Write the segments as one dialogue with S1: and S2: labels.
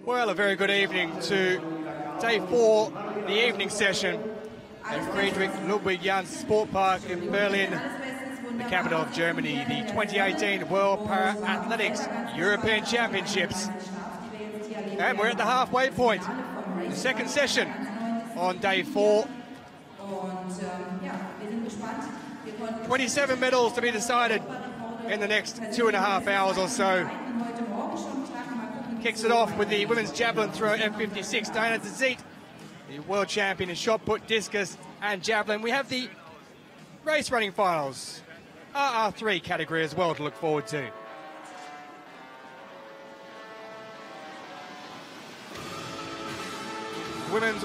S1: Well, a very good evening to day 4, the evening session at Friedrich Ludwig Jahn Sport Park in Berlin, the capital of Germany, the 2018 World Para-Athletics European Championships. And we're at the halfway point, the second session on day 4. 27 medals to be decided in the next 2.5 hours or so. Kicks it off with the women's javelin throw F56, Diana Tzit, the world champion in shot put, discus and javelin. We have the race running finals, RR3 category as well to look forward to. Women's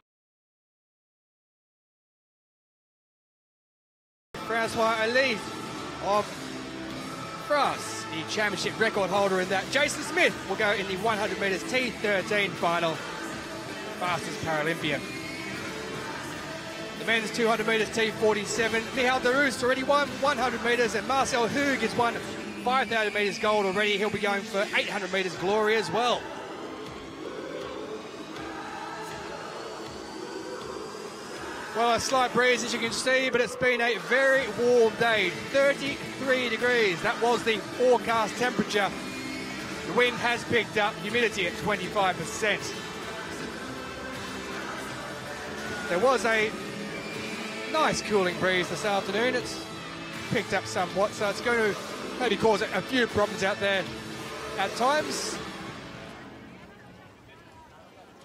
S1: Francois Elise of France, the championship record holder in that. Jason Smith will go in the 100 meters T13 final, fastest Paralympian. The men's 200 meters T47, Michal Darus already won 100 meters, and Marcel Hug has won 5,000 meters gold already. He'll be going for 800 meters glory as well. Well, a slight breeze, as you can see, but it's been a very warm day, 33 degrees. That was the forecast temperature. The wind has picked up, humidity at 25%. There was a nice cooling breeze this afternoon. It's picked up somewhat, so it's going to maybe cause a few problems out there at times.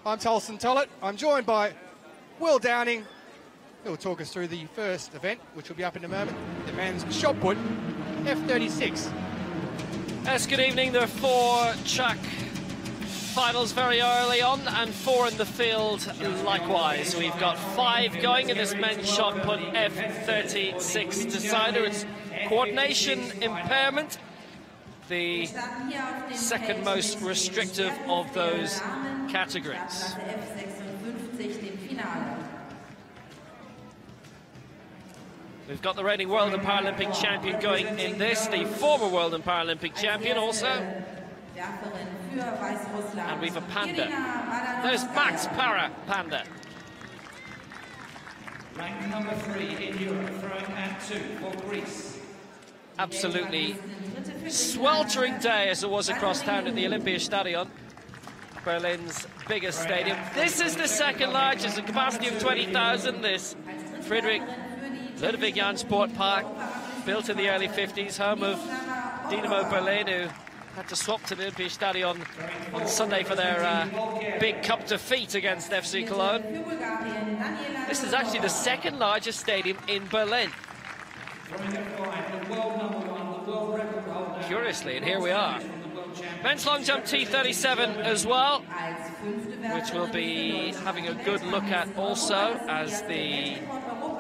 S1: I'm Tolson Tollett. I'm joined by Will Downing. He'll talk us through the first event, which will be up in a moment, the men's shot put, F36.
S2: Yes, good evening. There are 4 track finals very early on and 4 in the field likewise. We've got 5 going in this men's shot put F36 decider. It's coordination impairment, the second most restrictive of those categories. We've got the reigning World and Paralympic champion going in this, the former World and Paralympic champion also. And we've a panda. There's Max Para Panda.
S3: Ranked number 3 in Europe, throwing at 2 for Greece.
S2: Absolutely sweltering day as it was across town at the Olympiastadion, Berlin's biggest stadium. This is the second largest, a capacity of 20,000. This Friedrich Ludwig Jahn Sport Park, built in the early 50s, home of Dynamo Berlin, who had to swap to the Olympiastadion on Sunday for their big cup defeat against FC Cologne. This is actually the second largest stadium in Berlin. Curiously, and here we are. Men's long jump T37 as well, which we'll be having a good look at also as the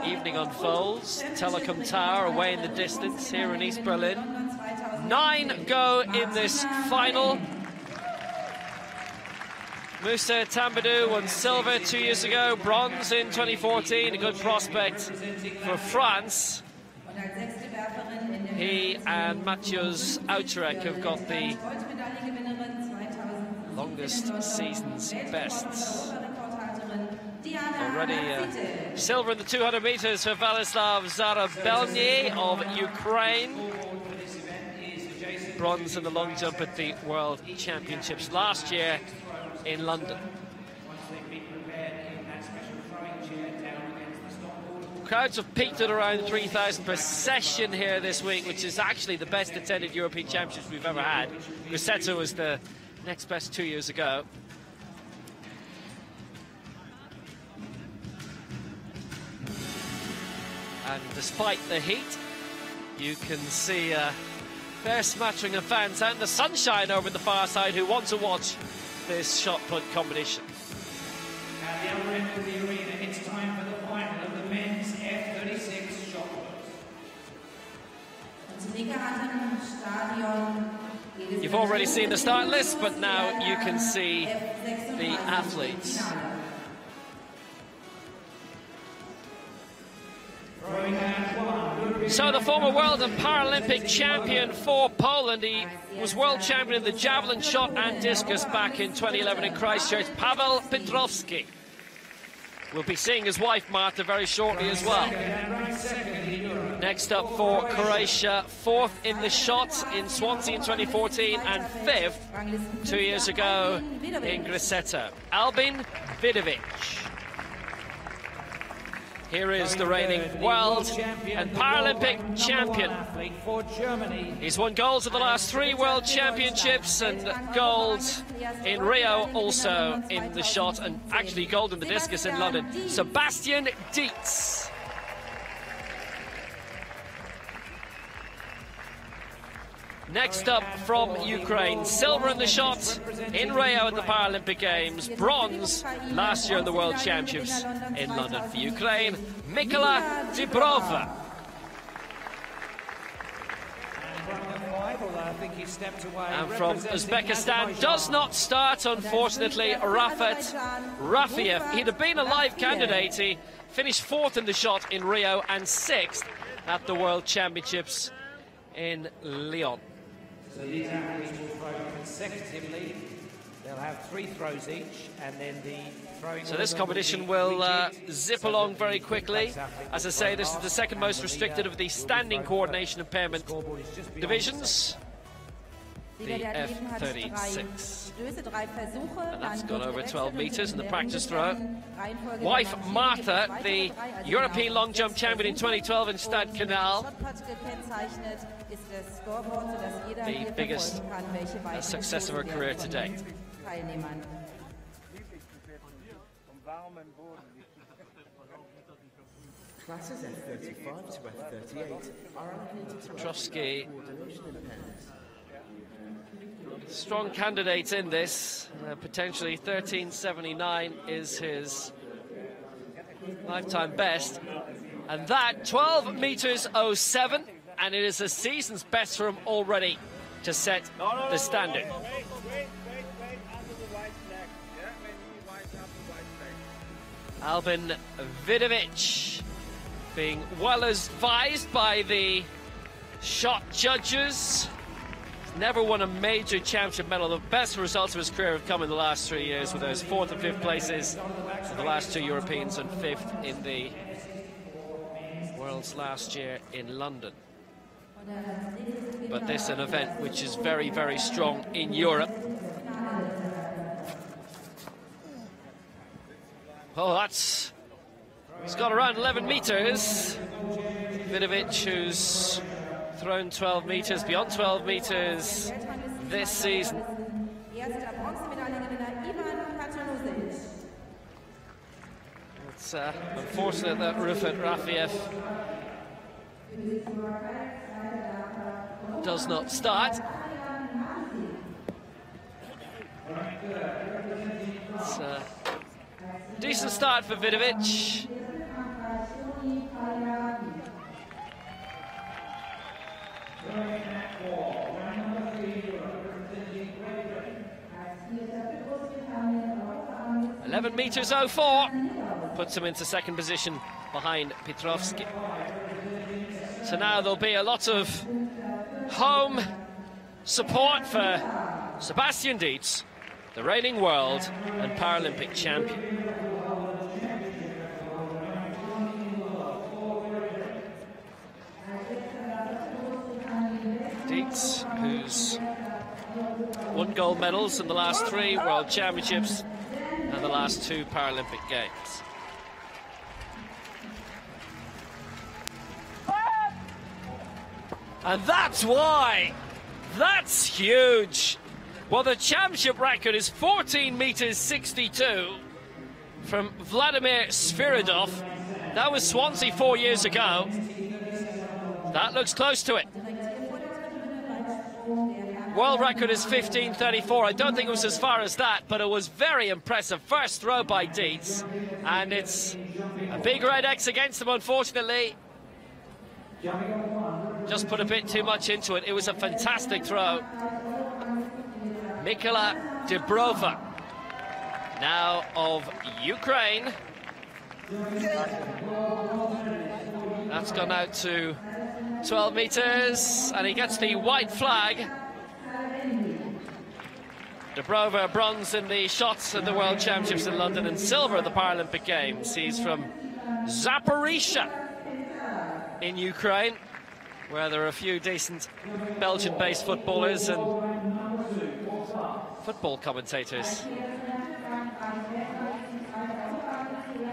S2: evening unfolds. Telecom Tower away in the distance here in East Berlin. 9 go in this final. Moussa Tambadou won silver 2 years ago, bronze in 2014, a good prospect for France. He and Matthias Autrek have got the longest season's bests. Already silver in the 200 meters for Vladislav Zarabelny of Ukraine. Bronze in the long jump at the World Championships last year in London. Crowds have peaked at around 3,000 per session here this week, which is actually the best attended European Championships we've ever had. Grosseto was the next best 2 years ago. And despite the heat, you can see a fair smattering of fans out in the sunshine over at the far side who want to watch this shot put competition.
S3: At the other end of the arena, it's time for the final of the men's F36 shot put.
S2: You've already seen the start list, but now you can see the athletes.
S3: Throwing at 1,
S2: So the former world and Paralympic champion for Poland, he was world champion in the javelin, shot and discus back in 2011 in Christchurch, Paweł Piotrowski. We'll be seeing his wife Marta very shortly as well. Next up for Croatia, 4th in the shot in Swansea in 2014 and 5th 2 years ago in Grosseto, Albin Vidovic. Here is the reigning world and Paralympic champion. He's won golds at the last 3 world championships and gold in Rio, also in the shot, and actually gold in the discus in London. Sebastian Dietz. Next up from Ukraine, silver in the shot in Rio at the Paralympic Games, bronze last year in the World Championships in London for Ukraine, Mikola Dibrova. And from Uzbekistan, does not start, unfortunately, Rafat Rafiev. He'd have been a live candidate. He finished 4th in the shot in Rio and 6th at the World Championships in Lyon.
S3: So these athletes will throw consecutively. They'll have 3 throws each, and then the throwing.
S2: So this competition will zip along very quickly. As I say, this is the second most restricted of the standing coordination impairment divisions. The F36. And that's gone over 12 meters in the practice throw. Wife Martha, the European long jump champion in 2012 in Stade Canal. The biggest success of her career to date.
S4: Classes F35 to F38 are allocated to
S2: Piotrowski. Strong candidates in this. Potentially 13.79 is his lifetime best. And that 12 meters 07, and it is a season's best for him already to set the standard. Albin Vidovic being well advised by the shot judges. Never won a major championship medal. The best results of his career have come in the last 3 years, with those 4th and 5th places for the last 2 Europeans and 5th in the Worlds last year in London. But this is an event which is very, very strong in Europe. Oh, it's got around 11 meters. Vidovic, who's thrown 12 meters, beyond 12 meters this season. It's unfortunate that Rafat Rafiev does not start. It's a decent start for Vidovic. Meters 04 puts him into second position behind Piotrowski. So now there'll be a lot of home support for Sebastian Dietz, the reigning world and Paralympic champion. Dietz, who's won gold medals in the last 3 World Championships and the last 2 Paralympic Games. And that's why. That's huge. Well, the championship record is 14 meters 62 from Vladimir Sviridov. That was Swansea 4 years ago. That looks close to it. World record is 15.34. I don't think it was as far as that, but it was very impressive. First throw by Dietz, and it's a big red X against him, unfortunately. Just put a bit too much into it. It was a fantastic throw. Mikola Dibrova, now of Ukraine. That's gone out to 12 metres, and he gets the white flag. Dubrova bronze in the shots at the World Championships in London and silver at the Paralympic Games. He's from Zaporizhia in Ukraine, where there are a few decent Belgian-based footballers and football commentators.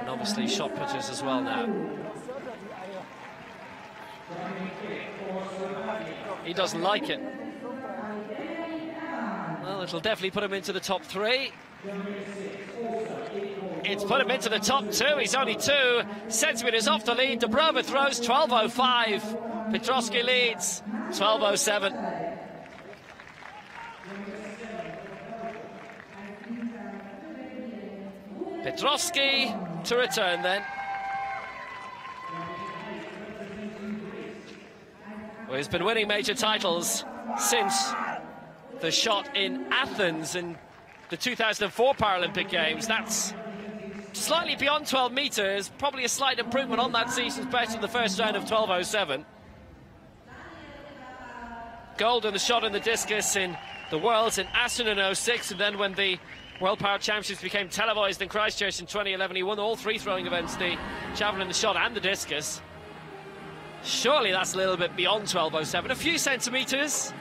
S2: And obviously shot putters as well now. He doesn't like it. Well, it'll definitely put him into the top 3. It's put him into the top 2. He's only 2 centimetres off the lead. Dubrova throws 12.05. Petrosky leads 12.07. Petrosky to return then. Well, he's been winning major titles since the shot in Athens in the 2004 Paralympic Games. That's slightly beyond 12 metres, probably a slight improvement on that season's best in the first round of 12.07. Gold in the shot and the discus in the Worlds in Assen in 06, and then when the World Power Championships became televised in Christchurch in 2011, he won all 3 throwing events, the javelin, the shot and the discus. Surely that's a little bit beyond 12.07, a few centimetres.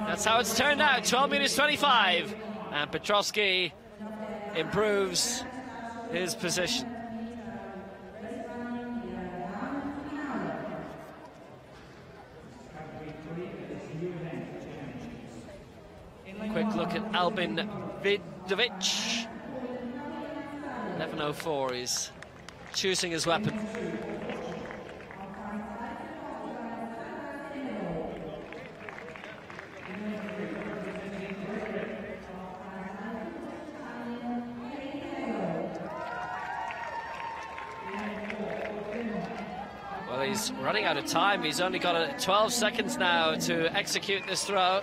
S2: That's how it's turned out, 12 metres 25. And Petrosky improves his position. Quick look at Albin Vidovic. 11.04, he's choosing his weapon. Well, he's running out of time. He's only got 12 seconds now to execute this throw.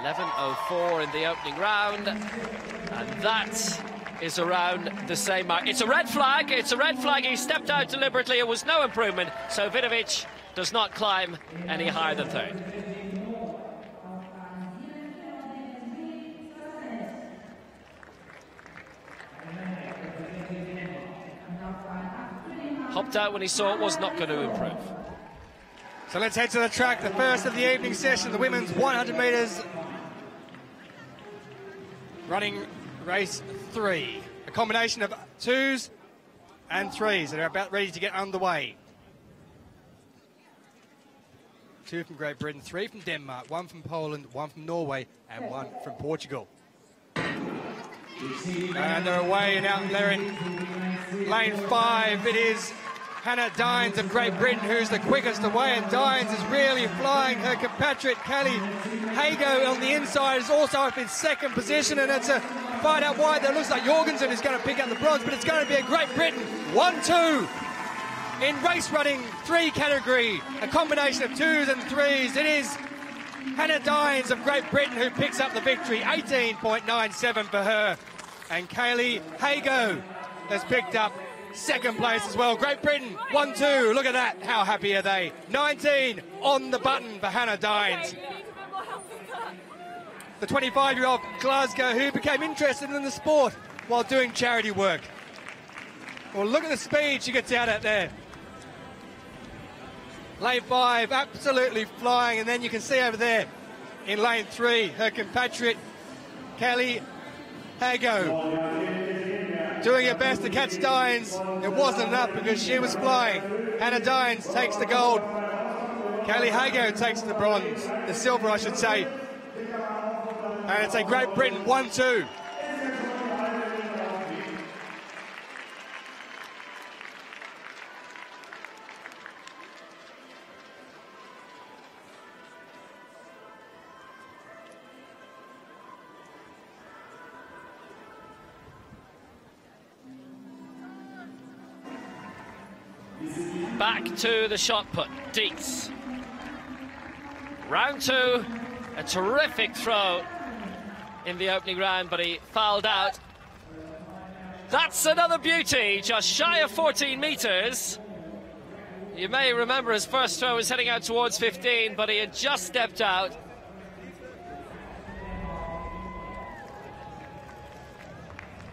S2: 11.04 in the opening round, and that is around the same mark. It's a red flag, it's a red flag. He stepped out deliberately, it was no improvement, so Vidovic does not climb any higher than 3rd. Hopped out when he saw it was not going to improve.
S1: So let's head to the track, the first of the evening session, the women's 100 metres running race 3. A combination of 2s and 3s that are about ready to get underway. 2 from Great Britain, 3 from Denmark, 1 from Poland, 1 from Norway, and 1 from Portugal. And they're away and out there in lane 5. It is Hannah Dines of Great Britain who's the quickest away, and Dines is really flying. Her compatriot Kelly Hago on the inside is also up in 2nd position, and it's a fight out wide that looks like Jorgensen is going to pick up the bronze, but it's going to be a Great Britain 1-2 in race running 3 category, a combination of 2s and 3s. It is Hannah Dines of Great Britain who picks up the victory, 18.97 for her, and Kaylee Hago has picked up 2nd place as well. Great Britain 1-2. Look at that, how happy are they? 19 on the button for Hannah Dines, the 25-year-old from Glasgow who became interested in the sport while doing charity work. Well, look at the speed she gets out at there. Lane 5 absolutely flying, and then you can see over there in lane 3 her compatriot Kelly Hago doing her best to catch Dines. It wasn't enough because she was flying. Hannah Dines takes the gold. Kelly Hago takes the bronze, the silver I should say. And it's a Great Britain 1-2.
S2: Back to the shot put, Dietz. Round 2, a terrific throw in the opening round, but he fouled out. That's another beauty, just shy of 14 metres. You may remember his first throw was heading out towards 15, but he had just stepped out.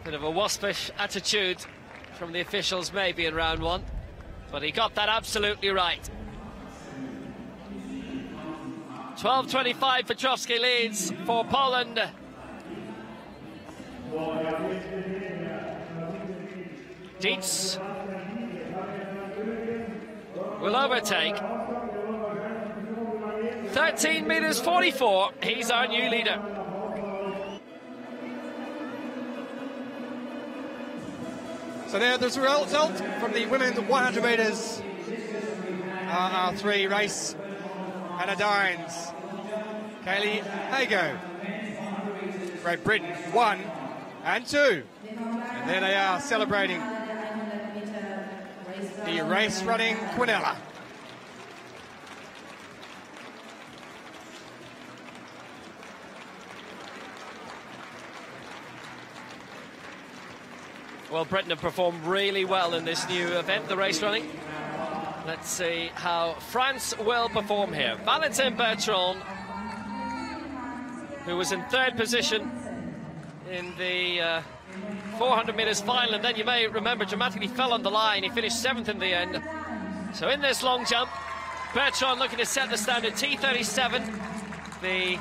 S2: Bit of a waspish attitude from the officials maybe in round one, but he got that absolutely right. 12:25 Piotrowski leads for Poland. Dietz will overtake. 13 metres 44, he's our new leader.
S1: So there, the result from the women's 100 metres R3 race. Hannah Dines, Kaylee Hago, Great Britain 1 and 2. And there they are celebrating the race running Quinella.
S2: Well, Britain have performed really well in this new event, the race running. Let's see how France will perform here. Valentin Bertrand, who was in third position in the 400 metres final, and then you may remember dramatically fell on the line. He finished 7th in the end. So in this long jump, Bertrand looking to set the standard. T37, the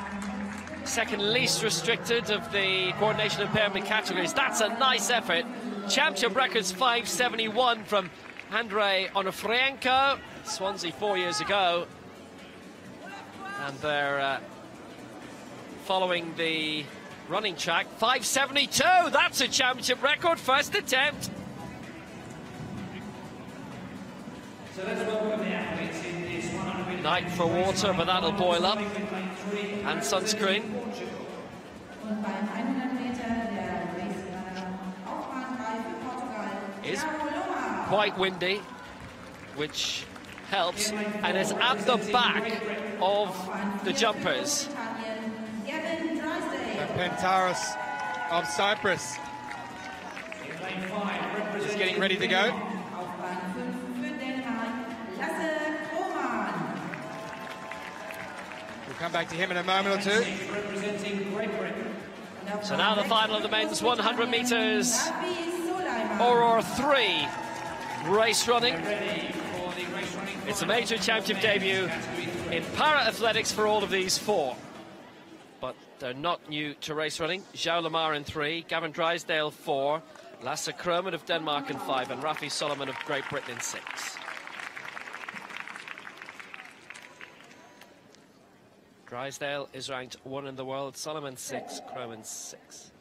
S2: second least restricted of the coordination impairment categories. That's a nice effort. Championship records 5:71 from Andrei Onofrienko, Swansea 4 years ago. And they're following the running track. 5:72, that's a championship record, first attempt.
S3: So let's welcome the athletes in this 100
S2: Night for water, but that'll boil up. And sunscreen. Is quite windy, which helps, and is at the back of the jumpers.
S1: And Pentaris of Cyprus is getting ready to go. We'll come back to him in a moment or two.
S2: So now the final of the men's 100 metres Aurora 3 race running. It's a major championship debut in para-athletics for all of these four. But they're not new to race running. Zhao Lamar in 3, Gavin Drysdale 4, Lasse Krohmann of Denmark in 5, and Rafi Solomon of Great Britain in 6. Drysdale is ranked 1 in the world, Solomon 6, Krohmann 6.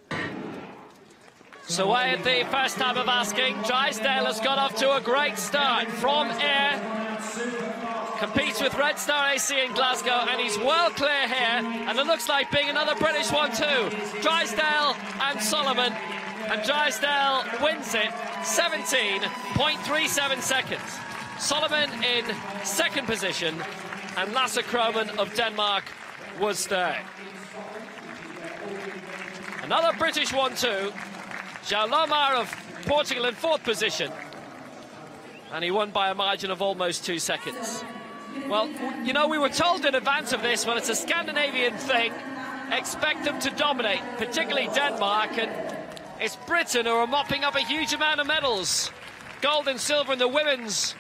S2: So away at the first time of asking, Drysdale has got off to a great start from air. Competes with Red Star AC in Glasgow, and he's well clear here, and it looks like being another British one too. Drysdale and Solomon, and Drysdale wins it 17.37 seconds. Solomon in second position, and Lasse Krohmann of Denmark was third. Another British one too. Zhao Lamar of Portugal in fourth position, and he won by a margin of almost 2 seconds. Well, you know, we were told in advance of this, well, it's a Scandinavian thing, expect them to dominate, particularly Denmark, and it's Britain who are mopping up a huge amount of medals. Gold and silver in the women's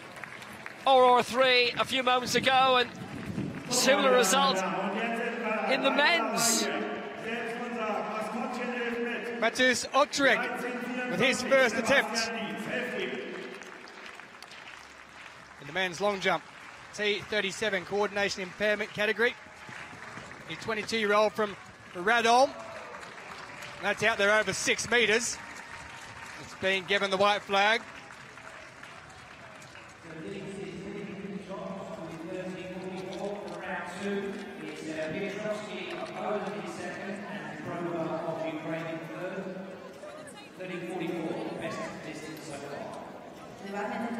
S2: Aurora 3 a few moments ago, and similar result in the men's.
S1: Matthews Otrek with his first attempt in the men's long jump. T37 coordination impairment category. He's 22-year-old from Radom. That's out there over 6 metres. It's been given the white flag.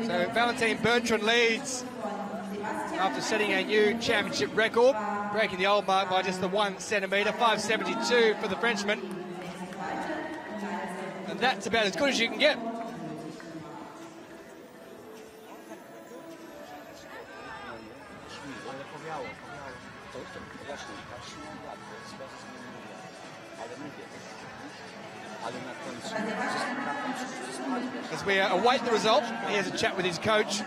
S1: So Valentin Bertrand leads after setting a new championship record. breaking the old mark by just the 1 centimetre, 5.72 for the Frenchman. And that's about as good as you can get. As we await the result, here's a chat with his coach.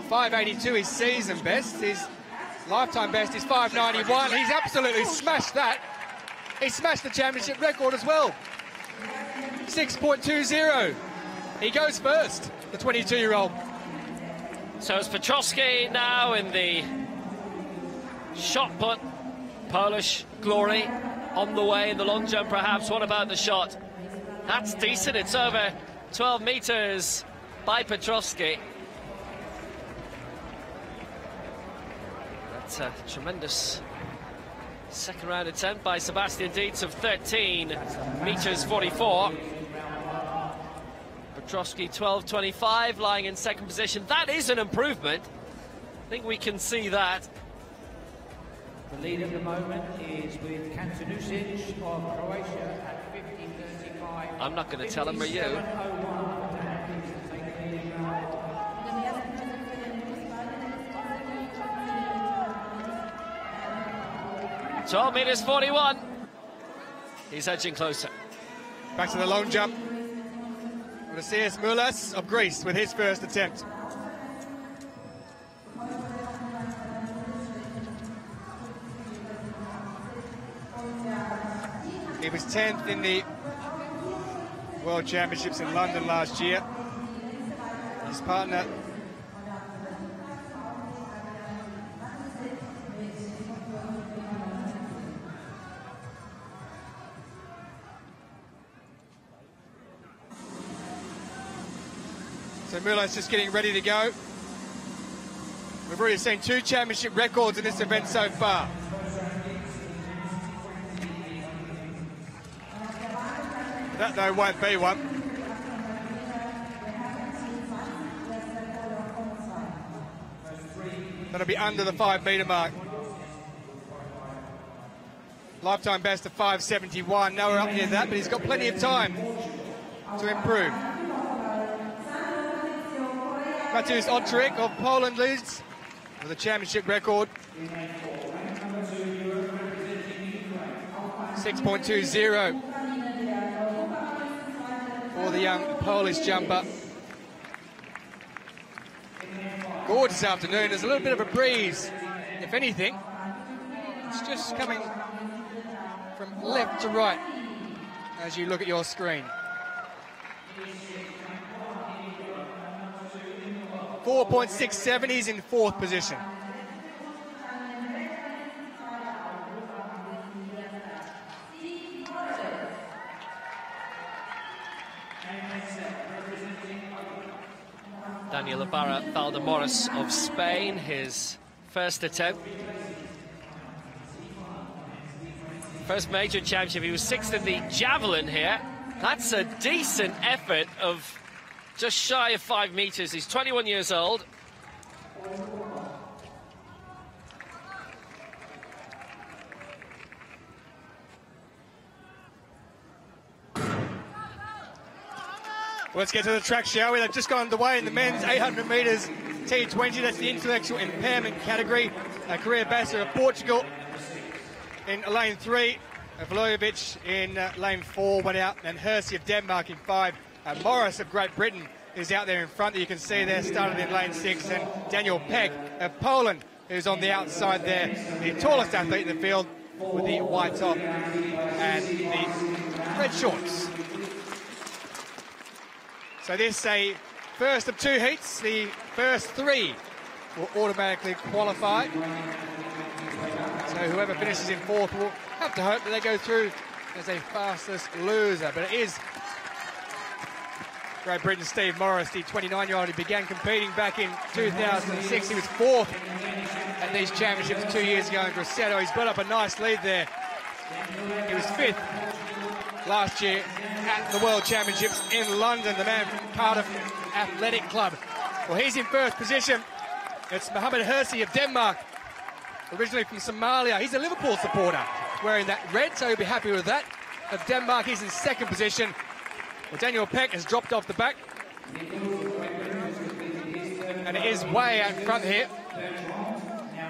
S1: 5.82 his season best, his lifetime best is 5.91. He's absolutely smashed that. He smashed the championship record as well. 6.20. He goes first, the 22-year-old.
S2: So it's Piotrowski now in the shot put. Polish glory on the way in the long jump, perhaps. What about the shot? That's decent. It's over 12 metres by Piotrowski. That's a tremendous second round attempt by Sebastian Dietz of 13 metres 44. Piotrowski 12.25, lying in second position. That is an improvement. I think we can see that.
S3: The lead at the moment is with Kantanusic of Croatia at 50.35.
S2: I'm not going to tell him, are you? 12 metres 41. He's edging closer.
S1: Back to the long jump. Odysseas Moulas of Greece with his first attempt. He was 10th in the World Championships in London last year. His partner so Moulas just getting ready to go. We've already seen 2 championship records in this event so far. That, though, won't be one. That'll be under the 5 metre mark. Lifetime best of 5.71. Nowhere up near that, but he's got plenty of time to improve. Mateusz Odczyk of Poland leads with a championship record. 6.20. For the young Polish jumper. Gorgeous afternoon. There's a little bit of a breeze, if anything. It's just coming from left to right as you look at your screen. 4.67, he's in 4th position.
S2: Daniel Ibarra Valdemoros of Spain, his first attempt. First major championship, he was 6th in the Javelin here. That's a decent effort of just shy of 5 metres. He's 21 years old.
S1: Let's get to the track, shall we? They've just got underway in the men's 800 metres T20. That's the intellectual impairment category. Career Basser of Portugal in lane 3. Vlojevic in lane 4 went out, and Hersey of Denmark in 5. Morris of Great Britain is out there in front that you can see there, started in lane 6. And Daniel Peck of Poland, who's on the outside there, the tallest athlete in the field with the white top and the red shorts. So this is a first of 2 heats. The first 3 will automatically qualify. So whoever finishes in 4th will have to hope that they go through as a fastest loser. But it is Great Britain's Steve Morris, the 29-year-old who began competing back in 2006. He was 4th at these championships 2 years ago in Grosseto. He's built up a nice lead there. He was 5th last year at the World Championships in London, the man from Cardiff Athletic Club. Well, he's in 1st position. It's Mohamed Hersi of Denmark, originally from Somalia. He's a Liverpool supporter, wearing that red, so he'll be happy with that. Of Denmark, he's in second position. Well, Daniel Peck has dropped off the back. And it is way out in front here.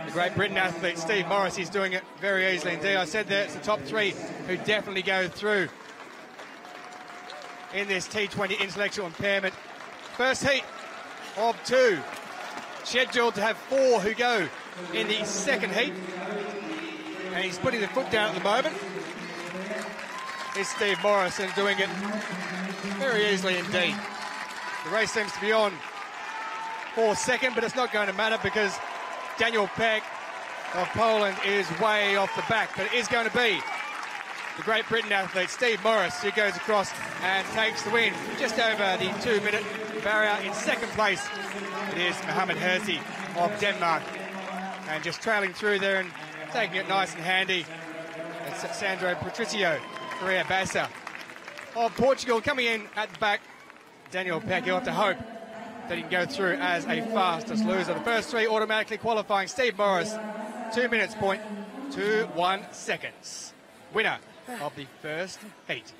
S1: The Great Britain athlete, Steve Morris, he's doing it very easily indeed. I said there, it's the top three who definitely go through in this T20 intellectual impairment. First heat of two. Scheduled to have four who go in the second heat. And he's putting the foot down at the moment. Is Steve Morrison doing it very easily indeed. The race seems to be on for second, but it's not going to matter because Daniel Peck of Poland is way off the back. But it is going to be the Great Britain athlete, Steve Morris, who goes across and takes the win just over the 2-minute barrier. In second place, it is Mohamed Hersi of Denmark. And just trailing through there and taking it nice and handy, it's Sandro Patricio Correa-Bassa of Portugal coming in at the back. Daniel Peck, you'll have to hope that he can go through as a fastest loser. The first three automatically qualifying. Steve Morris, 2 minutes, 0.21 seconds. Winner of the first heat.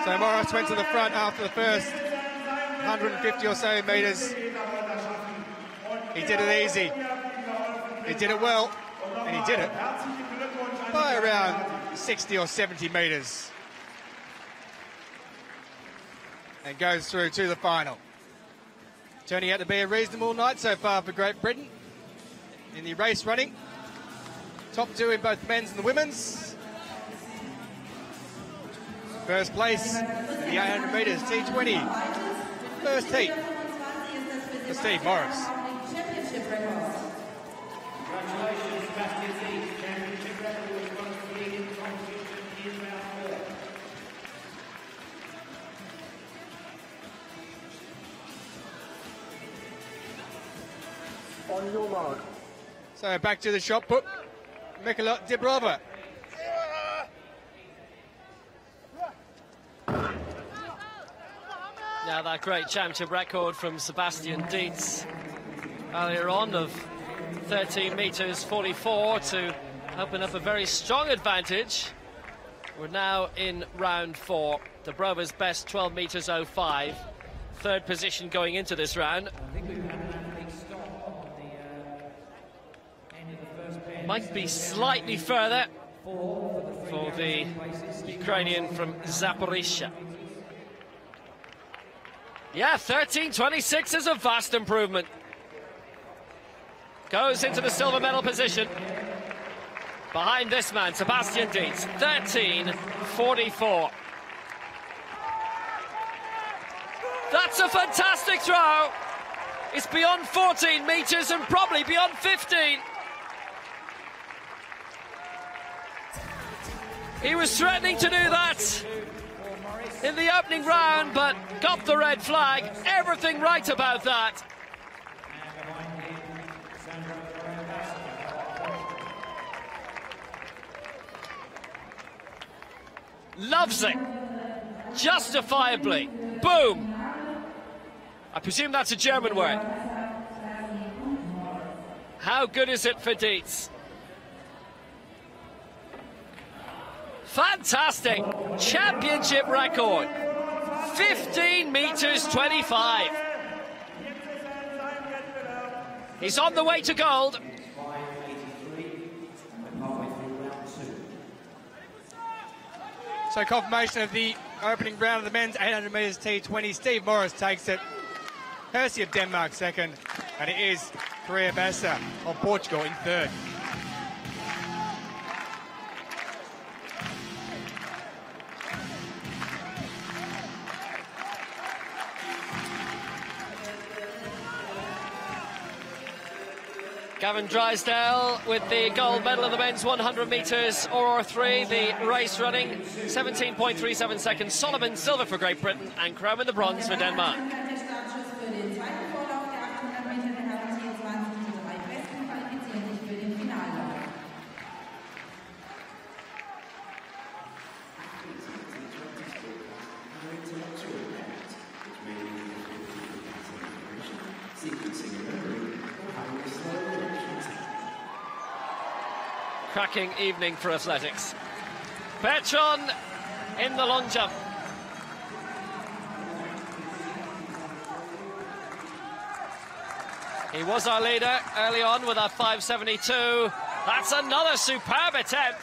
S1: So Morris went to the front after the first 150 or so metres. He did it easy. He did it well, and he did it by around 60 or 70 metres. And goes through to the final. Turning out to be a reasonable night so far for Great Britain in the race running. Top two in both men's and the women's. First place in the 800 metres T20. First heat for Steve Morris.
S3: Congratulations, Sebastian Deeds. Championship record was once leading competition in round 4.
S5: On your mark.
S1: So back to the shot put. Mikola Dibrova.
S2: Now that great championship record from Sebastian Dietz earlier on of 13 metres 44 to open up a very strong advantage. We're now in round 4. Dubrova's best 12 metres 05. Third position going into this round. Might be slightly further for the Ukrainian from Zaporizhzhia. Yeah, 13.26 is a vast improvement. Goes into the silver medal position. Behind this man, Sebastian Dietz, 13.44. That's a fantastic throw. It's beyond 14 metres and probably beyond 15. He was threatening to do that in the opening round, but got the red flag. Everything right about that. Loves it. Justifiably. Boom. I presume that's a German word. How good is it for Dietz? Fantastic. Championship record. 15 metres 25. He's on the way to gold.
S1: So confirmation of the opening round of the men's 800 metres T20. Steve Morris takes it. Hersi of Denmark second. And it is Correa-Bassa of Portugal in third.
S2: Gavin Drysdale with the gold medal in the men's 100 metres RR3, the race running, 17.37 seconds. Solomon silver for Great Britain and Croman the bronze for Denmark. cracking evening for athletics. Petron in the long jump. He was our leader early on with that 5.72. That's another superb attempt.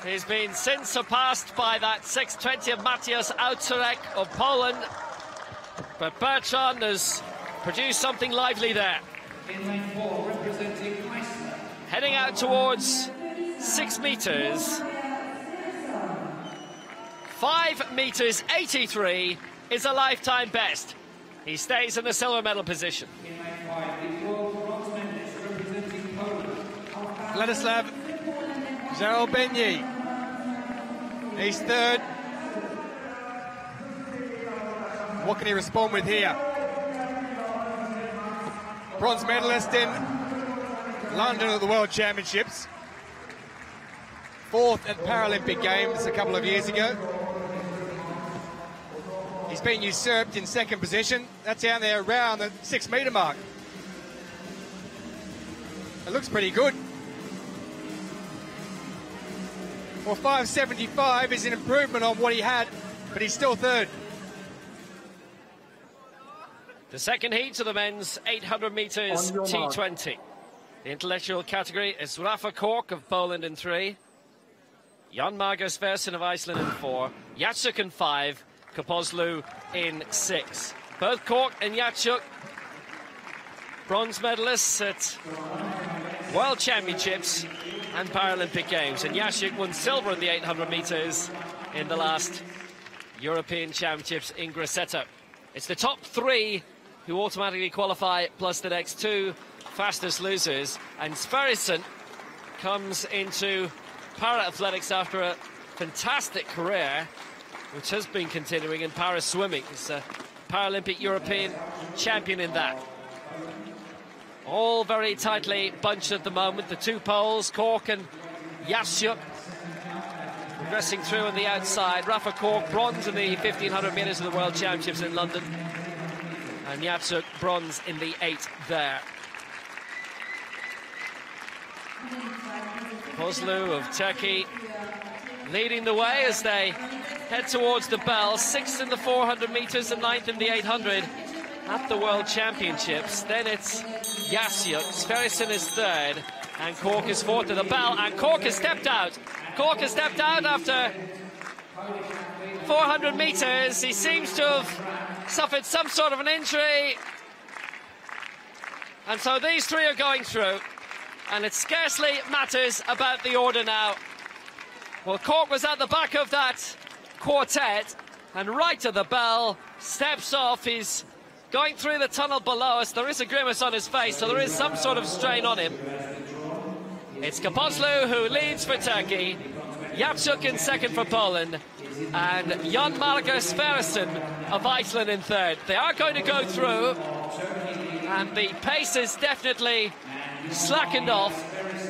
S2: He's been since surpassed by that 6.20 of Mateusz Autorek of Poland. But Bertrand has produced something lively there. Heading out towards 6 meters. 5 meters 83 is a lifetime best. He stays in the silver medal position.
S1: Vladislav Zarobenyi. He's third. What can he respond with here? Bronze medalist in London at the World Championships. Fourth at Paralympic Games a couple of years ago. He's been usurped in second position. That's down there around the 6 metre mark. It looks pretty good. Well, 5.75 is an improvement on what he had, but he's still third.
S2: The second heat of the men's 800 metres T20. The intellectual category is Rafa Kork of Poland in 3, Jan Margus Versen of Iceland in 4, Jacek in 5, Kapozlu in 6. Both Kork and Jacek bronze medalists at World Championships and Paralympic Games, and Jacek won silver in the 800 metres in the last European Championships in Grosseto. It's the top 3 who automatically qualify, plus the next 2 fastest losers, and Sverrisson comes into para-athletics after a fantastic career, which has been continuing in para-swimming. He's a Paralympic European champion in that. All very tightly bunched at the moment. The 2 Poles, Kork and Jacek, progressing through on the outside. Rafa Kork, bronze in the 1500 metres of the World Championships in London. And Jacek, bronze in the 8 there. Kozlu of Turkey leading the way as they head towards the bell. 6th in the 400 metres and 9th in the 800 at the World Championships. Then it's Jacek. Sverrisson is 3rd and Kork is 4th to the bell, and Kork has stepped out. Kork has stepped out after 400 metres. He seems to have suffered some sort of an injury, and so these 3 are going through, and it scarcely matters about the order now. Well, Kork was at the back of that quartet, and right at the bell, steps off. He's going through the tunnel below us. There is a grimace on his face, so there is some sort of strain on him. It's Kapozlu who leads for Turkey, Jacek in 2nd for Poland, and Jan Margus Versen of Iceland in 3rd. They are going to go through, and the pace is definitely slackened off.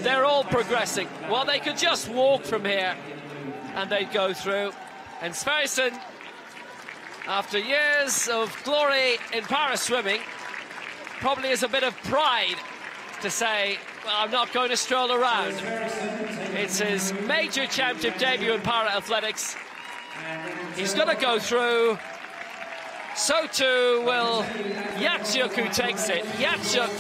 S2: They're all progressing. Well, they could just walk from here and they'd go through. And Sverrisson, after years of glory in para-swimming, probably has a bit of pride to say, well, I'm not going to stroll around. It's his major championship debut in para-athletics. He's going to go through. So too will Jacek, who takes it. Jacek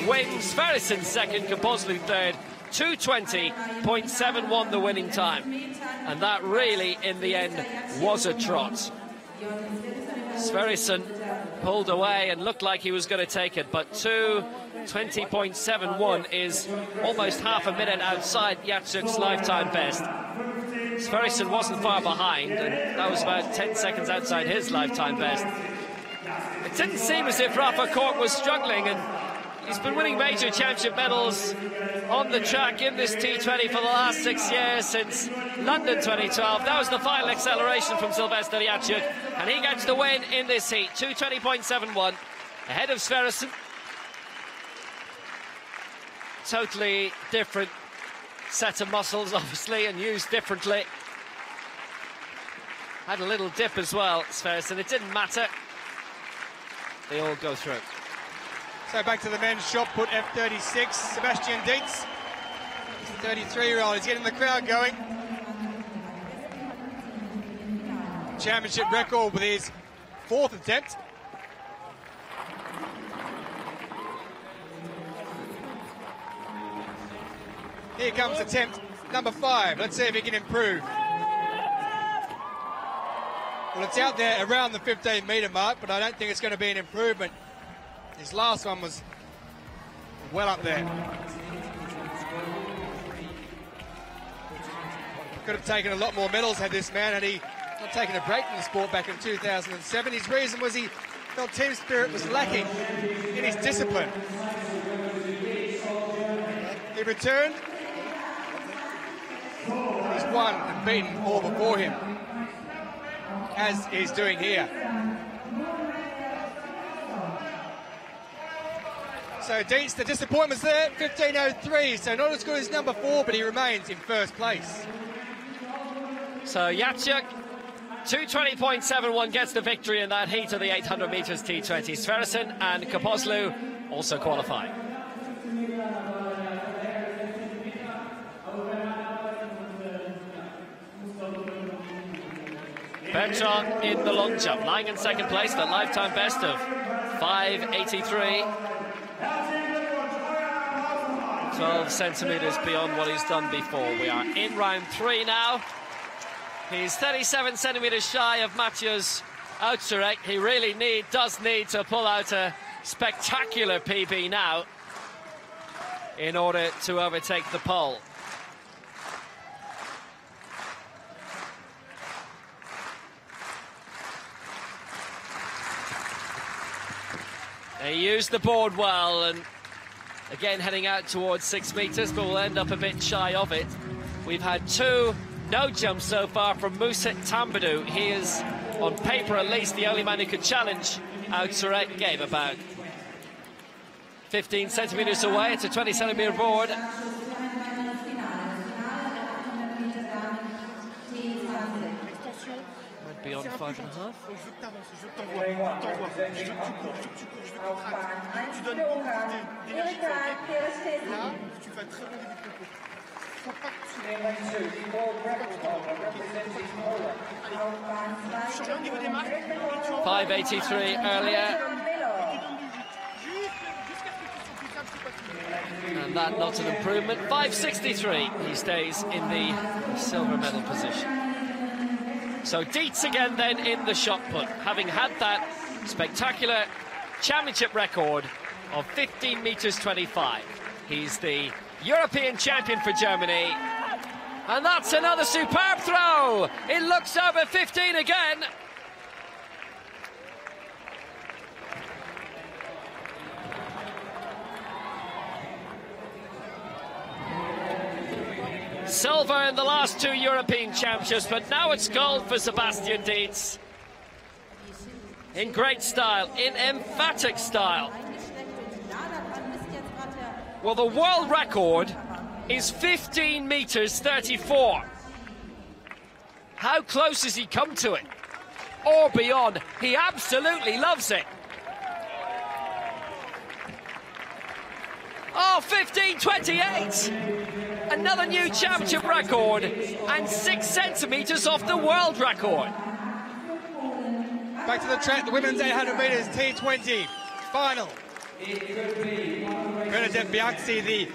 S2: wins, Sverrisson 2nd, Kapozlu 3rd. 2:20.71 the winning time. And that really, in the end, was a trot. Sverrisson pulled away and looked like he was going to take it, but 2:20.71 is almost half a minute outside Jacek's lifetime best. Sverrisson wasn't far behind, and that was about 10 seconds outside his lifetime best. It didn't seem as if Rafa Kork was struggling, and he's been winning major championship medals on the track in this T20 for the last 6 years, since London 2012. That was the final acceleration from Sylvester Jacek, and he gets the win in this heat. 2:20.71 ahead of Sverrisson. Totally different set of muscles, obviously, and used differently. Had a little dip as well, Sverrisson. It didn't matter. They all go through.
S1: So back to the men's shot put F36, Sebastian Dietz. 33-year-old. He's getting the crowd going. Championship record with his 4th attempt. Here comes attempt number 5. Let's see if he can improve. Well, it's out there around the 15-metre mark, but I don't think it's going to be an improvement. His last one was well up there. Could have taken a lot more medals had this man, had he not taken a break from the sport back in 2007. His reason was he felt team spirit was lacking in his discipline. He returned. He's won and beaten all before him, as he's doing here. So Dietz, the disappointment's there, 15.03, so not as good as number 4, but he remains in first place.
S2: So Jacek, 2:20.71 gets the victory in that heat of the 800 metres T20. Sverrisson and Kaposlu also qualifying. Bertrand in the long jump, lying in second place, the lifetime best of 5.83. 12 centimetres beyond what he's done before. We are in round 3 now. He's 37 centimetres shy of Matthias Outzerek. He really does need to pull out a spectacular PB now in order to overtake the pole. They used the board well, and again heading out towards 6 metres, but will end up a bit shy of it. We've had 2 no jumps so far from Musa Tambadou. He is, on paper at least, the only man who could challenge Outzerek. Gave about 15 centimetres away. It's a 20 centimetre board. Might be on 5.5. $5.83 earlier. And that not an improvement. 5.63. He stays in the silver medal position. So Dietz again then in the shot put, having had that spectacular championship record of 15 metres 25. He's the European champion for Germany. And that's another superb throw. It looks over 15 again. Silver in the last 2 European championships, but now it's gold for Sebastian Dietz. In great style, in emphatic style. Well, the world record is 15 metres 34. How close has he come to it? Or beyond? He absolutely loves it. Oh, 15.28. Another new championship record and 6 centimetres off the world record.
S1: Back to the track, the women's 800 metres T20 final. Bernadette Biaxi, the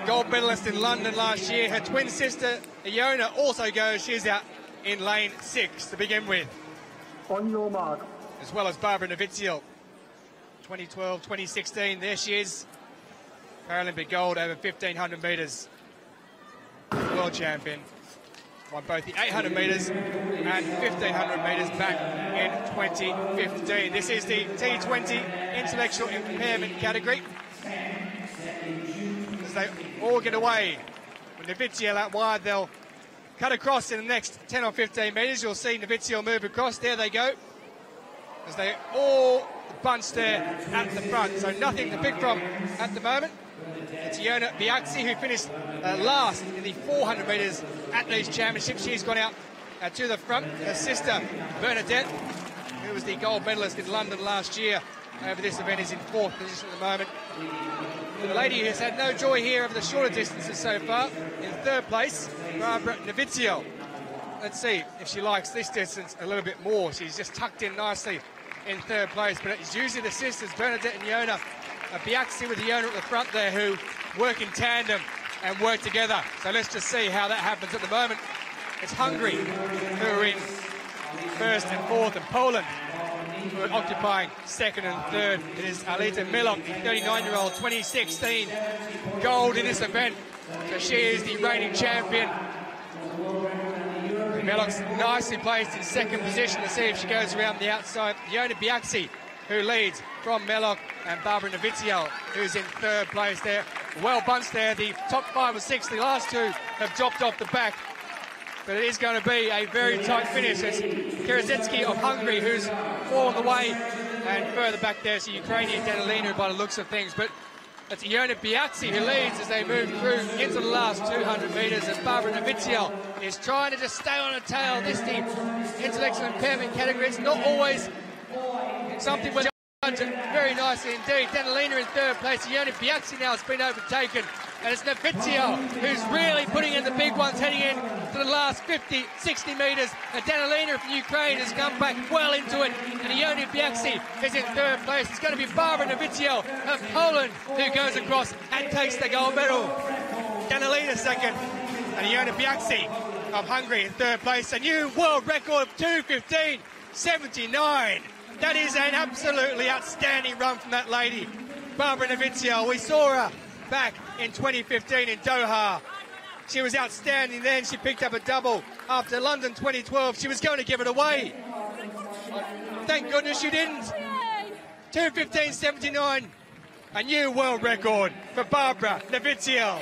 S1: gold medalist in London last year. Her twin sister, Iona, also goes. She's out in lane 6 to begin with.
S5: On your mark.
S1: As well as Barbara Novitsiel. 2012, 2016, there she is. Paralympic gold over 1,500 metres. World champion. Won both the 800 metres and 1,500 metres back in 2015. This is the T20 intellectual impairment category. As they all get away. With Novitsiel out wide, they'll cut across in the next 10 or 15 metres. You'll see Novitsiel move across. There they go. As they all bunch there at the front. So nothing to pick from at the moment. It's Iona Biaxi, who finished last in the 400 metres at these championships. She's gone out to the front. Her sister, Bernadette, who was the gold medalist in London last year over this event, is in 4th position at the moment. The lady who's had no joy here over the shorter distances so far, in third place, Barbara Novizio. Let's see if she likes this distance a little bit more. She's just tucked in nicely in third place, but it's usually the sisters, Bernadette and Iona, Biaxi with Iona at the front there, who work in tandem and work together. So let's just see how that happens at the moment. It's Hungary who are in first and fourth, and Poland who are occupying second and third. It is Alita Milok, the 39-year-old, 2016 gold in this event. So she is the reigning champion. Melok's nicely placed in second position. To see if she goes around the outside. Iona Biaxi, who leads from Melok, and Barbara Novizio, who's in third place there. Well bunched there. The top 5 or 6, the last two have dropped off the back. But it is going to be a very tight finish. It's Kerezetsky of Hungary who's fallen away, and further back there's the Ukrainian Danilina by the looks of things. But it's Iona Biaxi who leads as they move through into the last 200 metres, and Barbara Novizio is trying to just stay on her tail. This the intellectual impairment category. It's not always something we're judging very nicely indeed. Danilina in third place. Iona Biaxi now has been overtaken, and it's Novizio who's really putting in the big ones, heading in to the last 50, 60 metres. And Danilina from Ukraine has come back well into it, and Iona Biaxi is in third place. It's going to be Barbara Novizio of Poland who goes across and takes the gold medal. Danilina second, and Iona Biaxi of Hungary in third place. A new world record of 2:15.79. That is an absolutely outstanding run from that lady, Barbara Novizio. We saw her back in 2015 in Doha. She was outstanding then. She picked up a double after London 2012. She was going to give it away. Thank goodness she didn't. 2:15.79, a new world record for Barbara Novizio.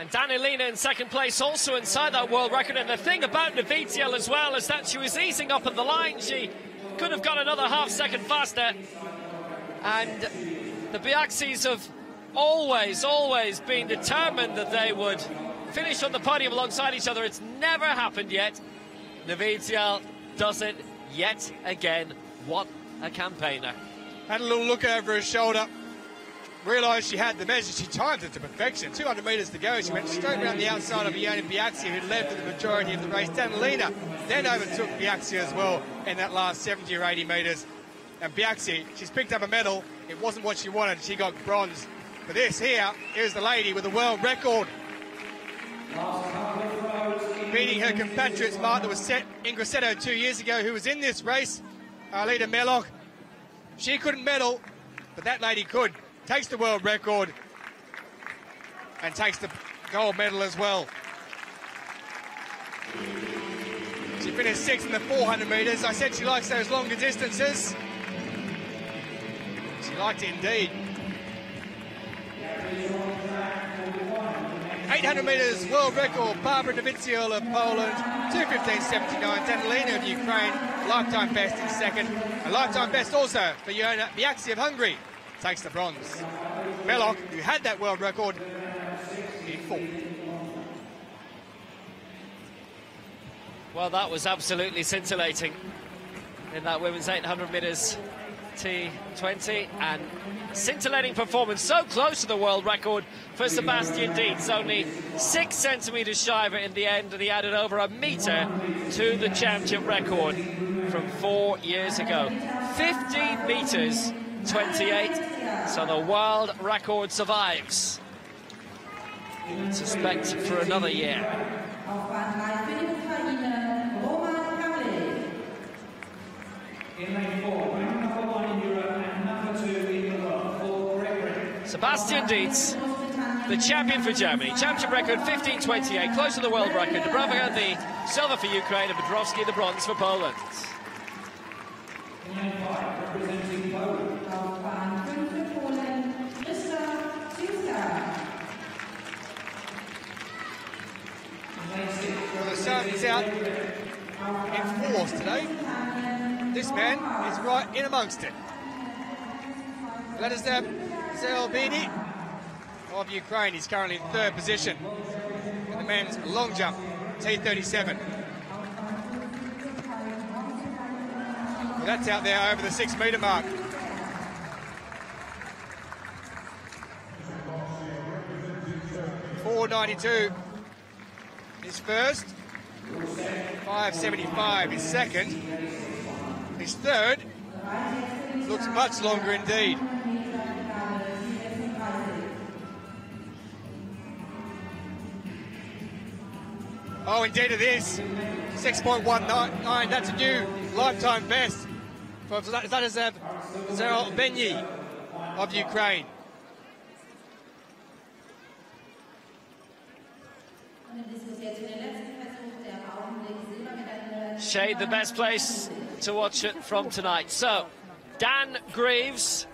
S2: And Danilina in second place, also inside that world record. And the thing about Novizio as well is that she was easing up on the line. She could have gone another half second faster. And the Biaxis have always been determined that they would finish on the podium alongside each other. It's never happened yet. Novizio does it yet again. What a campaigner.
S1: Had a little look over her shoulder, realised she had the measure. She timed it to perfection. 200 metres to go. She went straight around the outside of Iona Biaxi, who led for the majority of the race. Danilina then overtook Biaxi as well in that last 70 or 80 metres. And Biaxi, she's picked up a medal. It wasn't what she wanted. She got bronze. But this here is the lady with the world record, beating her compatriots mark that was set in Grosseto 2 years ago, who was in this race, Alita Melok. She couldn't medal, but that lady could. Takes the world record and takes the gold medal as well. She finished 6th in the 400 metres. I said she likes those longer distances. She liked it indeed. 800 metres world record, Barbara Novizio of Poland, 2:15.79. Danilina of Ukraine, lifetime best in second. A lifetime best also for Iona Biaxi of Hungary, takes the bronze. Melok, who had that world record, in fourth.
S2: Well, that was absolutely scintillating in that women's 800 metres T20, and scintillating performance, so close to the world record for Sebastian Dietz, only 6 centimetres shy of it in the end, and he added over a metre to the championship record from 4 years ago. 15 metres 28, so the world record survives. I suspect for another year. Sebastian Dietz, the champion for Germany. Championship record 15:28, close to the world record. Dubravka the silver for Ukraine, and Petrovsky the bronze for Poland.
S1: Well, the sun is out in force today. This man is right in amongst it. Vladislav Zelbini of Ukraine is currently in third position in the men's long jump, T37. Well, that's out there over the 6 metre mark. 4.92 is first. 5.75 is second. His third looks much longer indeed. Oh, indeed it is. 6.199. That's a new lifetime best for Vladislav Zarobenyi of Ukraine.
S2: Shade, the best place to watch it from tonight. So, Dan Greaves,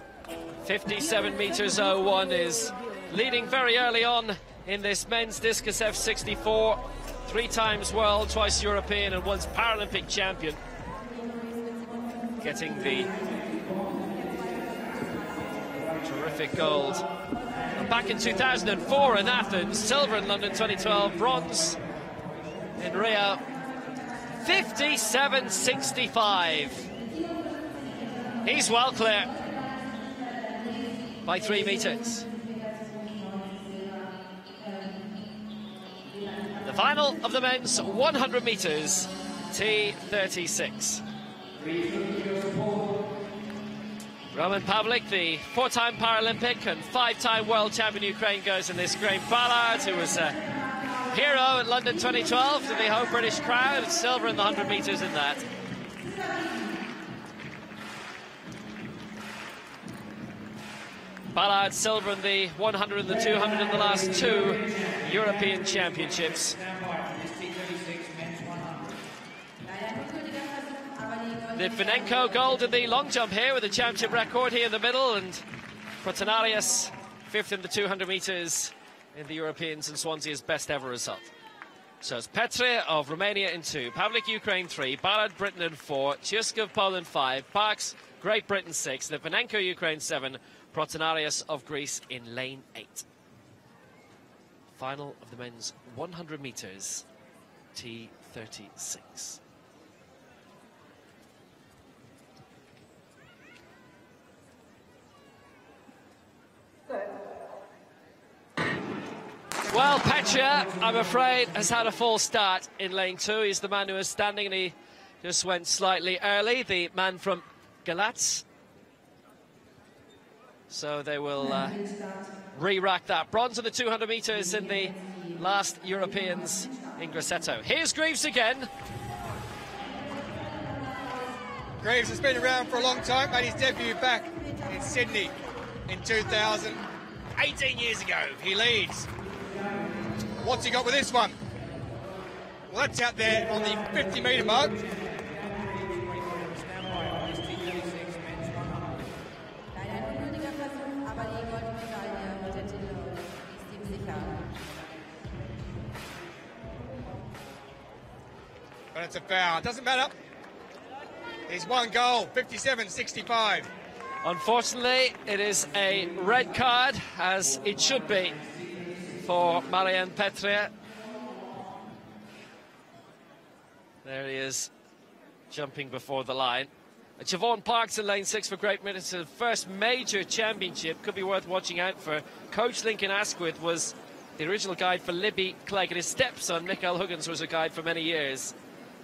S2: 57 meters 01, is leading very early on in this men's discus F64. 3 times world, twice European, and once Paralympic champion. Getting the terrific gold. And back in 2004 in Athens, silver in London 2012, bronze in Rio. 57.65. He's well clear by 3 meters. The final of the men's 100 meters, T36. Roman Pavlik, the 4-time Paralympic and 5-time world champion Ukraine, goes in this. Graham Ballard, who was a hero in London 2012 to the whole British crowd, silver in the 100 meters in that. Ballard silver in the 100 and the 200 in the last 2 European Championships. Litvinenko gold in the long jump here with a championship record here in the middle, and Protanarius 5th in the 200 meters in the Europeans, and Swansea's best ever result. So it's Petre of Romania in 2, Pavlik Ukraine 3, Ballard Britain in 4, Chirskov Poland 5, Parks Great Britain 6, Litvinenko Ukraine 7, Protanarius of Greece in lane 8. Final of the men's 100 meters, T36. Well, Petria, I'm afraid, has had a false start in lane 2. He's the man who is standing, and he just went slightly early, the man from Galatz. So they will re-rack that. Bronze in the 200 meters in the last Europeans in Grosseto. Here's Greaves again.
S1: Greaves has been around for a long time, made his debut back in Sydney in 2000. 18 years ago, he leads. What's he got with this one? Well, that's out there on the 50-metre mark. But it's a foul. Doesn't matter. He's one goal, 57.65.
S2: Unfortunately, it is a red card, as it should be, for Marian Petria. There he is, jumping before the line. Siobhan Parks in lane 6 for Great Britain. It's the first major championship. Could be worth watching out for. Coach Lincoln Asquith was the original guide for Libby Clegg, and his stepson, Michael Huggins, was a guide for many years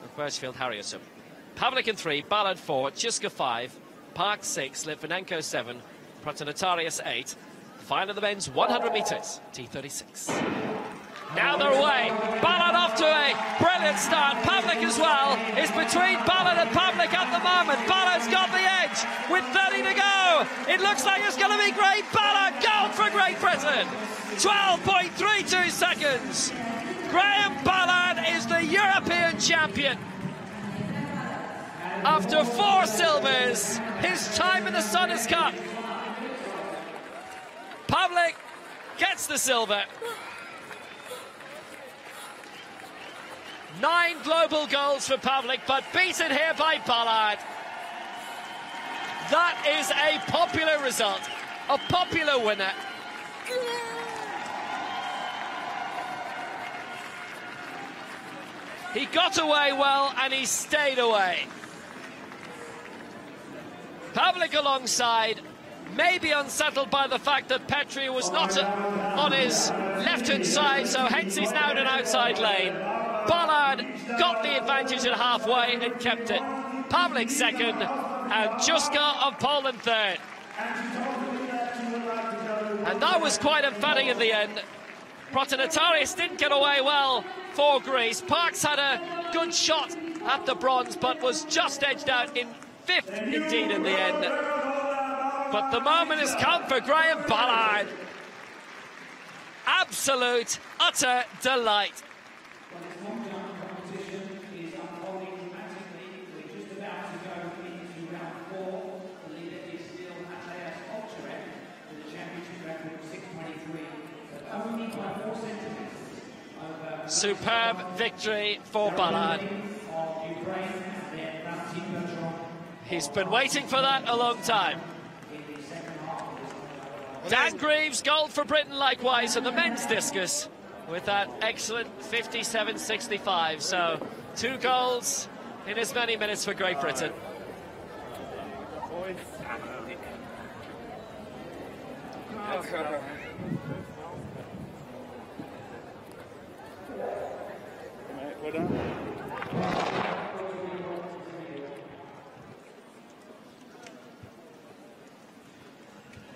S2: of Birchfield Harrison. Pavlik in 3, Ballard 4, Chiska 5, Parks 6, Litvinenko 7, Protanarius 8. Final of the men's 100 metres, T36. Now they're away. Ballard off to a brilliant start. Pavlik as well is between Ballard and Pavlik at the moment. Ballard's got the edge with 30 to go. It looks like it's going to be great. Ballard, gold for Great Britain. 12.32 seconds. Graham Ballard is the European champion. After 4 silvers, his time in the sun has come. Pavlik gets the silver. 9 global goals for Pavlik, but beaten here by Ballard. That is a popular result, a popular winner. He got away well, and he stayed away. Pavlik alongside maybe unsettled by the fact that Petri was not on his left-hand side, so hence he's now in an outside lane. Ballard got the advantage at halfway and kept it. Pavlik second, and Juska of Poland third. And that was quite emphatic in the end. Protonotarius didn't get away well for Greece. Parks had a good shot at the bronze, but was just edged out in fifth indeed in the end. But the moment has come for Graham Ballard. Absolute, utter delight. Superb victory for Ballard. He's been waiting for that a long time. Dan Greaves, gold for Britain likewise, and the men's discus with that excellent 57.65. So 2 golds in as many minutes for Great Britain.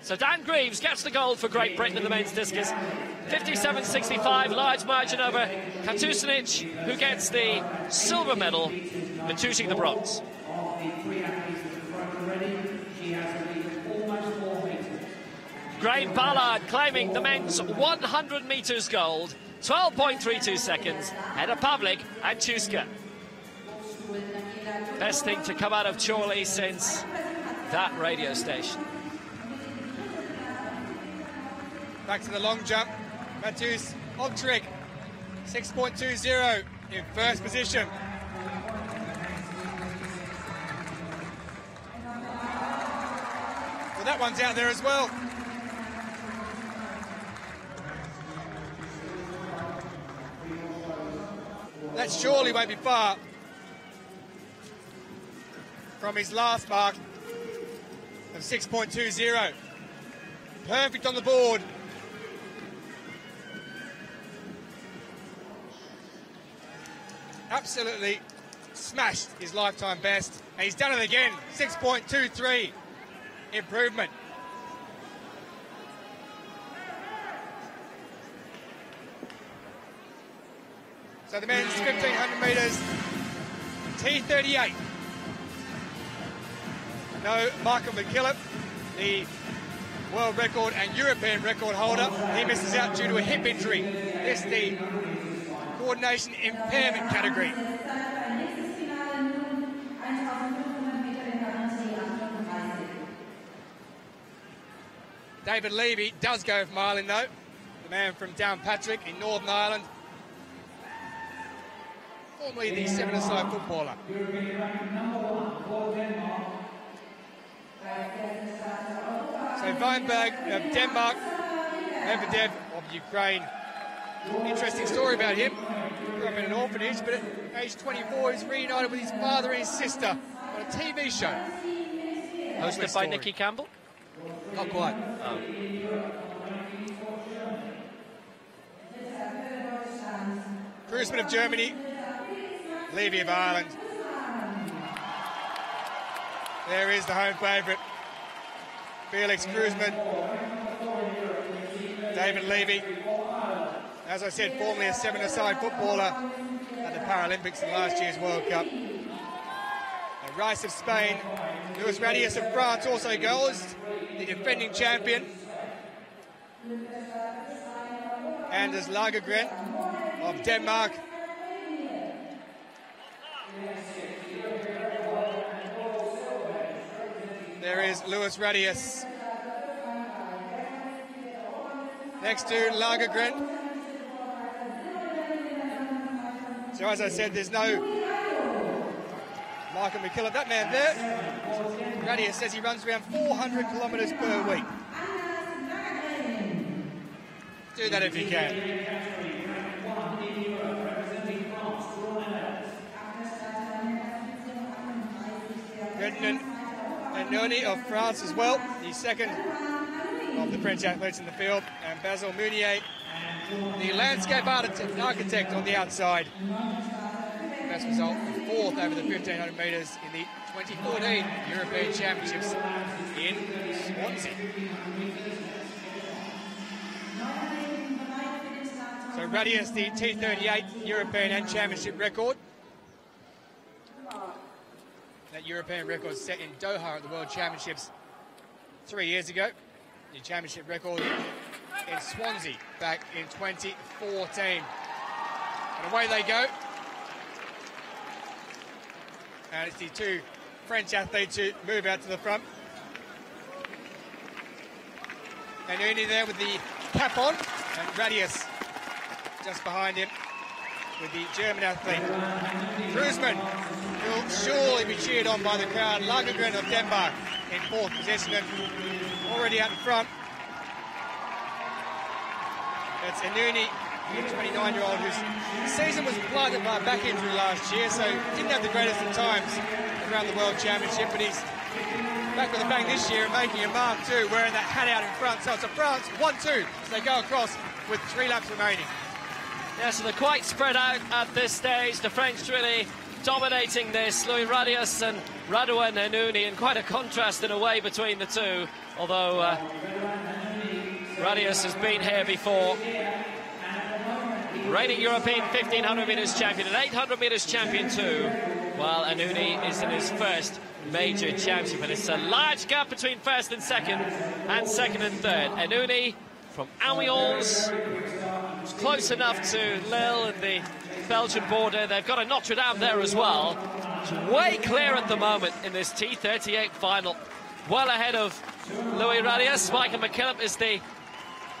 S2: So Dan Greaves gets the gold for Great Britain in the men's discus. 57.65, large margin over Katusinic, who gets the silver medal, Matushing the bronze. Graham Ballard claiming the men's 100 metres gold, 12.32 seconds, ahead of Pavlik and Chuska. Best thing to come out of Chorley since that radio station.
S1: Back to the long jump. Matus Ogtrig, 6.20 in first position. Well, that one's out there as well. That surely won't be far from his last mark of 6.20. Perfect on the board. Absolutely smashed his lifetime best, and he's done it again. 6.23 improvement. So the men's 1500 metres T38. No, Michael McKillop, the world record and European record holder, he misses out due to a hip injury. This is the coordination impairment category. David Levy does go for Ireland though, the man from Downpatrick in Northern Ireland, formerly the 7-a-side footballer. So Weinberg of Denmark, Medvedev of Ukraine. Interesting story about him. Grew up in an orphanage, but at age 24 he's reunited with his father and his sister on a TV show.
S2: Hosted by Nicky Campbell?
S1: Not quite.
S2: Oh.
S1: Krusman of Germany, Levy of Ireland. There is the home favourite, Felix Krusman. David Levy, as I said, formerly a 7-a-side footballer at the Paralympics in last year's World Cup. And Rice of Spain, Luis Radius of France also goes, the defending champion. Anders Lagergren of Denmark. There is Luis Radius. Next to Lagergren. So as I said, there's no Michael McKillop. That man there, Radius says he runs around 400 kilometres per week. Do that if you can. Redden Anoni of France as well, the second of the French athletes in the field, and Basil Meunier, the landscape architect on the outside. Best result, fourth over the 1500 metres in the 2014 European Championships in Swansea. So Radius, the T38 European and Championship record. That European record set in Doha at the World Championships 3 years ago. The championship record in Swansea back in 2014. And away they go. And it's the two French athletes who move out to the front. And Uni there with the cap on, and Radius just behind him with the German athlete. Kruisman will surely be cheered on by the crowd. Lagergren of Denmark in fourth position and already out in front. It's Anuni, the 29-year-old whose season was blighted by a back injury last year, so didn't have the greatest of times around the World Championship, but he's back with a bang this year and making a mark too, wearing that hat out in front. So it's a France 1-2 as they go across with 3 laps remaining.
S2: Yeah, so they're quite spread out at this stage. The French really dominating this. Louis Radius and Radouin Anuni, and quite a contrast in a way between the two, although Radius has been here before. Reigning European 1500 metres champion and 800 metres champion too, while Anuni is in his first major championship, and it's a large gap between first and second and third. Anuni from Amiens, close enough to Lille and the Belgian border. They've got a Notre Dame there as well. It's way clear at the moment in this T38 final, well ahead of Louis Radius. Michael McKillop is the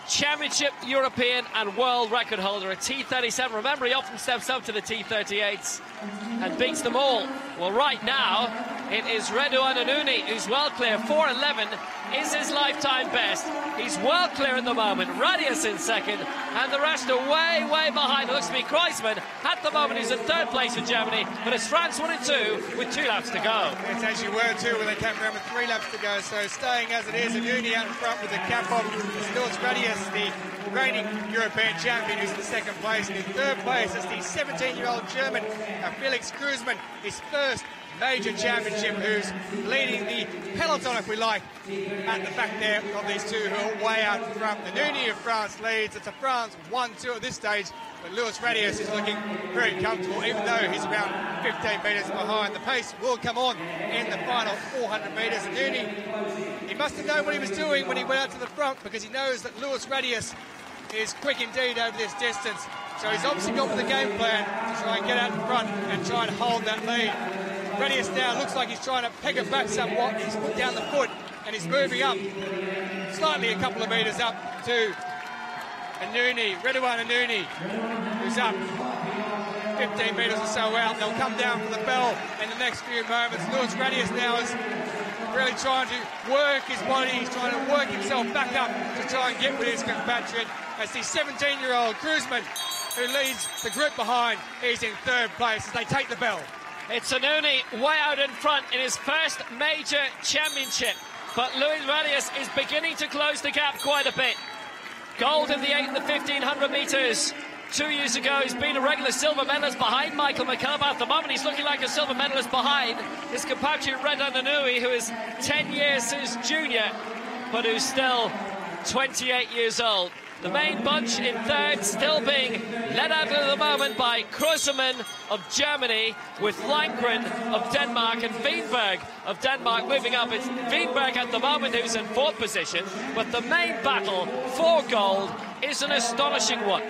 S2: Championship European and world record holder at T37. Remember, he often steps up to the T38s and beats them all. Well, right now it is Radouin Anuni who's well clear. 4:11 is his lifetime best. He's well clear at the moment. Radius in second, and the rest are way, way behind. It looks to be Kreuzmann at the moment, who's in third place for Germany, but it's France 1 and 2 with 2 laps to go.
S1: It's as you were too when they came around with 3 laps to go, so staying as it is. Anuni out in front with the cap on. Still it's Radius, the reigning European champion, who's in second place. And in third place is the 17-year-old German, Felix Kruismann, his first major championship, who's leading the peloton, if we like, at the back there of these two who are way out in front. The Nuni of France leads. It's a France 1-2 at this stage, but Louis Radius is looking very comfortable, even though he's around 15 metres behind. The pace will come on in the final 400 metres. And Nuni, he must have known what he was doing when he went out to the front, because he knows that Louis Radius is quick indeed over this distance. So he's obviously got with the game plan to try and get out in front and try and hold that lead. Radius now looks like he's trying to peg it back somewhat. He's put down the foot and he's moving up, slightly a couple of metres up to Anuni, Radouin Anuni, who's up 15 metres or so out. They'll come down for the bell in the next few moments. Louis Radius now is really trying to work his body. He's trying to work himself back up to try and get with his compatriot. As the 17-year-old Kruismann, who leads the group behind, is in third place as they take the bell.
S2: It's Anuni way out in front in his first major championship, but Louis Radius is beginning to close the gap quite a bit. Gold in the 8 and the 1500 metres 2 years ago. He's been a regular silver medalist behind Michael McKillop. At the moment, he's looking like a silver medalist behind his compatriot Radouin Anuni, who is 10 years his junior, but who's still 28 years old. The main bunch in third, still being led out at the moment by Kreuzmann of Germany, with Lankren of Denmark and Wienberg of Denmark moving up. It's Wienberg at the moment who's in fourth position, but the main battle for gold is an astonishing one.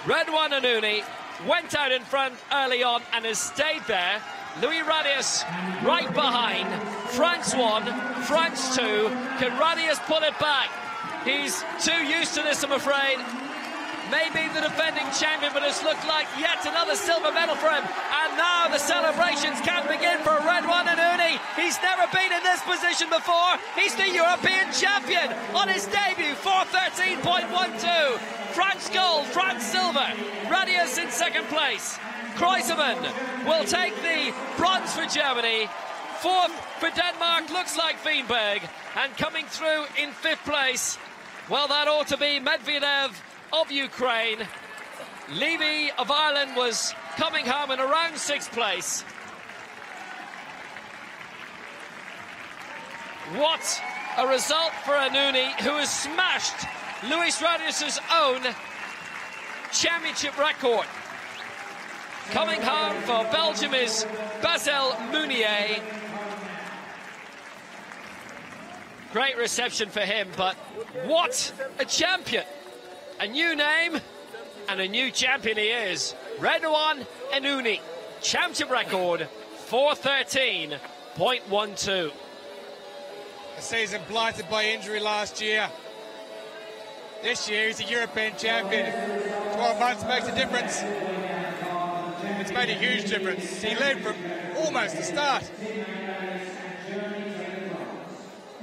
S2: Radouin Anuni went out in front early on and has stayed there. Louis Radius right behind. France 1, France 2. Can Radius pull it back? He's too used to this, I'm afraid. Maybe the defending champion, but it's looked like yet another silver medal for him. And now the celebrations can begin for Radouin Anuni. He's never been in this position before. He's the European champion on his debut, 4:13.12. France gold, France silver. Radius in second place. Kreuzmann will take the bronze for Germany. Fourth for Denmark looks like Wienberg, and coming through in fifth place, well, that ought to be Medvedev of Ukraine. Levy of Ireland was coming home in around sixth place. What a result for Anuni, who has smashed Luis Radius's own championship record. Coming home for Belgium is Basel Mounier. Great reception for him, but what a champion. A new name and a new champion he is. Redouane Anuni, championship record 4:13.12.
S1: A season blighted by injury last year. This year he's a European champion. 12 months makes a difference. It's made a huge difference. He led from almost the start.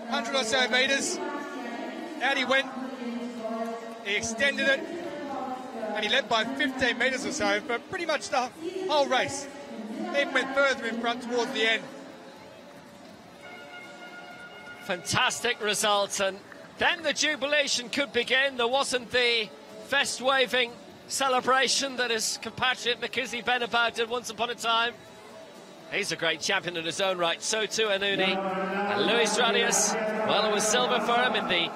S1: 100 or so metres. Out he went. He extended it. And he led by 15 metres or so for pretty much the whole race. Even went further in front towards the end.
S2: Fantastic results, and then the jubilation could begin. There wasn't the fist-waving celebration that his compatriot Mackenzie Benabout did once upon a time. He's a great champion in his own right, so too Anuni. And Luis Radius, well, it was silver for him in the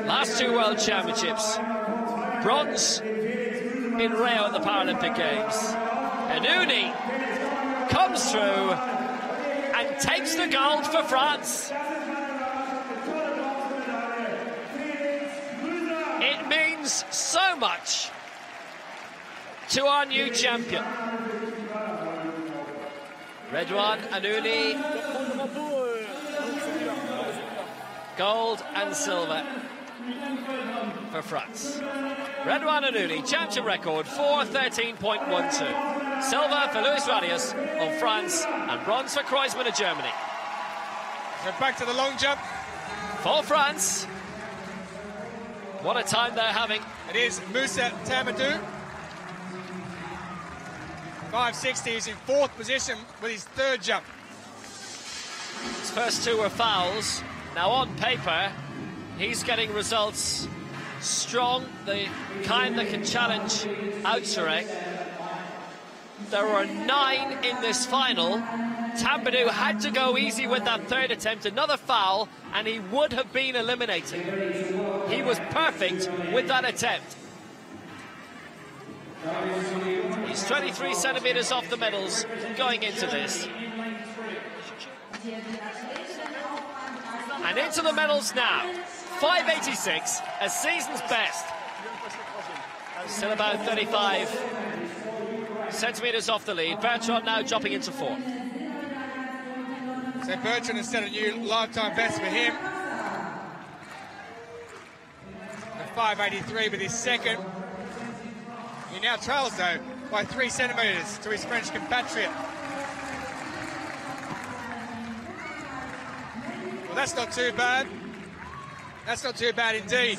S2: last two World Championships. Bronze in Rio at the Paralympic Games. Anuni comes through and takes the gold for France. It means so much to our new champion. Redouane Anuni, gold and silver for France. Redouane Anuni, championship record 4:13.12. Silver for Luis Radius of France, and bronze for Kreuzmann of Germany.
S1: So back to the long jump.
S2: For France. What a time they're having.
S1: It is Moussa Tamadou. 560, he's in fourth position with his third jump.
S2: His first two were fouls. Now on paper, he's getting results strong, the kind that can challenge Outsarek. There were 9 in this final. Tamadou had to go easy with that third attempt, another foul, and he would have been eliminated. He was perfect with that attempt. He's 23 centimetres off the medals going into this. And into the medals now. 5.86, a season's best. Still about 35 centimetres off the lead. Bertrand now dropping into fourth.
S1: So Bertrand has set a new lifetime best for him. At 5.83 with his second. He now trails, though, by 3 centimetres to his French compatriot. Well, that's not too bad. That's not too bad indeed.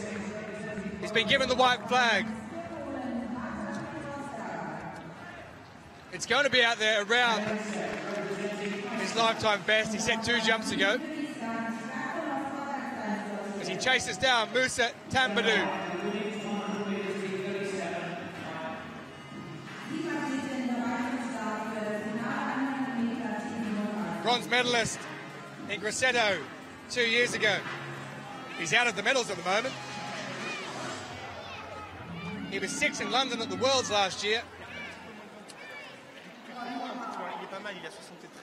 S1: He's been given the white flag. It's going to be out there around his lifetime best. He set 2 jumps ago. As he chases down Moussa Tamadou. Bronze medalist in Grosseto 2 years ago. He's out of the medals at the moment. He was 6th in London at the Worlds last year.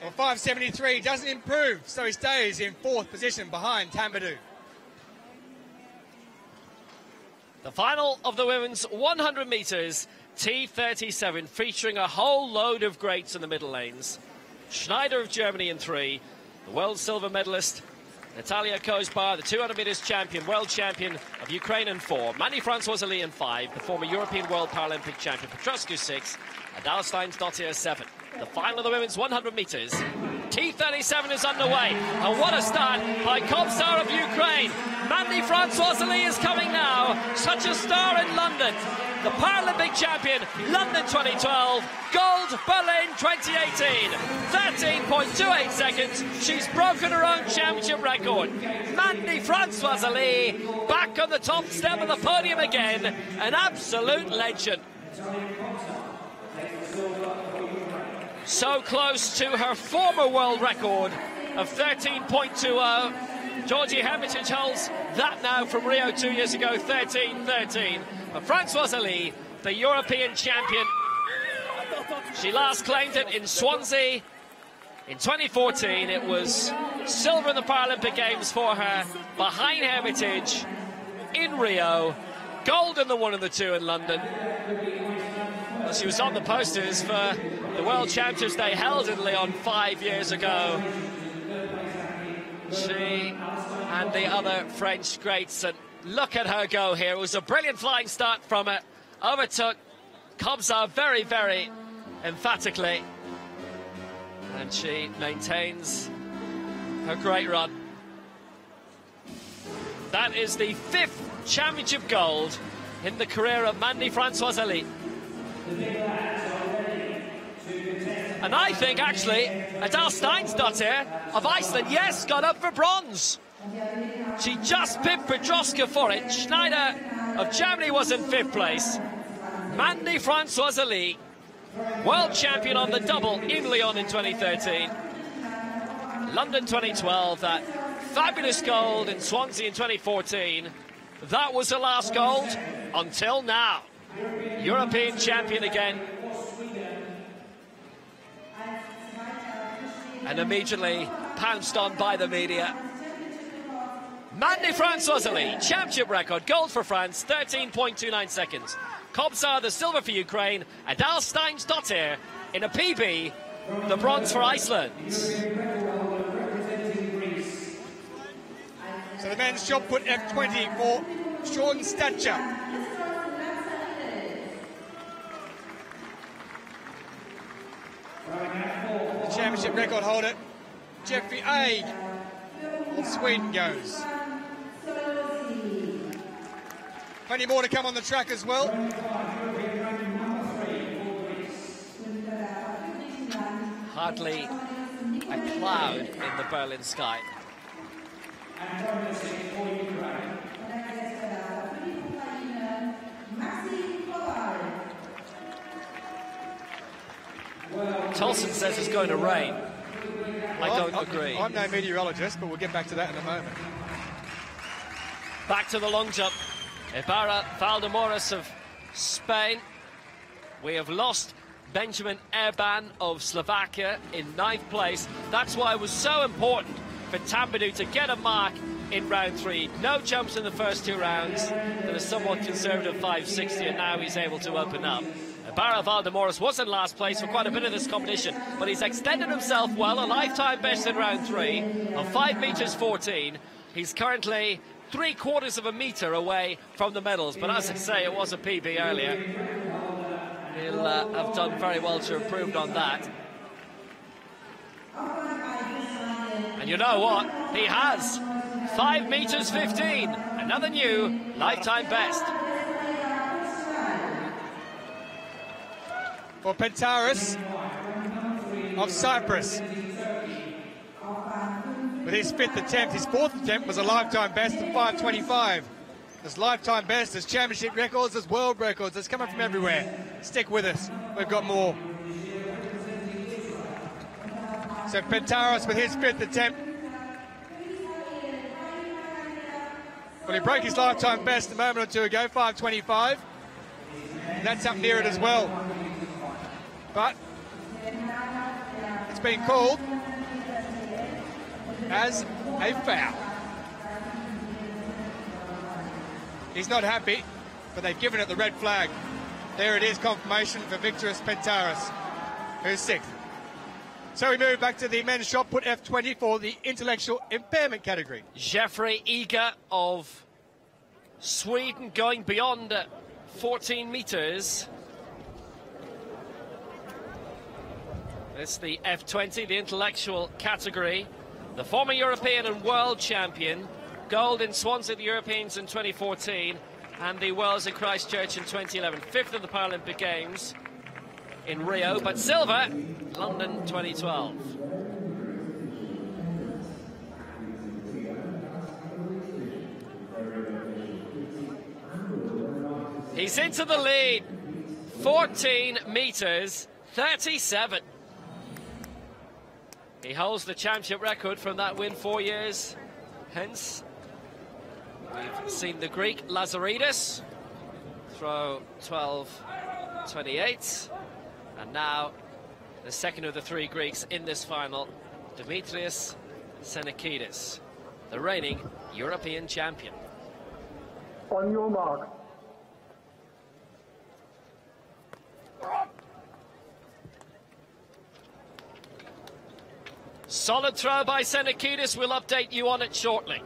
S1: Well, 5.73 doesn't improve, so he stays in 4th position behind Tamadou.
S2: The final of the women's 100 metres T37, featuring a whole load of greats in the middle lanes. Schneider of Germany in 3, the world silver medalist Natalia Kozbar, the 200 metres champion, world champion of Ukraine in 4, Marie-Françoise Lee in 5, the former European World Paralympic champion Petrescu 6, and Alsteinsdottir 7. The final of the women's 100 metres. T37 is underway, and what a start by Kobzar of Ukraine. Mandy Francois-Lee is coming now, such a star in London. The Paralympic champion, London 2012, gold, Berlin 2018. 13.28 seconds, she's broken her own championship record. Mandy Francois-Lee back on the top step of the podium again, an absolute legend. So close to her former world record of 13.20. Georgie Hermitage holds that now from Rio 2 years ago, 13.13. But Francois-Lee, the European champion, she last claimed it in Swansea in 2014. It was silver in the Paralympic Games for her, behind Hermitage in Rio, gold in the 1 and the 2 in London. Well, she was on the posters for the World Championships they held in Lyon 5 years ago. She and the other French greats, and look at her go here. It was a brilliant flying start from her. Overtook Kobzar very, very emphatically, and she maintains her great run. That is the 5th championship gold in the career of Mandy Francois-Lee. And I think, actually, Adele Steinsdottir of Iceland, yes, got up for bronze. She just pipped Petrovska for it. Schneider of Germany was in 5th place. Mandy Francois-Lee, world champion on the double in Lyon in 2013. London 2012, that fabulous gold in Swansea in 2014. That was her last gold until now. European champion again. And immediately pounced on by the media. Mandy Francois-Lee, championship record, gold for France, 13.29 seconds. Kobzar, the silver for Ukraine, and Adele Steinsdottir in a PB, the bronze for Iceland.
S1: So the men's shot put F20 for Sean Stature. The championship record holder, Jeffrey Aig of Sweden goes. Plenty more to come on the track as well.
S2: Hardly a cloud in the Berlin sky. Tolson says it's going to rain. I don't agree.
S1: I'm no meteorologist, but we'll get back to that in a moment.
S2: Back to the long jump. Ibarra Valdemoros of Spain. We have lost Benjamin Erban of Slovakia in 9th place. That's why it was so important for Tambadou to get a mark in round 3. No jumps in the first 2 rounds. Then a somewhat conservative 560, and now he's able to open up. Ibarra Valdemoros was in last place for quite a bit of this competition, but he's extended himself well, a lifetime best in round 3 of 5 meters 14. He's currently 3/4 of a metre away from the medals, but as I say, it was a PB earlier. He'll have done very well to improve on that. And you know what? He has 5 meters 15, another new lifetime best.
S1: For Pentaris of Cyprus. With his 5th attempt, his 4th attempt was a lifetime best of 5:25. There's lifetime best, there's championship records, there's world records, it's coming from everywhere. Stick with us, we've got more. So Pentaris with his 5th attempt. Well, he broke his lifetime best a moment or 2 ago, 5:25. And that's up near it as well. But it's been called as a foul. He's not happy, but they've given it the red flag. There it is, confirmation for Victoris Pentaris, who's 6th. So we move back to the men's shot put F20 for the intellectual impairment category.
S2: Jeffrey Eager of Sweden going beyond 14 meters. It's the F20, the intellectual category. The former European and world champion. Gold in Swansea at the Europeans in 2014 and the Worlds in Christchurch in 2011. Fifth of the Paralympic Games in Rio, but silver, London 2012. He's into the lead. 14 meters, 37. He holds the championship record from that win 4 years. Hence, we've seen the Greek Lazaridis throw 12.28. And now, the second of the three Greeks in this final, Dimitris Senekidis, the reigning European champion.
S5: On your mark.
S2: Solid throw by Senekidis. We'll update you on it shortly.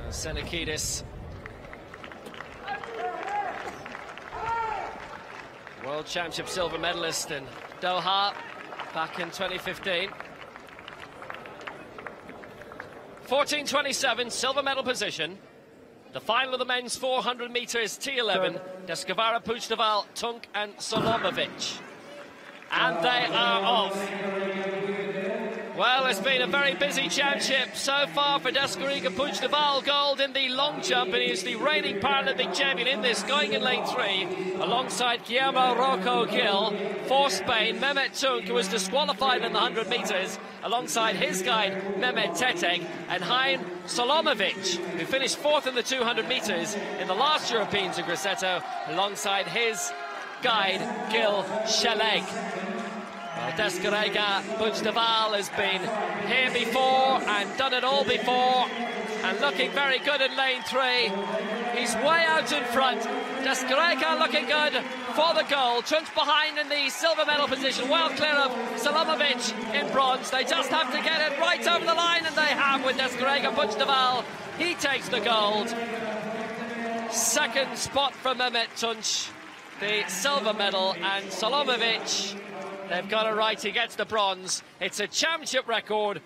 S2: Senekidis, World Championship silver medalist in Doha back in 2015. 14.27, silver medal position. The final of the men's 400 meters T11, Descovara, Puigdeval, Tunk and Solomovic. And they are off. Well, it's been a very busy championship so far for Descovara Puigdeval. Gold in the long jump, and he is the reigning Paralympic champion in this, going in lane 3, alongside Guillermo Rocco Gil for Spain. Mehmet Tunk, who was disqualified in the 100 metres, alongside his guide Mehmet Teteg, and Hein Solomovic, who finished 4th in the 200 metres in the last Europeans in Grosseto, alongside his guide Gil Sherer. Well, Descovara Puigdeval has been here before and done it all before, and looking very good in lane 3. He's way out in front. Descovara looking good for the gold. Tunk behind in the silver medal position, well clear of Solomovic in bronze. They just have to get it right over the line, and they have with Descovara Puigdeval. He takes the gold. Second spot for Mehmet Tunk, the silver medal, and Solomovic, they've got it right, he gets the bronze. It's a championship record,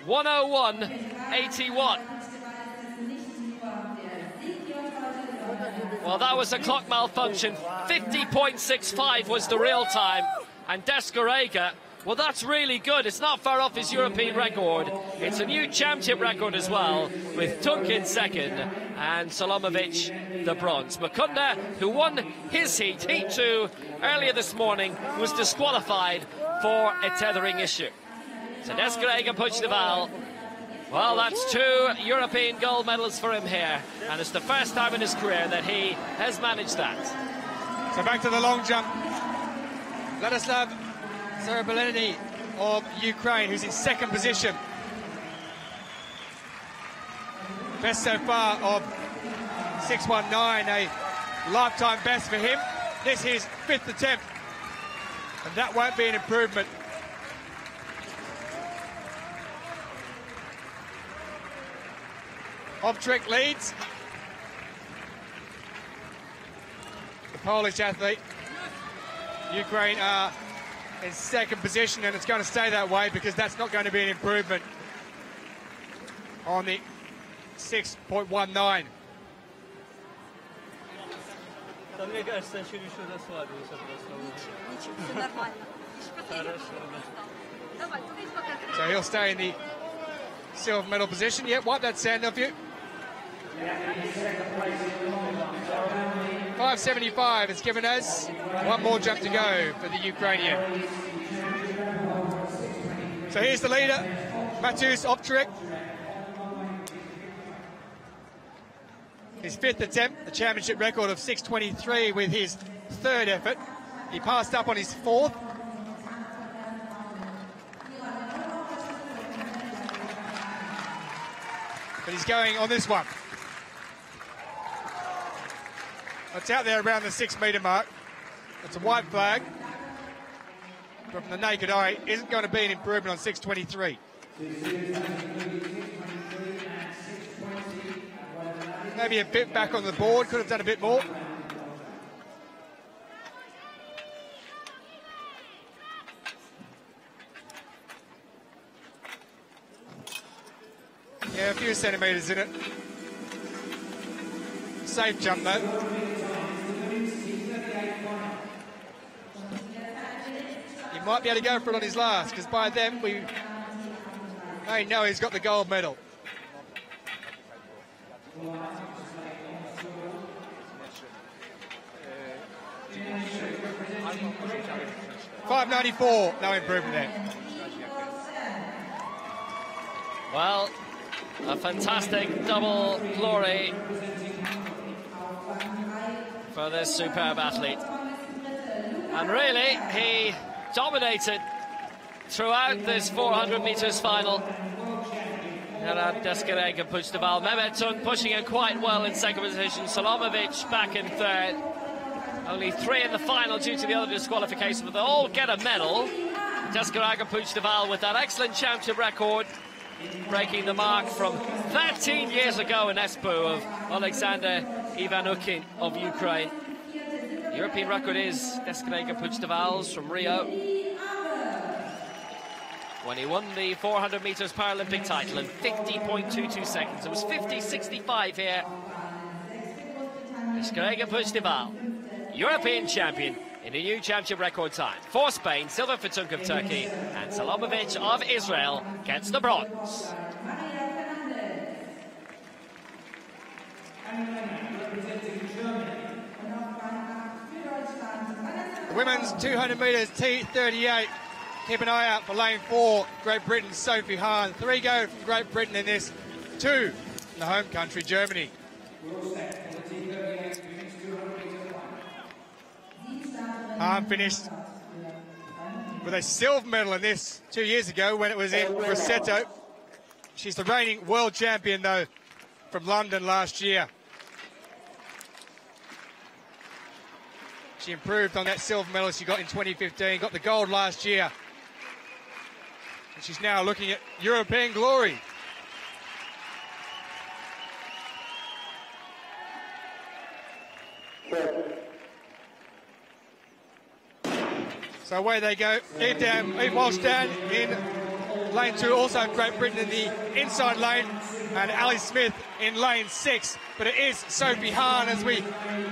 S2: 101.81. Well, that was a clock malfunction. 50.65 was the real time. And Descovara, well, that's really good. It's not far off his European record. It's a new championship record as well, with Tunk in second and Solomovic the bronze. Mukunda, who won his heat 2, earlier this morning, was disqualified for a tethering issue. So Descovara Puigdeval, well, that's 2 European gold medals for him here, and it's the first time in his career that he has managed that.
S1: So back to the long jump. Vladislav Zarebelny of Ukraine, who's in second position. Best so far of 6.19, a lifetime best for him. This is his 5th attempt, and that won't be an improvement. Obtrick leads. The Polish athlete. Ukraine are in second position, and it's going to stay that way because that's not going to be an improvement on the 6.19. So he'll stay in the silver medal position. Yeah, wipe that sand off you. 5.75 is given us. One more jump to go for the Ukrainian. So here's the leader, Matus Obtrick. His 5th attempt, the championship record of 6.23 with his 3rd effort. He passed up on his 4th. But he's going on this one. It's out there around the 6 metre mark. It's a white flag. but from the naked eye, isn't going to be an improvement on 6.23. Maybe a bit back on the board, could have done a bit more. Yeah, a few centimetres in it. Safe jump though. He might be able to go for it on his last, because by then we may know he's got the gold medal. $5.94, no improvement there.
S2: Well, a fantastic double glory for this superb athlete. And really, he dominated throughout this 400 metres final. Descarega pushed the ball. Mehmet Tun pushing it quite well in second position. Salamovic back in third. Only 3 in the final due to the other disqualification, but they all get a medal. Descarega pushed the ball with that excellent championship record, breaking the mark from 13 years ago in Espoo of Alexander Ivanukin of Ukraine. The European record is Descarega Puigdeval's from Rio, when he won the 400 metres Paralympic title in 50.22 seconds. It was 50.65 here. Descarega Puigdeval, European champion in a new championship record time. For Spain, silver for Tunk of Turkey, and Salamovic of Israel gets the bronze.
S1: The women's 200 metres T38. Keep an eye out for lane 4, Great Britain's Sophie Hahn. 3 go from Great Britain in this, 2 in the home country, Germany. Hahn finished with a silver medal in this 2 years ago when it was in Grosseto. She's the reigning world champion, though, from London last year. She improved on that silver medal she got in 2015, got the gold last year. And she's now looking at European glory. So away they go. Eve Walsh down in lane 2, also Great Britain in the inside lane, and Ali Smith in lane 6. But it is Sophie Hahn as we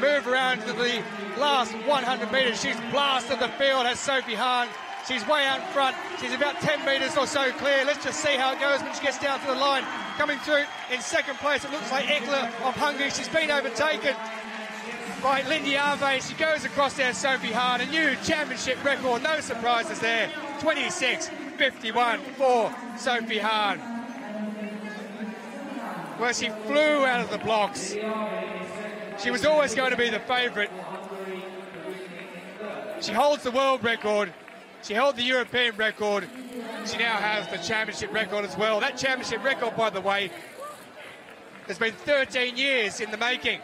S1: move around to the last 100 metres. She's blasted the field as Sophie Hahn. She's way out in front. She's about 10 metres or so clear. Let's just see how it goes when she gets down to the line. Coming through in second place, it looks like Ekla of Hungary. She's been overtaken by Lindy Arve. She goes across there, Sophie Hahn. A new championship record. No surprises there. 26.51 for Sophie Hahn. Where she flew out of the blocks. She was always going to be the favourite. She holds the world record. She held the European record. She now has the championship record as well. That championship record, by the way, has been 13 years in the making.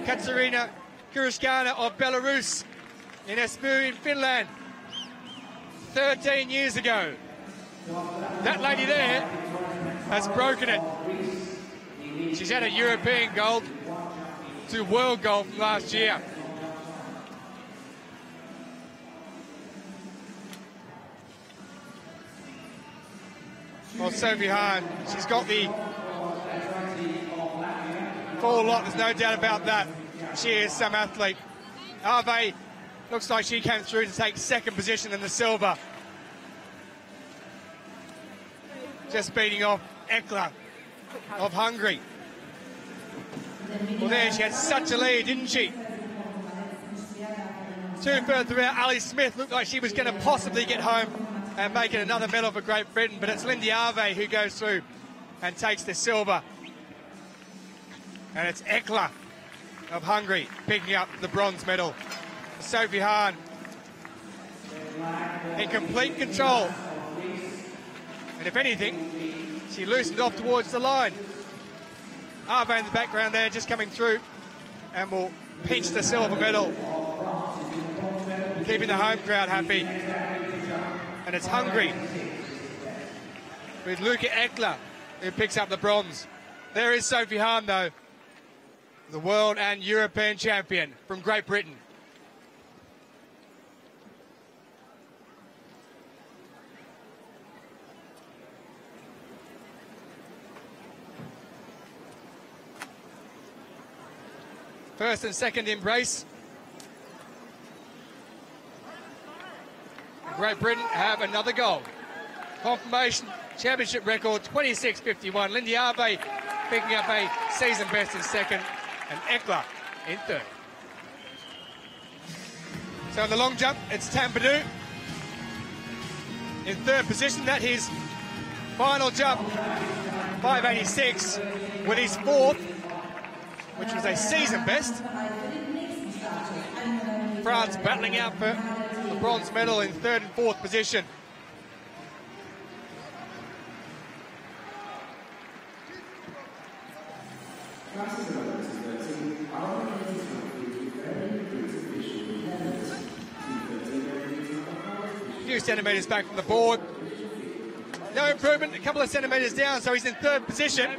S1: Katarina Kurushkana of Belarus in Espoo in Finland 13 years ago. That lady there has broken it. She's had a European gold to world gold from last year. Well, Sophie Hahn, she's got the full lot, there's no doubt about that. She is some athlete. Arve looks like she came through to take second position in the silver. Just beating off Ekla of Hungary. Well, there she had such a lead, didn't she? 2 further out, Ali Smith looked like she was going to possibly get home and make it another medal for Great Britain, but it's Lindy Arve who goes through and takes the silver. And it's Ekla of Hungary picking up the bronze medal. Sophie Hahn in complete control. And if anything, she loosened off towards the line. Arve in the background there, just coming through, and will pinch the silver medal. keeping the home crowd happy. And it's Hungary with Luca Eckler, who picks up the bronze. There is Sophie Hahn, though, the world and European champion from Great Britain. First and second embrace. Great Britain have another goal. Confirmation, championship record, 26.51. Lindy Arve picking up a season best in second, and Eckler in third. So in the long jump, it's Tambadou in third position. That his final jump, 5.86, with his fourth, which was a season best. France battling out for the bronze medal in third and fourth position. A few centimetres back from the board. No improvement, a couple of centimetres down, so he's in third position.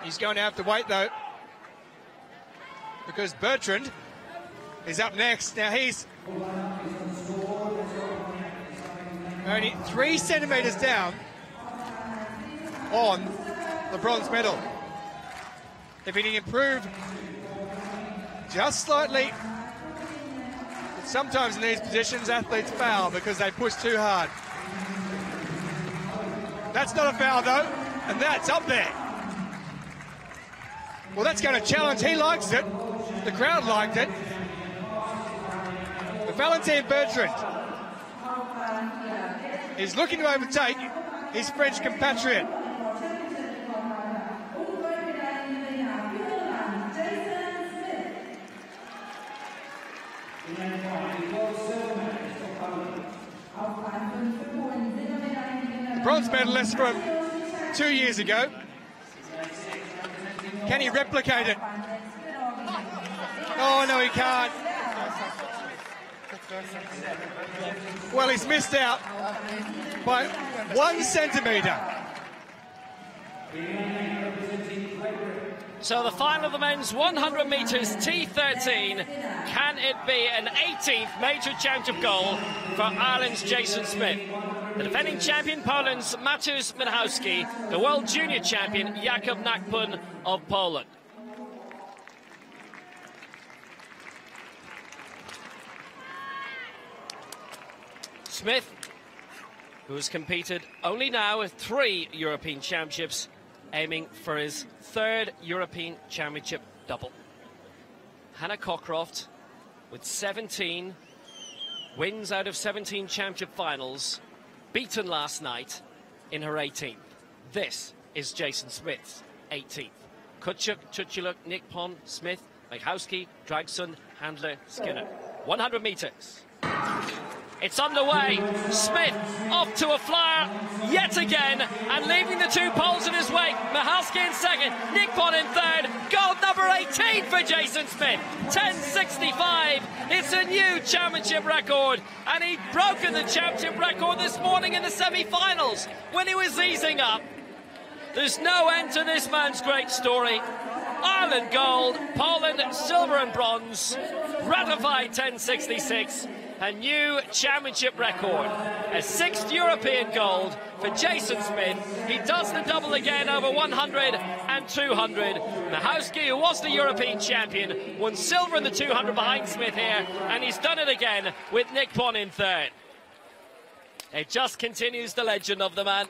S1: He's going to have to wait, though, because Bertrand is up next. Now he's only 3 centimetres down on the bronze medal. If he can improve just slightly, but sometimes in these positions athletes foul because they push too hard. That's not a foul though, and that's up there. Well, that's going to challenge. He likes it. The crowd liked it. But Valentin Bertrand is looking to overtake his French compatriot. The bronze medalist from 2 years ago. Can he replicate it? Oh, no, he can't. Well, he's missed out by 1 centimetre.
S2: So the final of the men's 100 metres T13. Can it be an 18th major championship goal for Ireland's Jason Smith? The defending champion, Poland's Mateusz Michałowski, the world junior champion, Jakub Nakpun of Poland. Smith, who has competed only now with 3 European Championships, aiming for his 3rd European Championship double. Hannah Cockcroft, with 17 wins out of 17 Championship finals, beaten last night in her 18th. This is Jason Smith's 18th. Kutchuk, Chuchuluk, Nippon, Smith, Michałowski, Dragsund, Handler, Skinner. 100 metres. It's underway. Smith off to a flyer yet again and leaving the 2 Poles in his wake. Michałowski in second, Nippon in third. Gold number 18 for Jason Smith. 10.65. It's a new championship record, and he'd broken the championship record this morning in the semi-finals when he was easing up. There's no end to this man's great story. Ireland gold, Poland silver and bronze. Ratified 10.66. A new championship record, a 6th European gold for Jason Smith. He does the double again over 100 and 200. Michałowski, who was the European champion, won silver in the 200 behind Smith here, and he's done it again with Nippon in third. It just continues the legend of the man.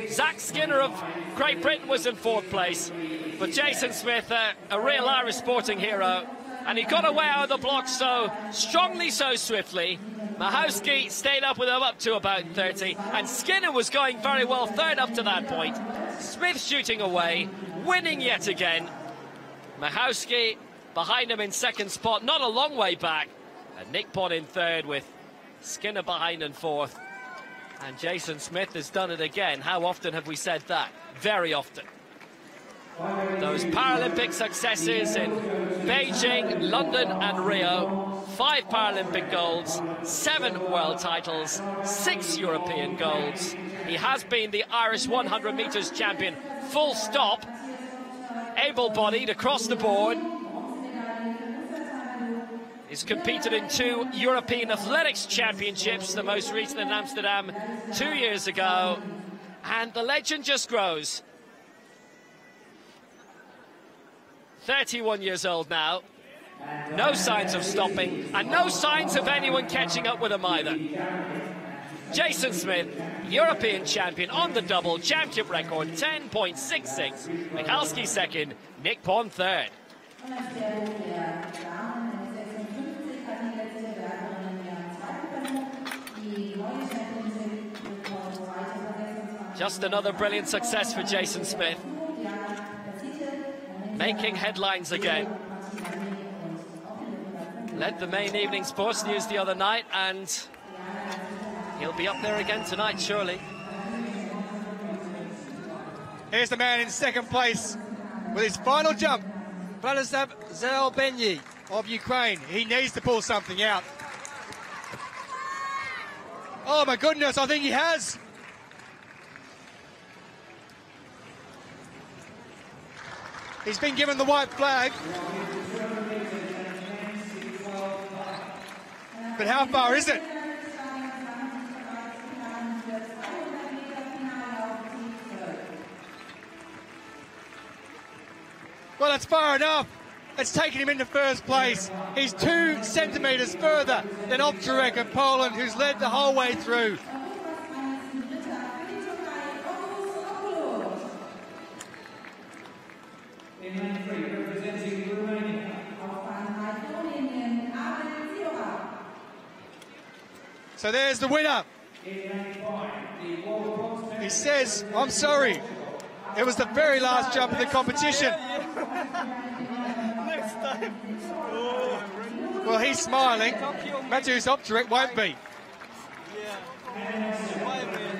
S2: Zach Skinner of Great Britain was in 4th place, but Jason Smith, a real Irish sporting hero. And he got away out of the block so strongly, so swiftly. Michałowski stayed up with him up to about 30, and Skinner was going very well third up to that point. Smith shooting away, winning yet again. Michałowski behind him in second spot, not a long way back. And Nippon in third with Skinner behind in 4th. And Jason Smith has done it again. How often have we said that? Very often. Those Paralympic successes in Beijing, London and Rio. 5 Paralympic golds, 7 world titles, 6 European golds. He has been the Irish 100 metres champion, full stop. Able-bodied across the board. He's competed in 2 European Athletics Championships, the most recent in Amsterdam 2 years ago. And the legend just grows. 31 years old now. No signs of stopping, and no signs of anyone catching up with him either. Jason Smith, European champion on the double, championship record 10.66. Michalski second, Nick Pon third. Just another brilliant success for Jason Smith. Making headlines again. Led the main evening sports news the other night, and he'll be up there again tonight, surely.
S1: Here's the man in second place with his final jump, Vladislav Zavelin of Ukraine. He needs to pull something out. Oh my goodness, I think he has. He's been given the white flag. But how far is it? Well, that's far enough. It's taken him into first place. He's 2 centimetres further than Opczarek of Poland, who's led the whole way through. So there's the winner. He says, I'm sorry, it was the very last jump of the competition.
S6: Next time.
S1: Well, he's smiling. Meters Opczarek won't be.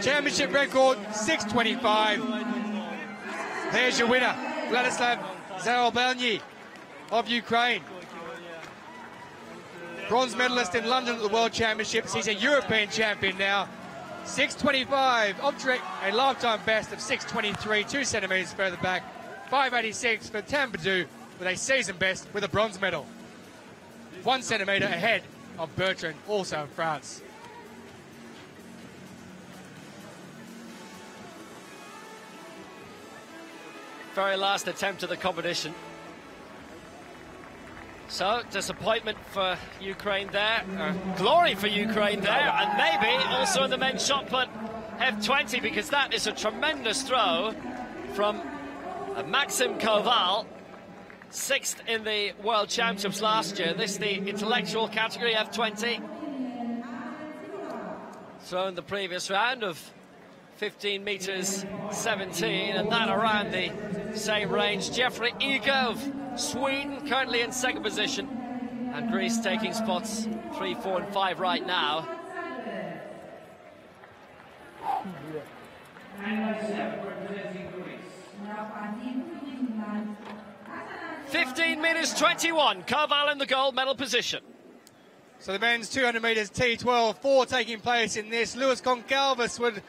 S1: Championship record, 6:25. There's your winner, Vladislav Zavelin of Ukraine. Bronze medalist in London at the World Championships. He's a European champion now. 6:25. Opczarek, a lifetime best of 6:23, 2 centimetres further back. 5:86 for Tambadou with a season best with a bronze medal. 1 centimetre ahead of Bertrand, also in France.
S2: Very last attempt of the competition. So, disappointment for Ukraine there, glory for Ukraine there, and maybe also in the men's shot put F20, because that is a tremendous throw from Maxim Koval, 6th in the World Championships last year. This the intellectual category, F20. Thrown the previous round of 15 metres 17, and that around the same range. Jeffrey Eger of Sweden currently in second position, and Greece taking spots 3, 4 and 5 right now. (15:21). Koval in the gold medal position.
S1: So the men's 200 metres T12, 4 taking place in this. Luis Gonalves would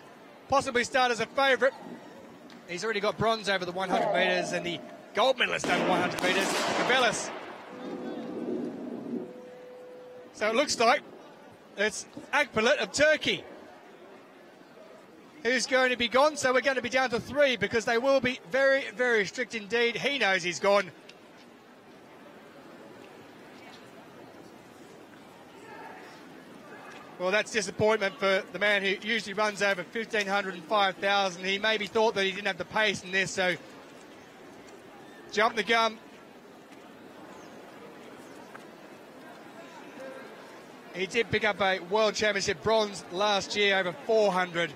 S1: possibly start as a favourite. He's already got bronze over the 100 metres and the gold medalist over 100 metres, Gonalves. So it looks like it's Akbulut of Turkey who's going to be gone. So we're going to be down to 3, because they will be very, very strict indeed. He knows he's gone. Well, that's disappointment for the man who usually runs over 1,500 and 5,000. He maybe thought that he didn't have the pace in this, so jump the gun. He did pick up a World Championship bronze last year over 400.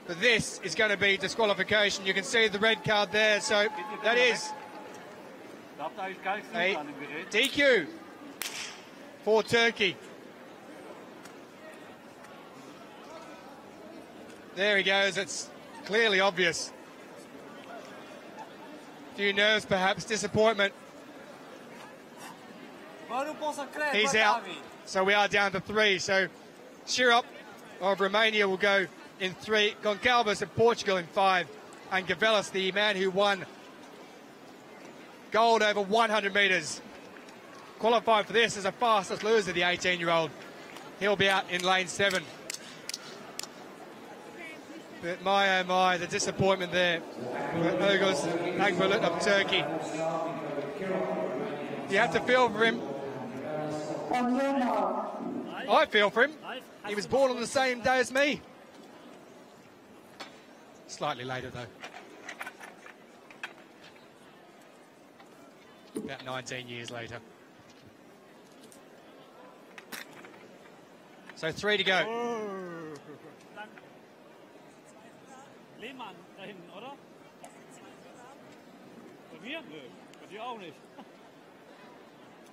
S1: But this is going to be disqualification. You can see the red card there, so that is a DQ for Turkey. There he goes, it's clearly obvious. few nerves perhaps, disappointment. He's out, so we are down to 3. So Sherer of Romania will go in 3, Gonalves of Portugal in 5, and Gonalves, the man who won gold over 100 metres, qualified for this as a fastest loser, the 18-year-old. He'll be out in lane 7. But my oh my, the disappointment there. Oguz Agbalut of Turkey. You have to feel for him. I feel for him. He was born on the same day as me. Slightly later though. About 19 years later. So 3 to go.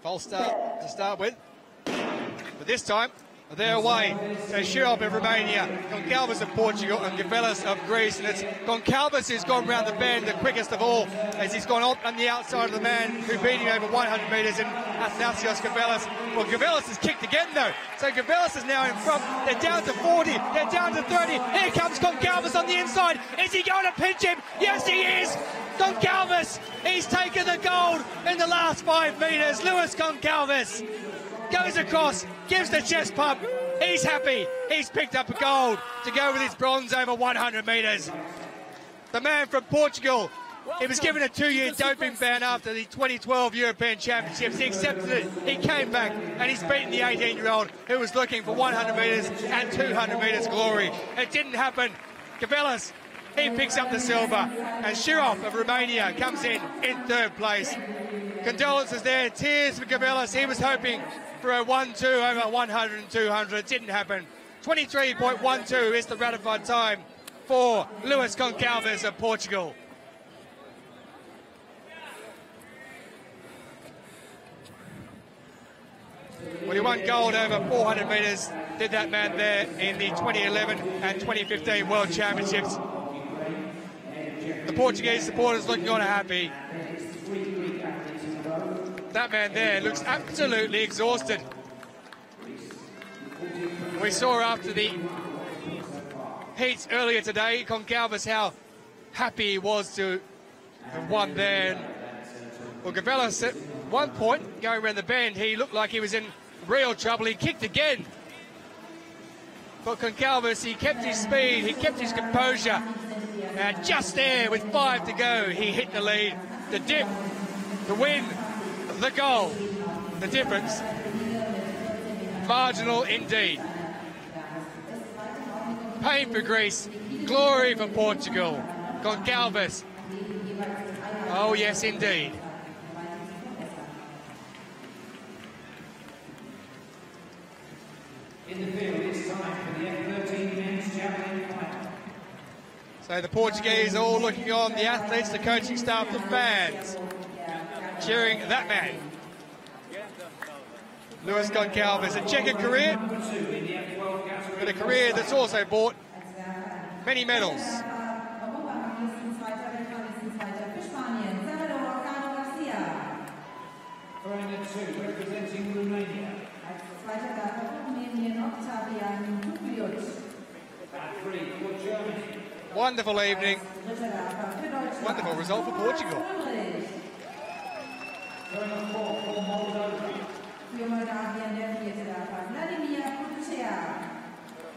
S1: False start to start with. But this time, they're away. So Sherer of Romania, Gonalves of Portugal, and Gonalves of Greece. And it's Gonalves who's gone round the bend the quickest of all, as he's gone up on the outside of the man who beat him over 100 metres in Athanasios Gonalves. Well, Gonalves has kicked again, though. So Gonalves is now in front. They're down to 40. They're down to 30. Here comes Gonalves on the inside. Is he going to pinch him? Yes, he is. Gonalves, he's taken the gold in the last 5 metres. Lewis Gonalves goes across, gives the chest pump. He's happy. He's picked up a gold to go with his bronze over 100 metres. The man from Portugal, he was given a 2-year doping ban after the 2012 European Championships. He accepted it. He came back and he's beaten the 18-year-old who was looking for 100 metres and 200 metres glory. It didn't happen. Gonalves, he picks up the silver, and Sherer of Romania comes in 3rd place. Condolences there, tears for Gonalves. He was hoping for a 1-2 over 100 and 200. It didn't happen. 23.12 is the ratified time for Lewis Gonalves of Portugal. Well, he won gold over 400 metres, did that man there in the 2011 and 2015 World Championships. The Portuguese supporters looking on happy. That man there looks absolutely exhausted. We saw after the heats earlier today, Gonalves, how happy he was to have won there. Well, Gonalves at one point, going around the bend, he looked like he was in real trouble. He kicked again. But Gonalves, he kept his speed, he kept his composure. And just there, with 5 to go, he hit the lead. The dip, the win, the goal. The difference, marginal indeed. Pain for Greece, glory for Portugal. Gonalves, oh yes indeed.
S3: In the field, it's time for the F13 men's javelin final.
S1: So the Portuguese all looking on, the athletes, the coaching staff, the fans, cheering that man. Lewis Gonalves, a checkered career, but a career that's also brought many medals.
S3: Representing Romania.
S1: Wonderful evening. Wonderful result for Portugal.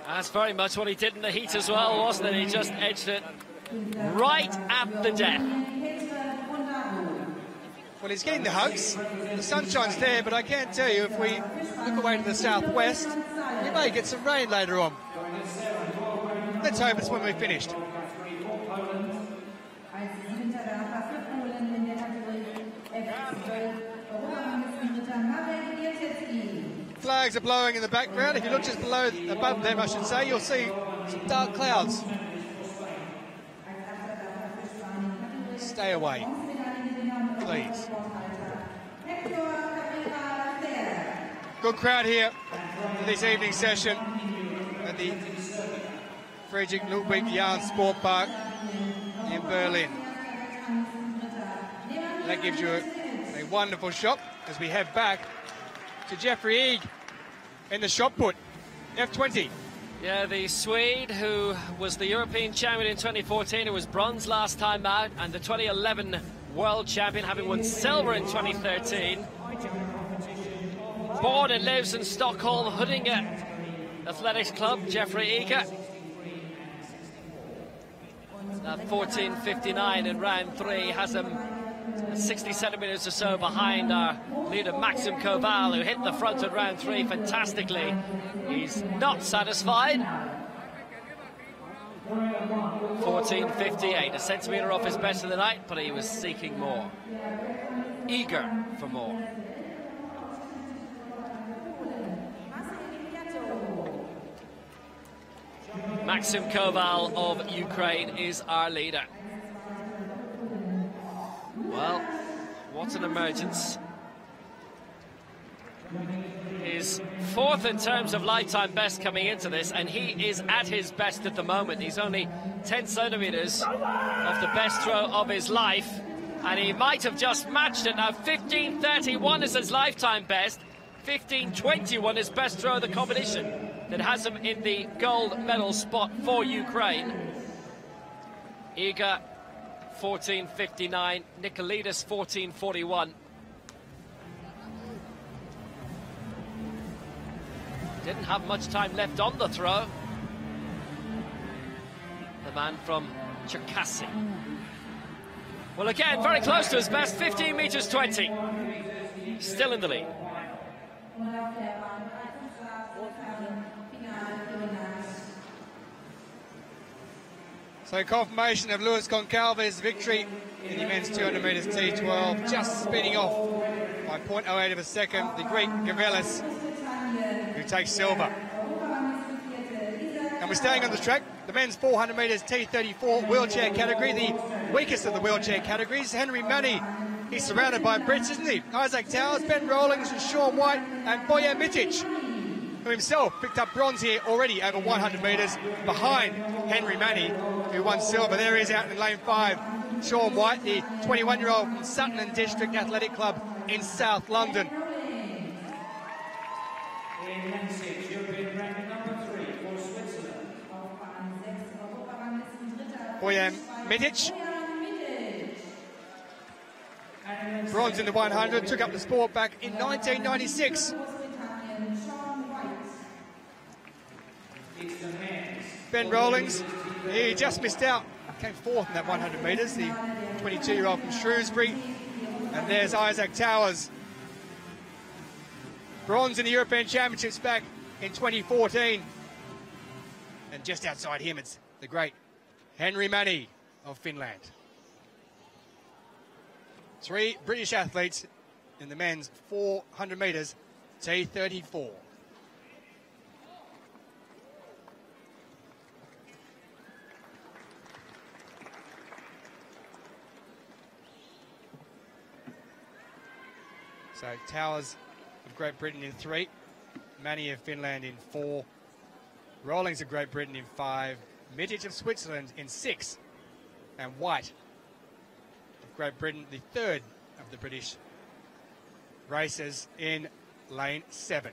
S2: That's very much what he did in the heat as well, wasn't it? He just edged it right at the death.
S1: Well, he's getting the hugs. The sunshine's there, but I can't tell you, if we look away to the southwest, we may get some rain later on. Let's hope it's when we're finished. Flags are blowing in the background. If you look just below, above them, I should say, you'll see some dark clouds. Stay away, please. Good crowd here for this evening session at the Friedrich Ludwig Jahn Sport Park in Berlin. that gives you a wonderful shot as we head back to Jeffrey Eeg in the shot put, F20.
S2: Yeah, the Swede who was the European champion in 2014, who was bronze last time out, and the 2011 world champion, having won silver in 2013. Born and lives in Stockholm, Huddinge Athletics Club, Jeffrey Eeg. That 14.59 in round 3 has him 60 centimetres or so behind our leader Maxim Koval, who hit the front in round 3 fantastically. He's not satisfied. 14.58, a centimetre off his best of the night, but he was seeking more, eager for more. Maxim Koval of Ukraine is our leader. Well, what an emergence. His 4th in terms of lifetime best coming into this, and he is at his best at the moment. He's only 10 centimetres off the best throw of his life, and he might have just matched it. Now 15.31 is his lifetime best, 15.21 is best throw of the competition. That has him in the gold medal spot for Ukraine. Eeg 14.59, Nikolaitis 14.41. Didn't have much time left on the throw. The man from Cherkasy. Well, again, very close to his best, 15 meters 20. Still in the lead.
S1: So confirmation of Luis Gonalves' victory in the men's 200 metres T12, just speeding off by 0.08 of a second, the Greek Javelin, who takes silver. And we're staying on the track, the men's 400 metres T34 wheelchair category, the weakest of the wheelchair categories. Henry Manny, he's surrounded by Brits, isn't he? Isaac Towers, Ben Rawlings, Sean White and Bojan Mitic, who himself picked up bronze here already over 100 metres behind Henry Manny, who won silver. There he is out in lane 5. Sean White, the 21-year-old from Sutton District Athletic Club in South London. Bojan Mitic, bronze in the 100, took up the sport back in 1996. Ben Rawlings, he just missed out, came 4th in that 100 metres, the 22-year-old from Shrewsbury. And there's Isaac Towers, bronze in the European Championships back in 2014. And just outside him, it's the great Henry Manny of Finland. 3 British athletes in the men's 400 metres T34. So Towers of Great Britain in 3, Manny of Finland in 4, Rawlings of Great Britain in 5, Mitic of Switzerland in 6, and White of Great Britain, the 3rd of the British racers, in lane 7.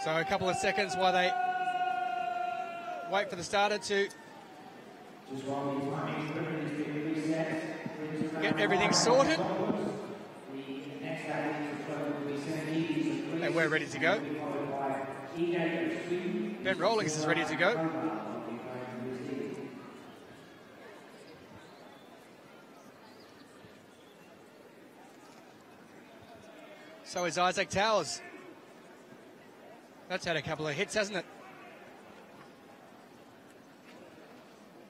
S1: So a couple of seconds while they wait for the starter to get everything sorted. And we're ready to go. Ben Rawlings is ready to go. So is Isaac Towers. That's had a couple of hits, hasn't it?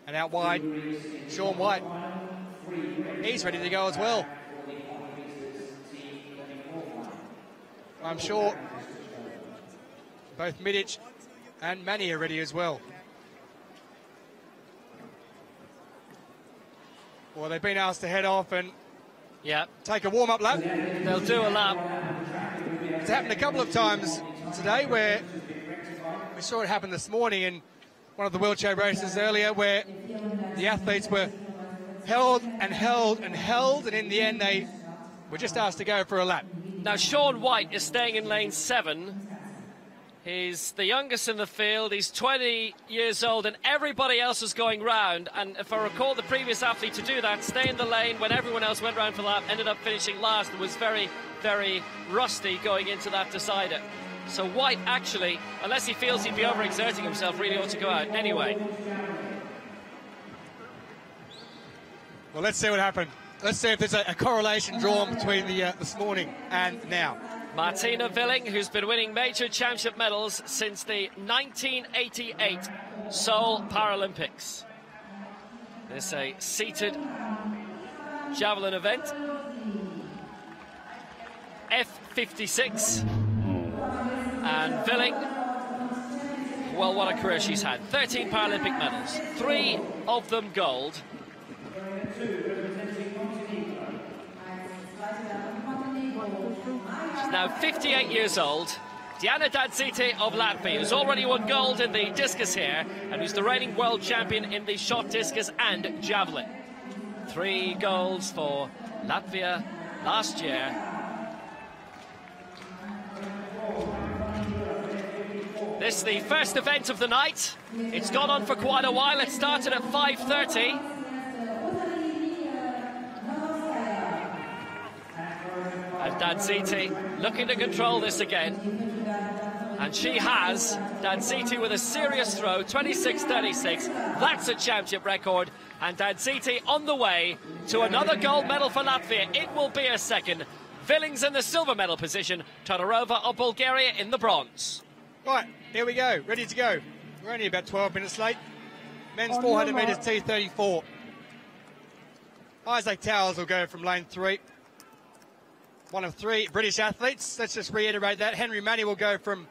S1: And out wide, Sean White. He's ready to go as well. I'm sure both Mitic And Manny are ready as well. Well, they've been asked to head off and take a warm-up lap.
S2: They'll do a lap.
S1: It's happened a couple of times today, where we saw it happen this morning in one of the wheelchair races earlier, where the athletes were held and held and held, and in the end they were just asked to go for a lap.
S2: Now Sean White is staying in lane 7. He's the youngest in the field. He's 20 years old, and everybody else is going round. And if I recall, the previous athlete to do that, stay in the lane when everyone else went round for the lap, ended up finishing last and was very, very rusty going into that decider. So White actually, unless he feels he'd be overexerting himself, really ought to go out anyway.
S1: Well, let's see what happened. Let's see if there's a correlation drawn between this morning and now.
S2: Martina Willing, who's been winning major championship medals since the 1988 Seoul Paralympics. This is a seated javelin event. F56. And Willing, well, what a career she's had. 13 Paralympic medals, 3 of them gold. She's now 58 years old. Diana Dadsite of Latvia, who's already won gold in the discus here, and who's the reigning world champion in the shot discus and javelin. 3 golds for Latvia last year. This is the first event of the night. It's gone on for quite a while. It started at 5:30. And Dadsite looking to control this again. And she has. Dadsite with a serious throw, 26.36. That's a championship record. And Dadsite on the way to another gold medal for Latvia. It will be a second. Willing's in the silver medal position. Todorova of Bulgaria in the bronze.
S1: Right, here we go, ready to go. We're only about 12 minutes late. Men's 400 metres T34. Isaac Towers will go from lane 3. One of 3 British athletes. Let's just reiterate that. Henry Manny will go from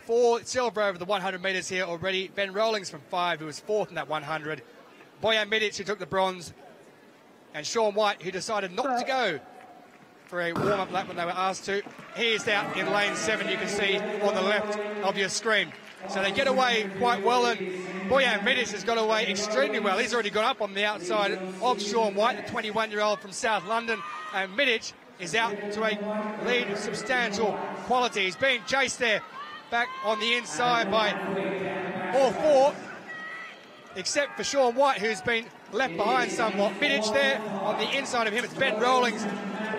S1: 4, silver over the 100 metres here already. Ben Rawlings from 5, who was 4th in that 100. Bojan Mitic, who took the bronze. And Sean White, who decided not to go for a warm-up lap when they were asked to. He is out in lane 7, you can see on the left of your screen. So they get away quite well, and Bojan Mitic has got away extremely well. He's already got up on the outside of Sean White, the 21-year-old from South London, and Mitic is out to a lead of substantial quality. He's being chased there back on the inside by all 4, except for Sean White, who's been left behind somewhat. Mitic there on the inside of him, it's Ben Rawlings,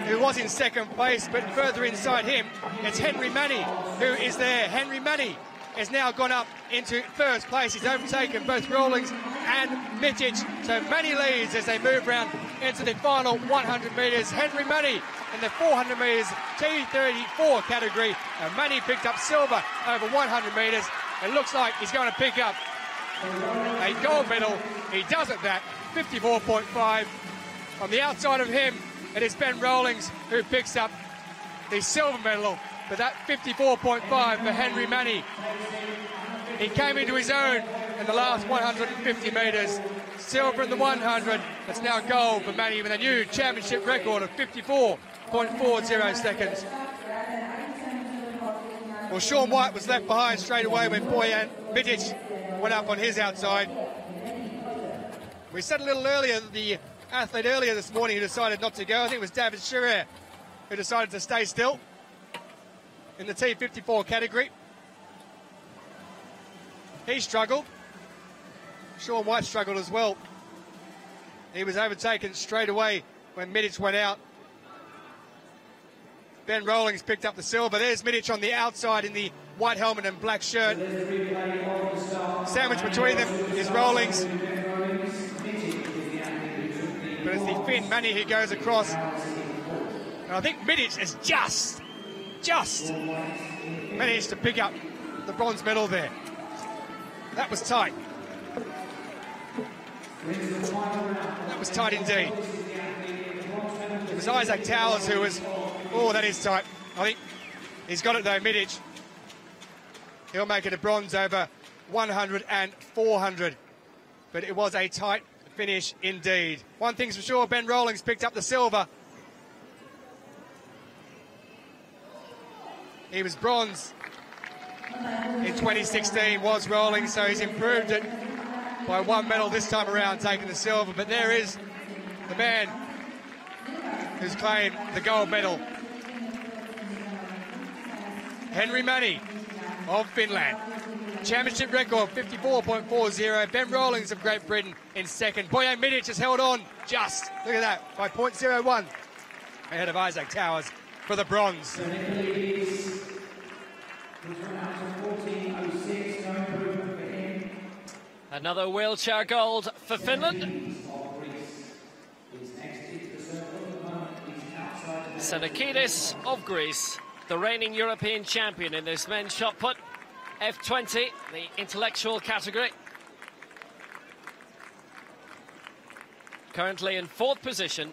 S1: who was in 2nd place, but further inside him, it's Henry Manny, who is there. Henry Manny has now gone up into 1st place. He's overtaken both Rawlings and Mitic. So Manny leads as they move round into the final 100 metres. Henry Manny in the 400 metres T34 category. And Manny picked up silver over 100 metres. It looks like he's going to pick up a gold medal. He does at that, 54.5. On the outside of him, it is Ben Rawlings who picks up the silver medal, but that 54.5 for Henry Manny. He came into his own in the last 150 metres. Silver in the 100. It's now gold for Manny with a new championship record of 54.40 seconds. Well, Sean White was left behind straight away when Bojan Mitic went up on his outside. We said a little earlier that the athlete earlier this morning who decided not to go, I think it was David Sherer, who decided to stay still in the T54 category. He struggled. Sean White struggled as well. He was overtaken straight away when Mitic went out. Ben Rawlings picked up the silver. There's Mitic on the outside in the white helmet and black shirt. Sandwiched between them is Rawlings. But it's the Finn Manny who goes across. And I think Mitic has just managed to pick up the bronze medal there. That was tight. That was tight indeed. It was Isaac Towers who was... Oh, that is tight. I think he's got it though, Mitic. He'll make it a bronze over 100 and 400. But it was a tight finish indeed. One thing's for sure, Ben Rawlings picked up the silver. He was bronze in 2016, was Rawlings, so he's improved it by 1 medal this time around, taking the silver. But there is the man who's claimed the gold medal. Henry Mani of Finland. Championship record 54.40. Ben Rawlings of Great Britain in second. Bojan Mitic has held on just, look at that, by 0.01 ahead of Isaac Towers for the bronze.
S2: Another wheelchair gold for Finland. Senakidis of Greece, the reigning European champion in this men's shot put. F20, the intellectual category. Currently in 4th position,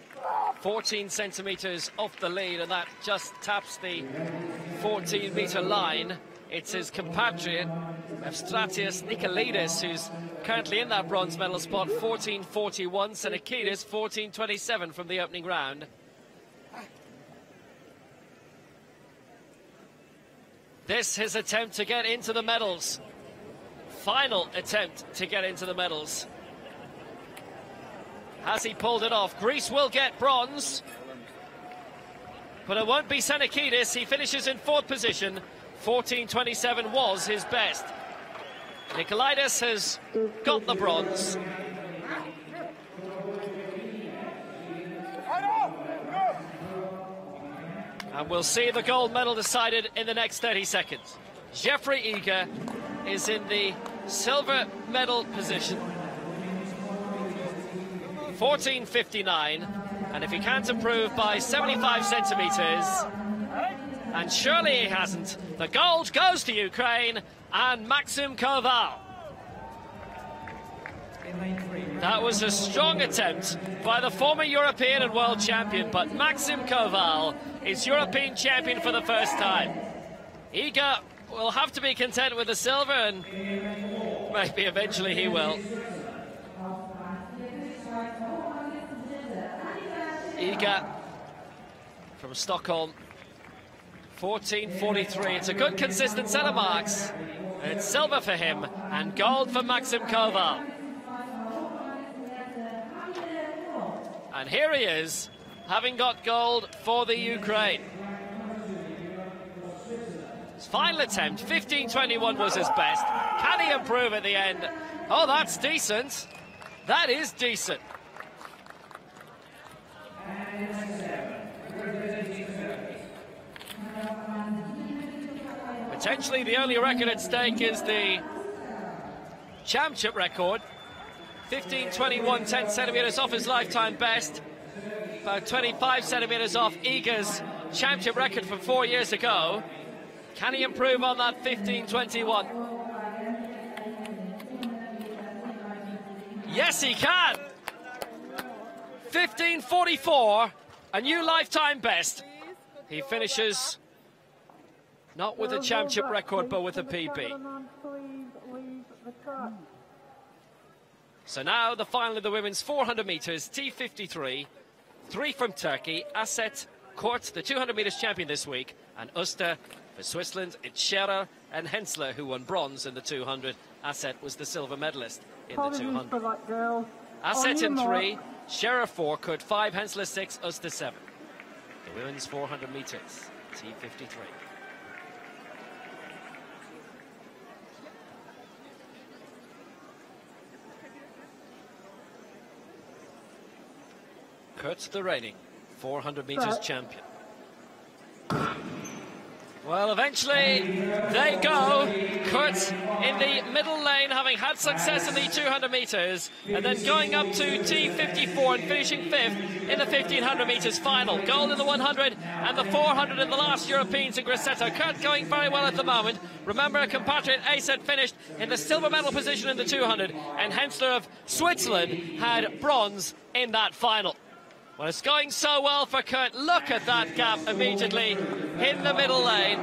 S2: 14 centimetres off the lead, and that just taps the 14-metre line. It's his compatriot, Evstratios Nikolidis, who's currently in that bronze medal spot, 14.41. Senakidis, 14.27 from the opening round. This his attempt to get into the medals. Final attempt to get into the medals. Has he pulled it off? Greece will get bronze, but it won't be Senakidis. He finishes in 4th position. 14.27 was his best. Nikolidis has got the bronze. And we'll see the gold medal decided in the next 30 seconds. Jeffrey Eager is in the silver medal position. 14.59, and if he can't improve by 75 centimetres, and surely he hasn't, the gold goes to Ukraine and Maxim Koval. That was a strong attempt by the former European and world champion, but Maxim Koval is European champion for the first time. Iga will have to be content with the silver, and maybe eventually he will. Iga from Stockholm, 14.43. It's a good consistent set of marks. It's silver for him and gold for Maxim Koval. And here he is, having got gold for the Ukraine. His final attempt, 15.21 was his best. Can he improve at the end? Oh, that's decent. That is decent. Potentially the only record at stake is the championship record. 15.21, 10 centimetres off his lifetime best. About 25 centimetres off Iga's championship record from 4 years ago. Can he improve on that 15.21? Yes, he can. 15.44, a new lifetime best. He finishes not with a championship record, but with a PB. So now the final of the women's 400 metres, T53. 3 from Turkey, Aset Kort, the 200 metres champion this week, and Uster for Switzerland. It's Sherer and Hensler who won bronze in the 200. Aset was the silver medalist in the 200. Aset in 3, Sherer 4, Kurt 5, Hensler 6, Uster 7. The women's 400 metres, T53. Kurt's the reigning 400 metres champion. Well, eventually they go. Kurt in the middle lane, having had success in the 200 metres, and then going up to T54 and finishing 5th in the 1500 metres final. Gold in the 100 and the 400 in the last Europeans in Grosseto. Kurt going very well at the moment. Remember, compatriot Aset finished in the silver medal position in the 200, and Hensler of Switzerland had bronze in that final. Well, it's going so well for Kurt. Look at that gap immediately in the middle lane.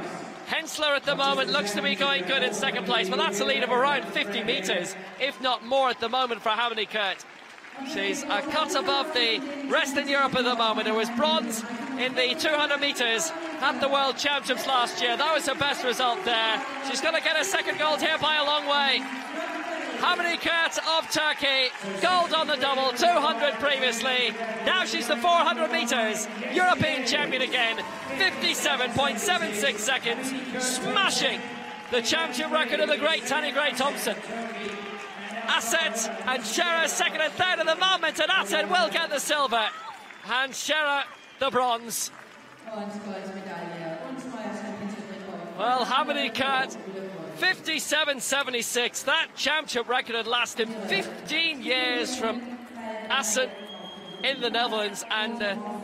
S2: Hensler at the moment looks to be going good in second place, but that's a lead of around 50 metres, if not more at the moment for Hamini Kurt. She's a cut above the rest in Europe at the moment. There was bronze in the 200 metres at the World Championships last year. That was her best result there. She's going to get a second gold here by a long way. Hamini Kurt of Turkey, gold on the double, 200 previously. Now she's the 400 metres European champion again, 57.76 seconds, smashing the championship record of the great Tanni Gray-Thompson. Asset and Sherer second and third at the moment, and Asset will get the silver, and Sherer the bronze. Well, Hamini Kurt, 57.76. That championship record had lasted 15 years from Assen in the Netherlands, and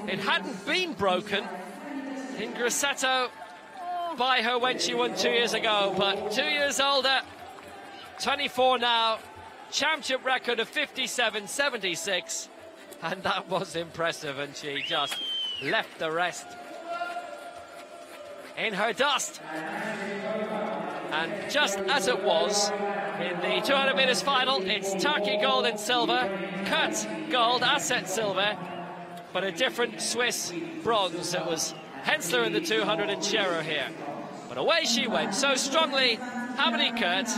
S2: it hadn't been broken in Grosseto by her when she won 2 years ago. But 2 years older, 24 now, championship record of 57.76, and that was impressive, and she just left the rest in her dust. And just as it was in the 200 metres final, it's Turkey gold and silver, Kurt gold, Asset silver, but a different Swiss bronze. It was Hensler in the 200 and Sherer here. But away she went so strongly, Hamini Kurt.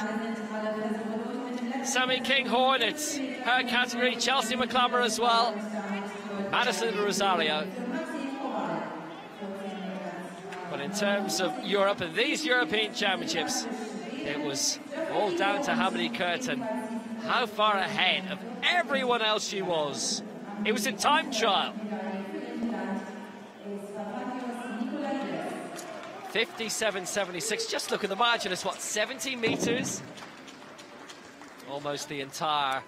S2: Sammy Kinghorn, it's her category, Chelsea McClammer as well, Madison Rosario. But in terms of Europe and these European Championships, it was all down to Hamini Kurt and how far ahead of everyone else she was. It was a time trial. 57.76, just look at the margin, it's what, 70 metres? Almost the entire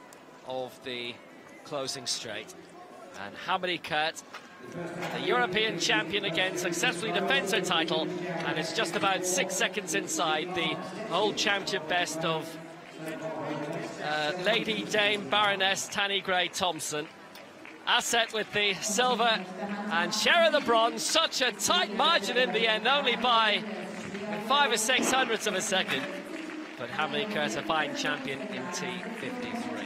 S2: of the closing straight. And Hamini Kurt, the European champion again, successfully defends her title, and it's just about 6 seconds inside the old championship best of Lady Dame Baroness Tanni Gray-Thompson. Asset with the silver and Sherer the bronze. Such a tight margin in the end, only by 5 or 6 hundredths of a second. But Hamini Kurt, a fine champion in T53.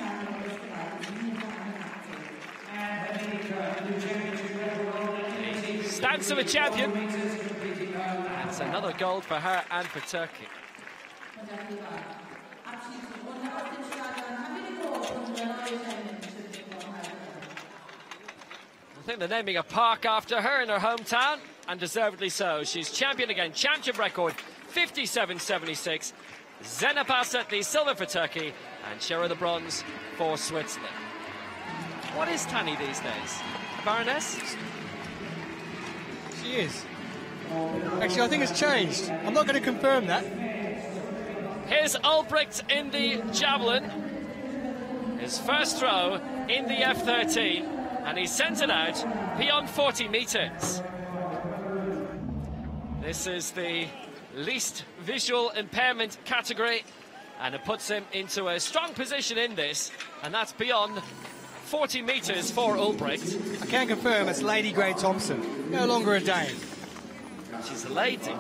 S2: Stance of a champion. That's another gold for her and for Turkey. I think they're naming a park after her in her hometown, and deservedly so. She's champion again, championship record 57.76. Zeynep Asset the silver for Turkey, and Sherer the bronze for Switzerland. What is Tanni these days? A baroness?
S1: She is. Actually, I think it's changed. I'm not going to confirm that.
S2: Here's Ulbricht in the Javelin. His first throw in the F13, and he sends it out beyond 40 metres. This is the least visual impairment category, and it puts him into a strong position in this, and that's beyond 40 metres for Ulbricht.
S1: I can confirm it's Lady Gray-Thompson, no longer a dame.
S2: She's a lady.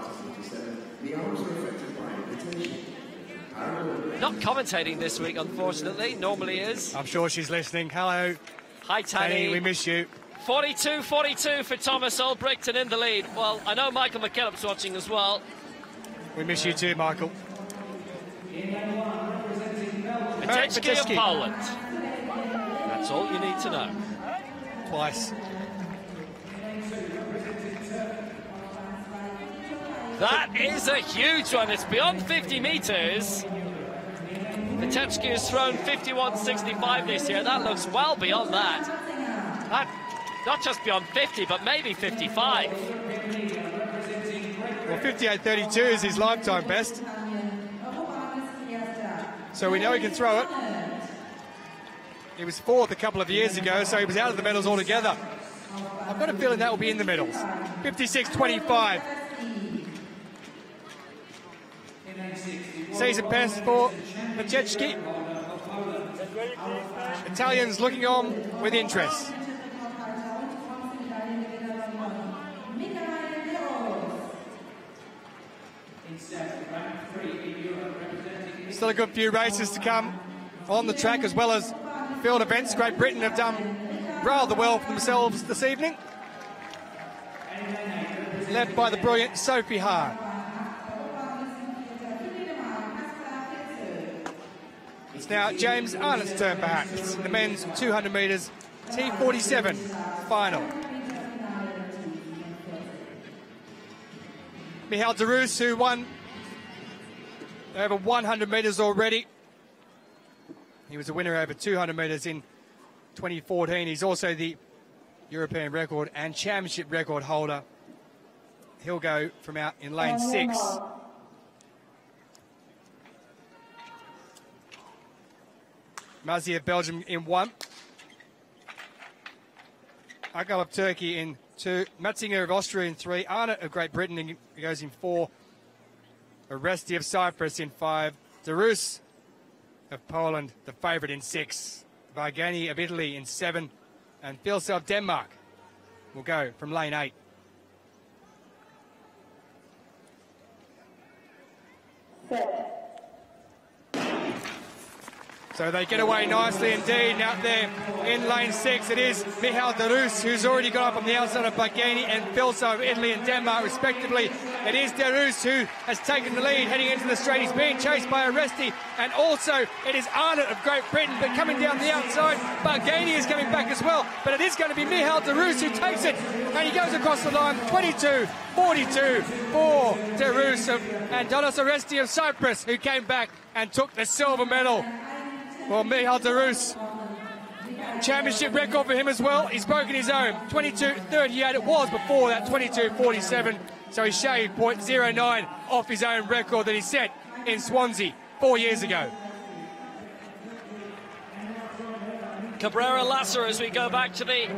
S2: Not commentating this week, unfortunately. Normally is.
S1: I'm sure she's listening. Hello.
S2: Hi, Tanni.
S1: We miss you.
S2: 42-42 for Thomas Ulbricht and in the lead. Well, I know Michael McKillop's watching as well.
S1: We miss you too, Michael.
S2: Meters of Poland. That's all you need to know.
S1: Twice.
S2: That is a huge one. It's beyond 50 metres. Meters has thrown 51.65 this year. That looks well beyond that. Not just beyond 50, but maybe 55.
S1: Well, 58.32 is his lifetime best. So we know he can throw it. He was fourth a couple of years ago, so he was out of the medals altogether. I've got a feeling that will be in the medals. 56.25. Season best for Meters. Italians looking on with interest. Still a good few races to come on the track, as well as field events. Great Britain have done rather well for themselves this evening, led by the brilliant Sophie Hart. It's now James Arnott's turn, perhaps, in the men's 200 metres T47 final. Michal de Roos, who won over 100 metres already. He was a winner over 200 metres in 2014. He's also the European record and championship record holder. He'll go from out in lane 6. Mazzi of Belgium in 1. Akal of Turkey in 2. Matzinger of Austria in 3. Arnott of Great Britain goes in 4. Oresti of Cyprus in 5. De Roos of Poland, the favourite, in 6. Vargani of Italy in 7. And Filse of Denmark will go from lane 8. So they get away nicely indeed. Now there in lane 6, it is Michal de Roos, who's already got up on the outside of Bargani and Filse of Italy and Denmark, respectively. It is de Roos who has taken the lead heading into the straight. He's being chased by Oresti, and also it is Arnott of Great Britain, but coming down the outside, Bargani is coming back as well. But it is going to be Michal de Roos who takes it, and he goes across the line. 22-42 for de Roos and Donos Oresti of Cyprus, who came back and took the silver medal. Well, Michal de Roos, championship record for him as well. He's broken his own. 22.38 it was before that, 22.47. So he shaved 0.09 off his own record that he set in Swansea 4 years ago.
S2: Cabrera Lasser as we go back to the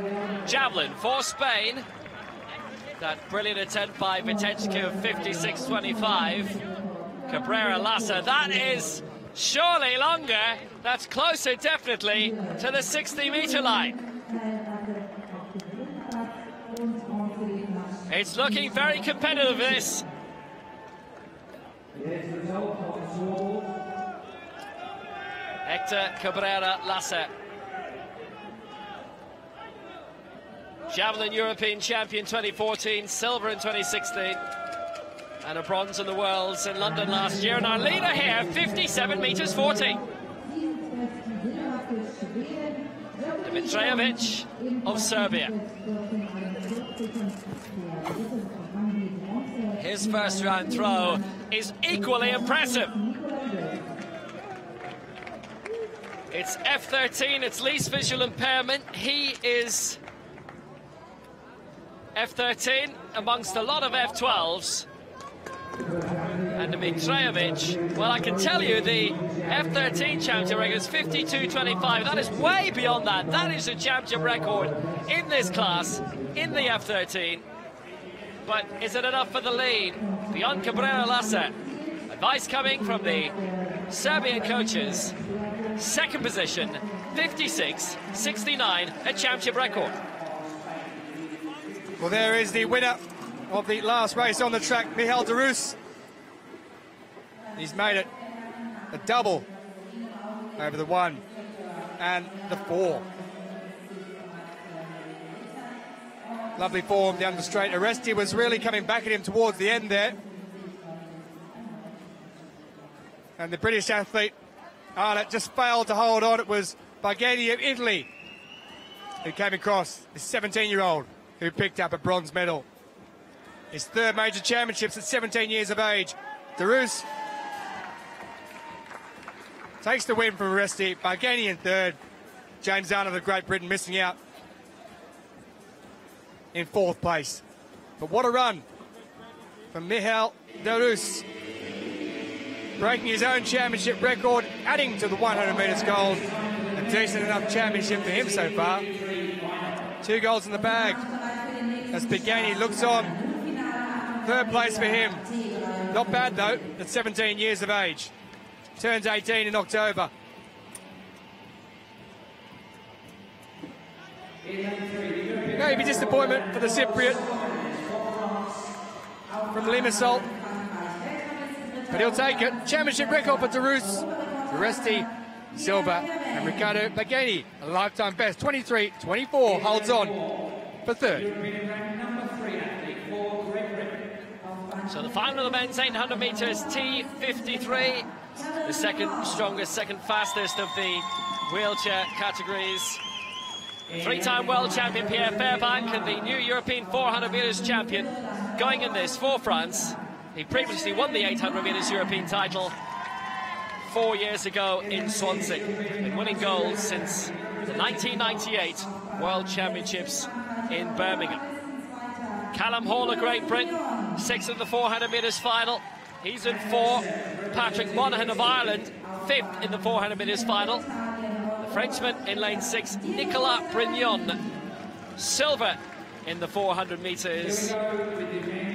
S2: Javelin for Spain. That brilliant attempt by Vitechka of 56.25. Cabrera Lasser, that is surely longer. That's closer, definitely, to the 60-metre line. It's looking very competitive, this. Hector Cabrera Lasser, Javelin European champion 2014, silver in 2016. And a bronze in the Worlds in London last year. And our leader here, 57 metres 40. Dimitrijevic of Serbia. His first round throw is equally impressive. It's F13, it's least visual impairment. He is F13 amongst a lot of F12s. And Dimitrijevic, well, I can tell you the F13 championship record is 52.25. That is way beyond that. That is a championship record in this class, in the F13. But is it enough for the lead? Beyond Cabrera Lasser. Advice coming from the Serbian coaches. Second position, 56.69, a championship record.
S1: Well, there is the winner of the last race on the track, Michal de Roos. He's made it a double over the 1 and the 4. Lovely form down the straight. Oresti was really coming back at him towards the end there. And the British athlete, Arnott, just failed to hold on. It was Bargani of Italy who came across, the 17-year-old, who picked up a bronze medal. His third major championships at 17 years of age. De Roos takes the win from Oresti. Bargani in third. James Arnott of Great Britain missing out in 4th place. But what a run from Michal de Roos, breaking his own championship record, adding to the 100 metres gold. A decent enough championship for him so far. 2 golds in the bag as Bargani looks on. 3rd place for him. Not bad though, at 17 years of age. Turns 18 in October. Maybe disappointment for the Cypriot from Limassol. but he'll take it. Championship record for Tarus, Teresti, silver, and Ricardo Bagani, a lifetime best. 23-24 holds on for third.
S2: So the final of the men's 800 meters T53, the second strongest, second fastest of the wheelchair categories. Three-time world champion Pierre Fairbank and the new European 400 meters champion going in this for France. He previously won the 800 meters European title 4 years ago in Swansea. Been winning gold since the 1998 World Championships in Birmingham. Callum Hall of Great Britain, sixth in the 400 meters final. He's in four. Patrick Monaghan of Ireland, fifth in the 400 meters final. The Frenchman in lane 6, Nicolas Brignon, silver in the 400 meters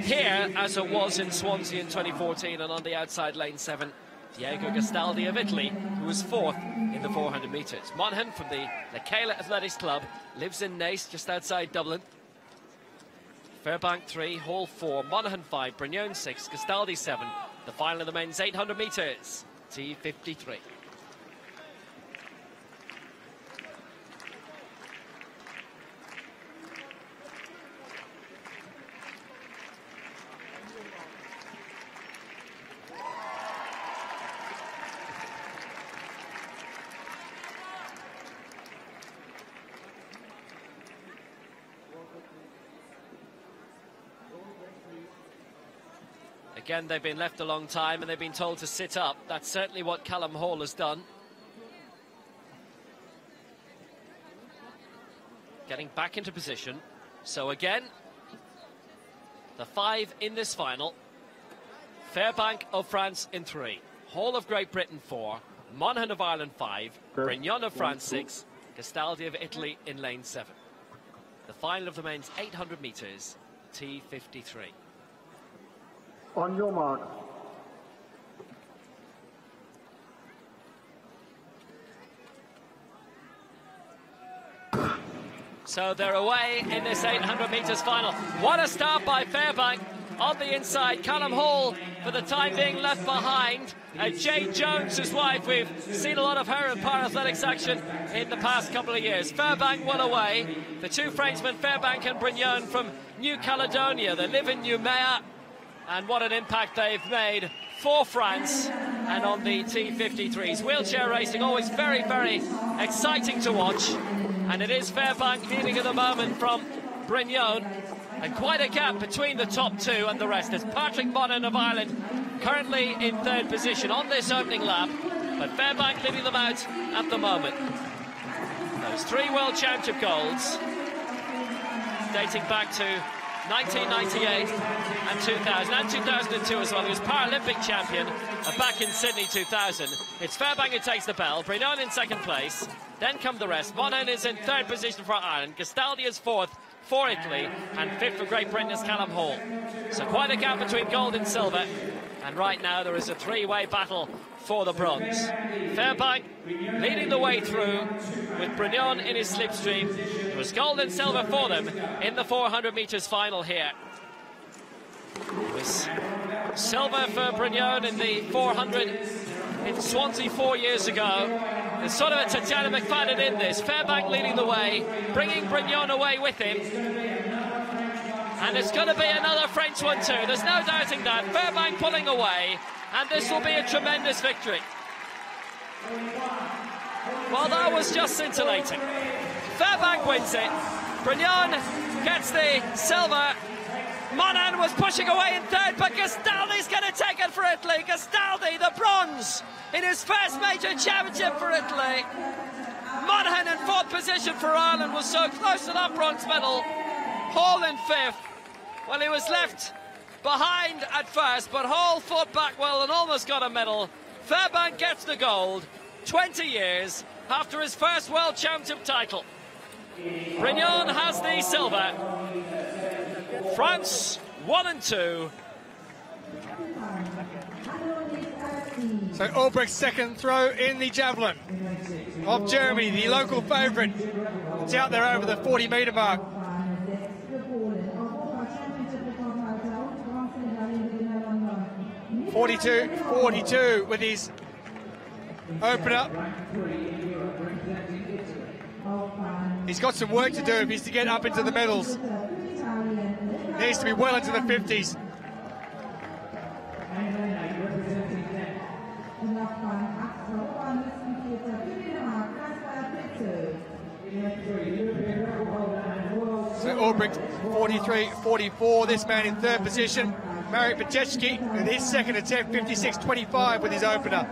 S2: here, as it was in Swansea in 2014, and on the outside lane 7, Diego Gastaldi of Italy, who was fourth in the 400 meters. Monaghan from the Lekela Athletics Club, lives in Naas, just outside Dublin. Fairbank 3, Hall 4, Monaghan 5, Brignon 6, Gastaldi 7. The final of the men's 800 meters, T53. Again, they've been left a long time and they've been told to sit up. That's certainly what Callum Hall has done. Getting back into position. So again, the 5 in this final. Fairbank of France in 3. Hall of Great Britain 4. Monaghan of Ireland 5. Brignon of France 6. Gastaldi of Italy in lane 7. The final of the men's 800 meters, T53.
S5: On your mark.
S2: So they're away in this 800 meters final. What a start by Fairbank. On the inside, Callum Hall, for the time being, left behind. Jade Jones, his wife, we've seen a lot of her in para-athletics action in the past couple of years. Fairbank well away. The two Frenchmen, Fairbank and Brignon, from New Caledonia. They live in Noumea, and what an impact they've made for France and on the T53s. Wheelchair racing, always very, very exciting to watch. And it is Fairbank leading at the moment from Brignon. And quite a gap between the top two and the rest. It's Patrick Monaghan of Ireland currently in third position on this opening lap. But Fairbank leading them out at the moment. Those 3 World Championship golds dating back to 1998 and 2000 and 2002 as well. He was Paralympic champion back in Sydney 2000. It's Fairbank who takes the bell. Brignon in second place. Then come the rest. Monaghan is in third position for Ireland. Gastaldi is fourth for Italy, and fifth for Great Britain is Callum Hall. So quite a gap between gold and silver, and right now there is a 3-way battle for the bronze. Fairbank leading the way through with Brignon in his slipstream. It was gold and silver for them in the 400 metres final here. It was silver for Brignon in the 400 in Swansea 4 years ago. There's sort of a Tatiana McFadden in this. Fairbank leading the way, bringing Brignon away with him. And it's going to be another French one too. There's no doubting that. Fairbank pulling away, and this will be a tremendous victory. Well, that was just scintillating. Fairbank wins it. Brignon gets the silver. Monaghan was pushing away in third, but Gastaldi's going to take it for Italy. Gastaldi, the bronze in his first major championship for Italy. Monaghan in fourth position for Ireland was so close to that bronze medal. Hall in fifth. Well, he was left behind at first, but Hall fought back well and almost got a medal. Fairbank gets the gold 20 years after his first World Championship title. Brignon has the silver. France 1 and 2.
S1: So Albrecht's second throw in the javelin of Germany, the local favourite. It's out there over the 40-metre mark. 42-42 with his opener. He's got some work to do if he's to get up into the medals. Needs to be well into the 50s. So Ulbricht 43-44, this man in third position. Marek Petechki in his second attempt, 56-25 with his opener.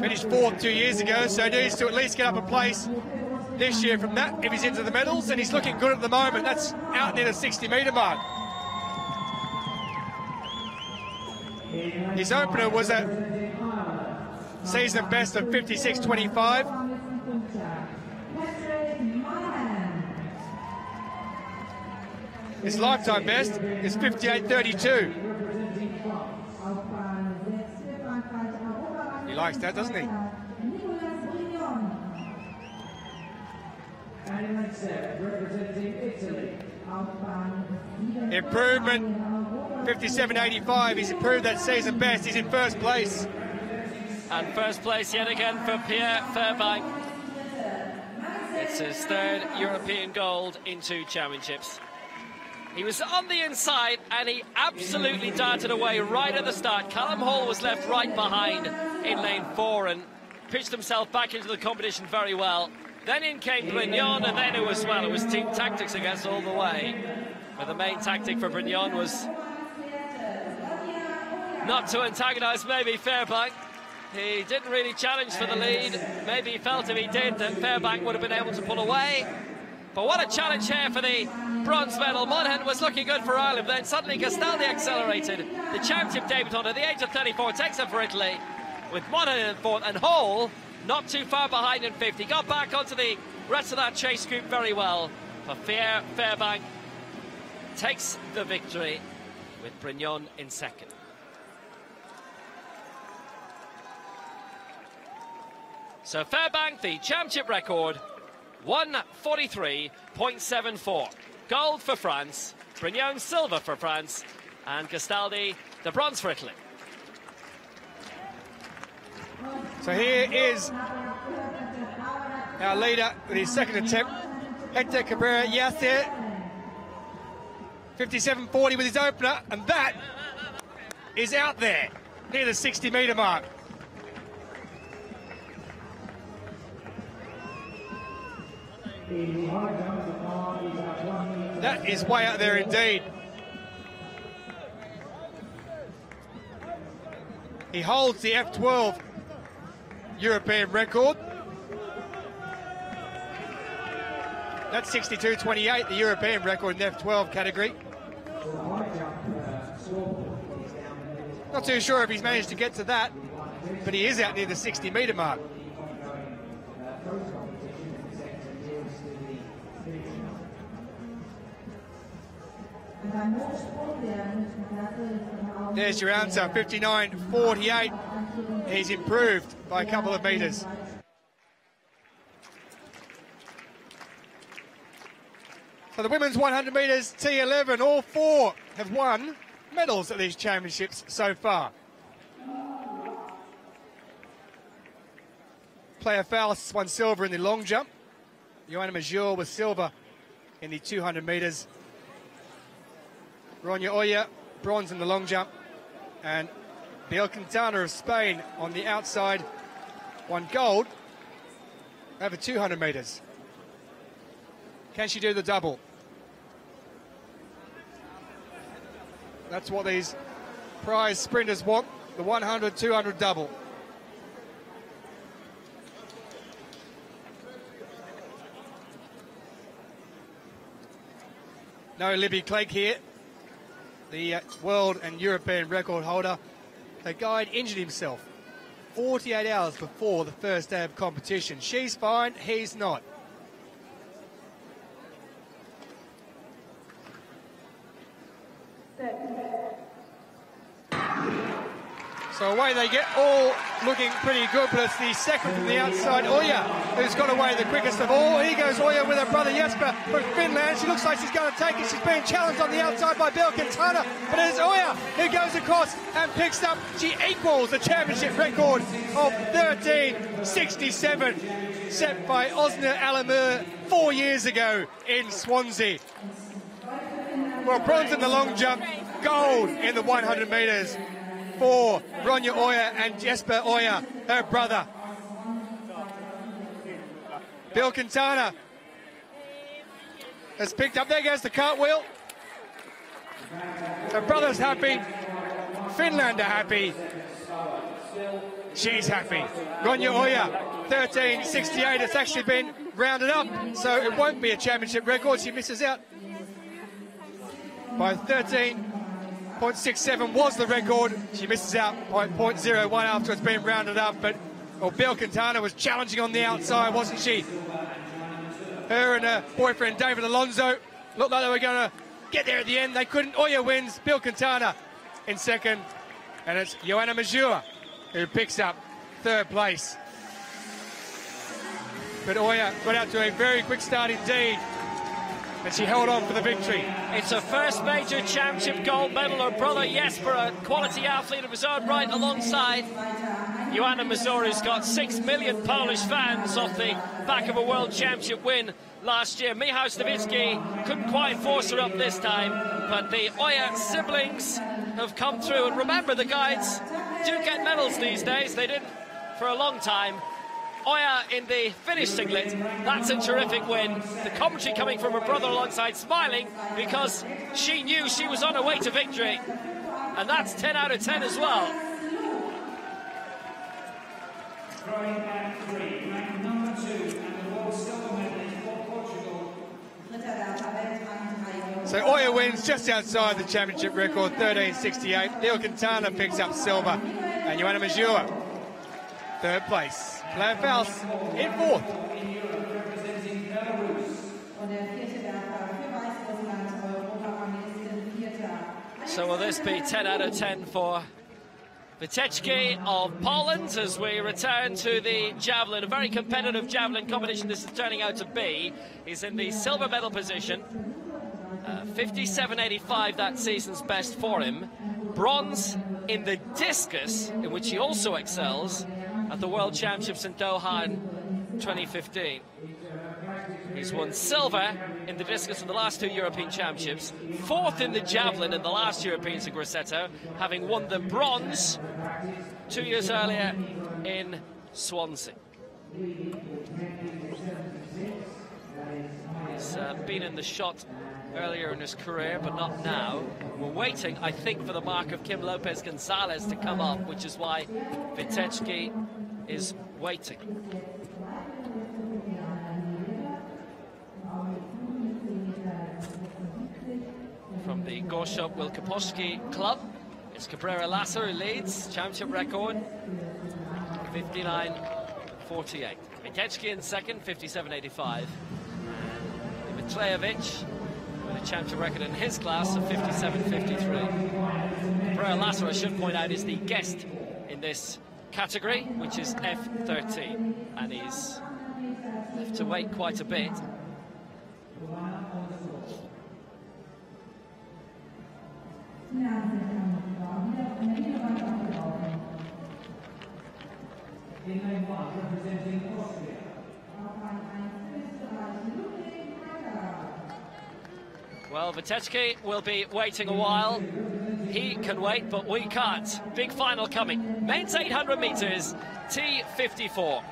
S1: Finished fourth 2 years ago, so needs to at least get up a place this year from that if he's into the medals, and he's looking good at the moment. That's out near the 60-metre mark. His opener was a season best of 56-25. His lifetime best is 58-32. He likes that, doesn't he? Improvement, 57.85. He's improved that season best. He's in first place.
S2: And first place yet again for Pierre Fairbank. It's his third European gold in 2 championships. He was on the inside and he absolutely darted away right at the start. Callum Hall was left right behind in lane 4 and pitched himself back into the competition very well. Then in came Brignon, and then it was team tactics against all the way. But the main tactic for Brignon was not to antagonise maybe Fairbank. He didn't really challenge for the lead. Maybe he felt if he did that Fairbank would have been able to pull away. But what a challenge here for the bronze medal. Monaghan was looking good for Ireland, then suddenly Castaldi accelerated. The championship debutant at the age of 34 takes it for Italy, with Monaghan in fourth, and Hall not too far behind in 50. Got back onto the rest of that chase group very well. But Fairbank takes the victory with Brignon in second. So Fairbank, the championship record, 1:43.74. Gold for France, Brignon silver for France, and Castaldi the bronze for Italy.
S1: So here is our leader with his second attempt, Hector Cabrera Yacer, 57.40 with his opener, and that is out there near the 60-metre mark. That is way out there indeed. He holds the F12 European record. That's 62.28, the European record in the F12 category. Not too sure if he's managed to get to that, but he is out near the 60-metre mark. There's your answer, 59.48. He's improved by a couple of metres. So the women's 100 metres T11, all 4 have won medals at these championships so far. Player Faust won silver in the long jump. Joanna Major was silver in the 200 metres. Ronya Oya, bronze in the long jump. And Biel Quintana of Spain on the outside won gold over 200 metres. Can she do the double? That's what these prize sprinters want, the 100-200 double. No Libby Clegg here, the world and European record holder. The guide injured himself 48 hours before the first day of competition. She's fine, he's not. So away they get, all looking pretty good, but it's the second from the outside, Oja, who's got away the quickest of all. Here goes Oja with her brother Jesper from Finland. She looks like she's going to take it. She's being challenged on the outside by Belkentana, but it's Oja who goes across and picks up. She equals the championship record of 13:67, set by Osna Alamur 4 years ago in Swansea. Well, bronze in the long jump, gold in the 100 metres. For Ronja Oja and Jesper Oja, her brother. Belkentana has picked up, there goes the cartwheel. Her brother's happy, Finland are happy, she's happy. Ronja Oja, 13:68, it's actually been rounded up, so it won't be a championship record. She misses out by 13.67 was the record. She misses out by 0.01 after it's been rounded up, but Belkentana was challenging on the outside, wasn't she? Her and her boyfriend David Alonso looked like they were going to get there at the end. They couldn't. Oja wins, Belkentana in second, and it's Joanna Mazur who picks up third place. But Oja got out to a very quick start indeed, and she held on for the victory.
S2: It's her first major championship gold medal. Her brother Jesper, a quality athlete of his own right, alongside Joanna Mazur, who's got 6 million Polish fans off the back of a world championship win last year. Michał Stawicki couldn't quite force her up this time, but the Oja siblings have come through. And remember, the guides do get medals these days. They didn't for a long time. Oja in the Finnish singlet, that's a terrific win. The commentary coming from her brother alongside, smiling because she knew she was on her way to victory. And that's 10 out of 10 as well.
S1: So Oja wins just outside the championship record, 13:68. Belkentana picks up silver, and Joanna Mazur, third place. Claire Faust in fourth.
S2: So will this be 10 out of 10 for Wycieczki of Poland as we return to the javelin? A very competitive javelin competition this is turning out to be. He's in the silver medal position. 57.85, that season's best for him. Bronze in the discus, in which he also excels at the World Championships in Doha in 2015. He's won silver in the discus in the last 2 European Championships, fourth in the javelin in the last Europeans in Grosseto, having won the bronze 2 years earlier in Swansea. He's been in the shot earlier in his career, but not now. We're waiting, I think, for the mark of Kim Lopez Gonzalez to come up, which is why Wycieczki is waiting. From the Gorsha Wielkopolski club, it's Cabrera Lasser who leads, championship record 59.48. Wycieczki in second, 57.85. Mitlejevic with a championship record in his class of 57.53. Cabrera Lasser, I should point out, is the guest in this category, which is F13, and he's left to wait quite a bit. Well, Wycieczki will be waiting a while. He can wait, but we can't. Big final coming. Men's 800 meters, T54.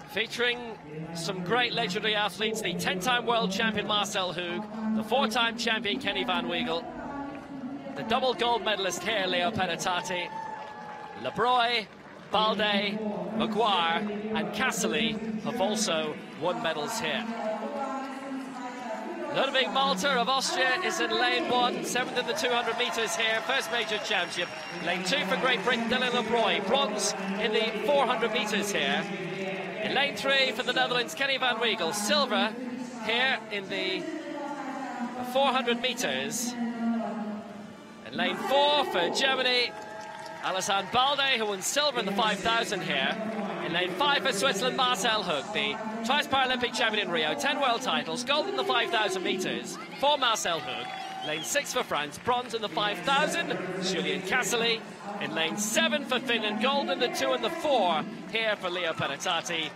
S2: Featuring some great legendary athletes, the 10-time world champion Marcel Hug, the 4-time champion Kenny Van Weigel, the double gold medalist here, Leo Penatati, Lebroy, Balde, Maguire and Cassidy have also won medals here. Ludwig Malter of Austria is in lane 1, 7th in the 200 metres here, first major championship. Lane 2 for Great Britain, Dylan Lebroy, bronze in the 400 metres here. In lane 3 for the Netherlands, Kenny Van Weigel, silver here in the 400 metres. In lane 4 for Germany, Alessandro Balde, who won silver in the 5,000 here. In lane 5 for Switzerland, Marcel Hoog, the twice Paralympic champion in Rio, 10 world titles, gold in the 5,000 metres for Marcel Hoog. Lane 6 for France, bronze in the 5,000, Julien Cassely. In lane 7 for Finland, gold in the 2 and the 4 here for Leo Penatati.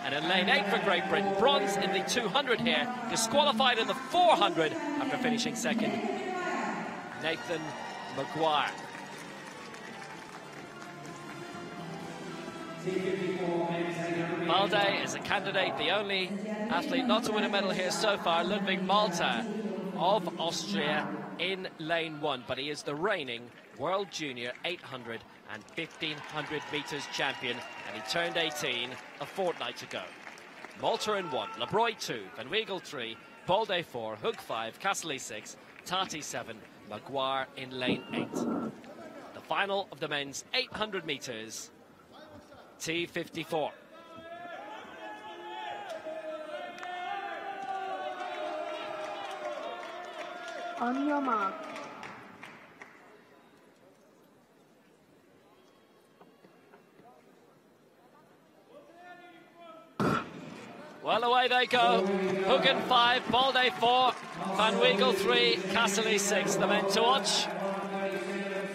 S2: And in lane 8 for Great Britain, bronze in the 200 here, disqualified in the 400 after finishing second, Nathan Maguire. Balde is a candidate, the only athlete not to win a medal here so far, Ludwig Malta of Austria in lane 1, but he is the reigning World Junior 800 and 1500 metres champion, and he turned 18 a fortnight ago. Malta in 1, Lebreuil 2, Van Weigel 3, Balde 4, Hoog 5, Cassely 6, Tati 7, Maguire in lane 8. The final of the men's 800 metres, T54.
S5: On your mark.
S2: Well, away they go. Hoog in 5, Balde 4, Van Weigel 3, Cassely 6. The men to watch.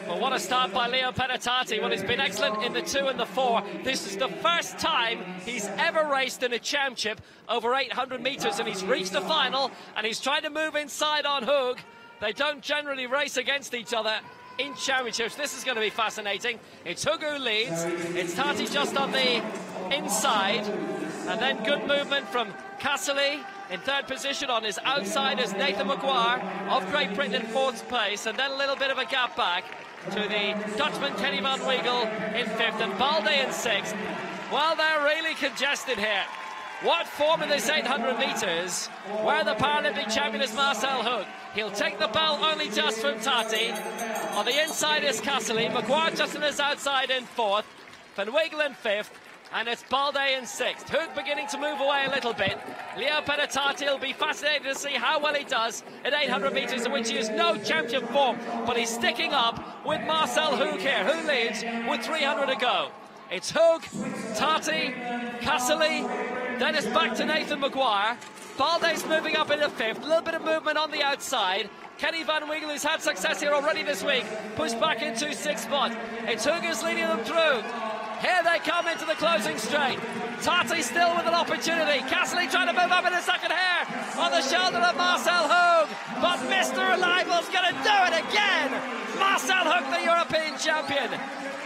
S2: But what a start by Leo Penatati. Well, he's been excellent in the 2 and the 4. This is the first time he's ever raced in a championship over 800 metres, and he's reached the final, and he's trying to move inside on Hoog. They don't generally race against each other in championships. This is going to be fascinating. It's Hoog who leads. It's Tati just on the inside. And then good movement from Cassely in 3rd position. On his outside is Nathan Maguire of Great Britain in 4th place. And then a little bit of a gap back to the Dutchman Kenny Van Weigel in 5th and Balde in 6th. Well, they're really congested here. What form in this 800 metres, where the Paralympic champion is Marcel Hoog. He'll take the bell only just from Tati. On the inside is Cassely. Maguire just on his outside in 4th. Van Weigel in 5th. And it's Balde in 6th. Hoog beginning to move away a little bit. Leo Penatati will be fascinated to see how well he does at 800 metres, in which he has no champion form. But he's sticking up with Marcel Hoog here, who leads with 300 to go. It's Hoog, Tati, Cassely, then it's back to Nathan Maguire. Balde's moving up into 5th, a little bit of movement on the outside. Kenny Van Weigel, who's had success here already this week, pushed back into 6th spot. It's Hoog who's leading them through. Here they come into the closing straight. Tati still with an opportunity. Cassely trying to move up in the second hair on the shoulder of Marcel Hoog. But Mr. Reliable's going to do it again. Marcel Hoog, the European champion.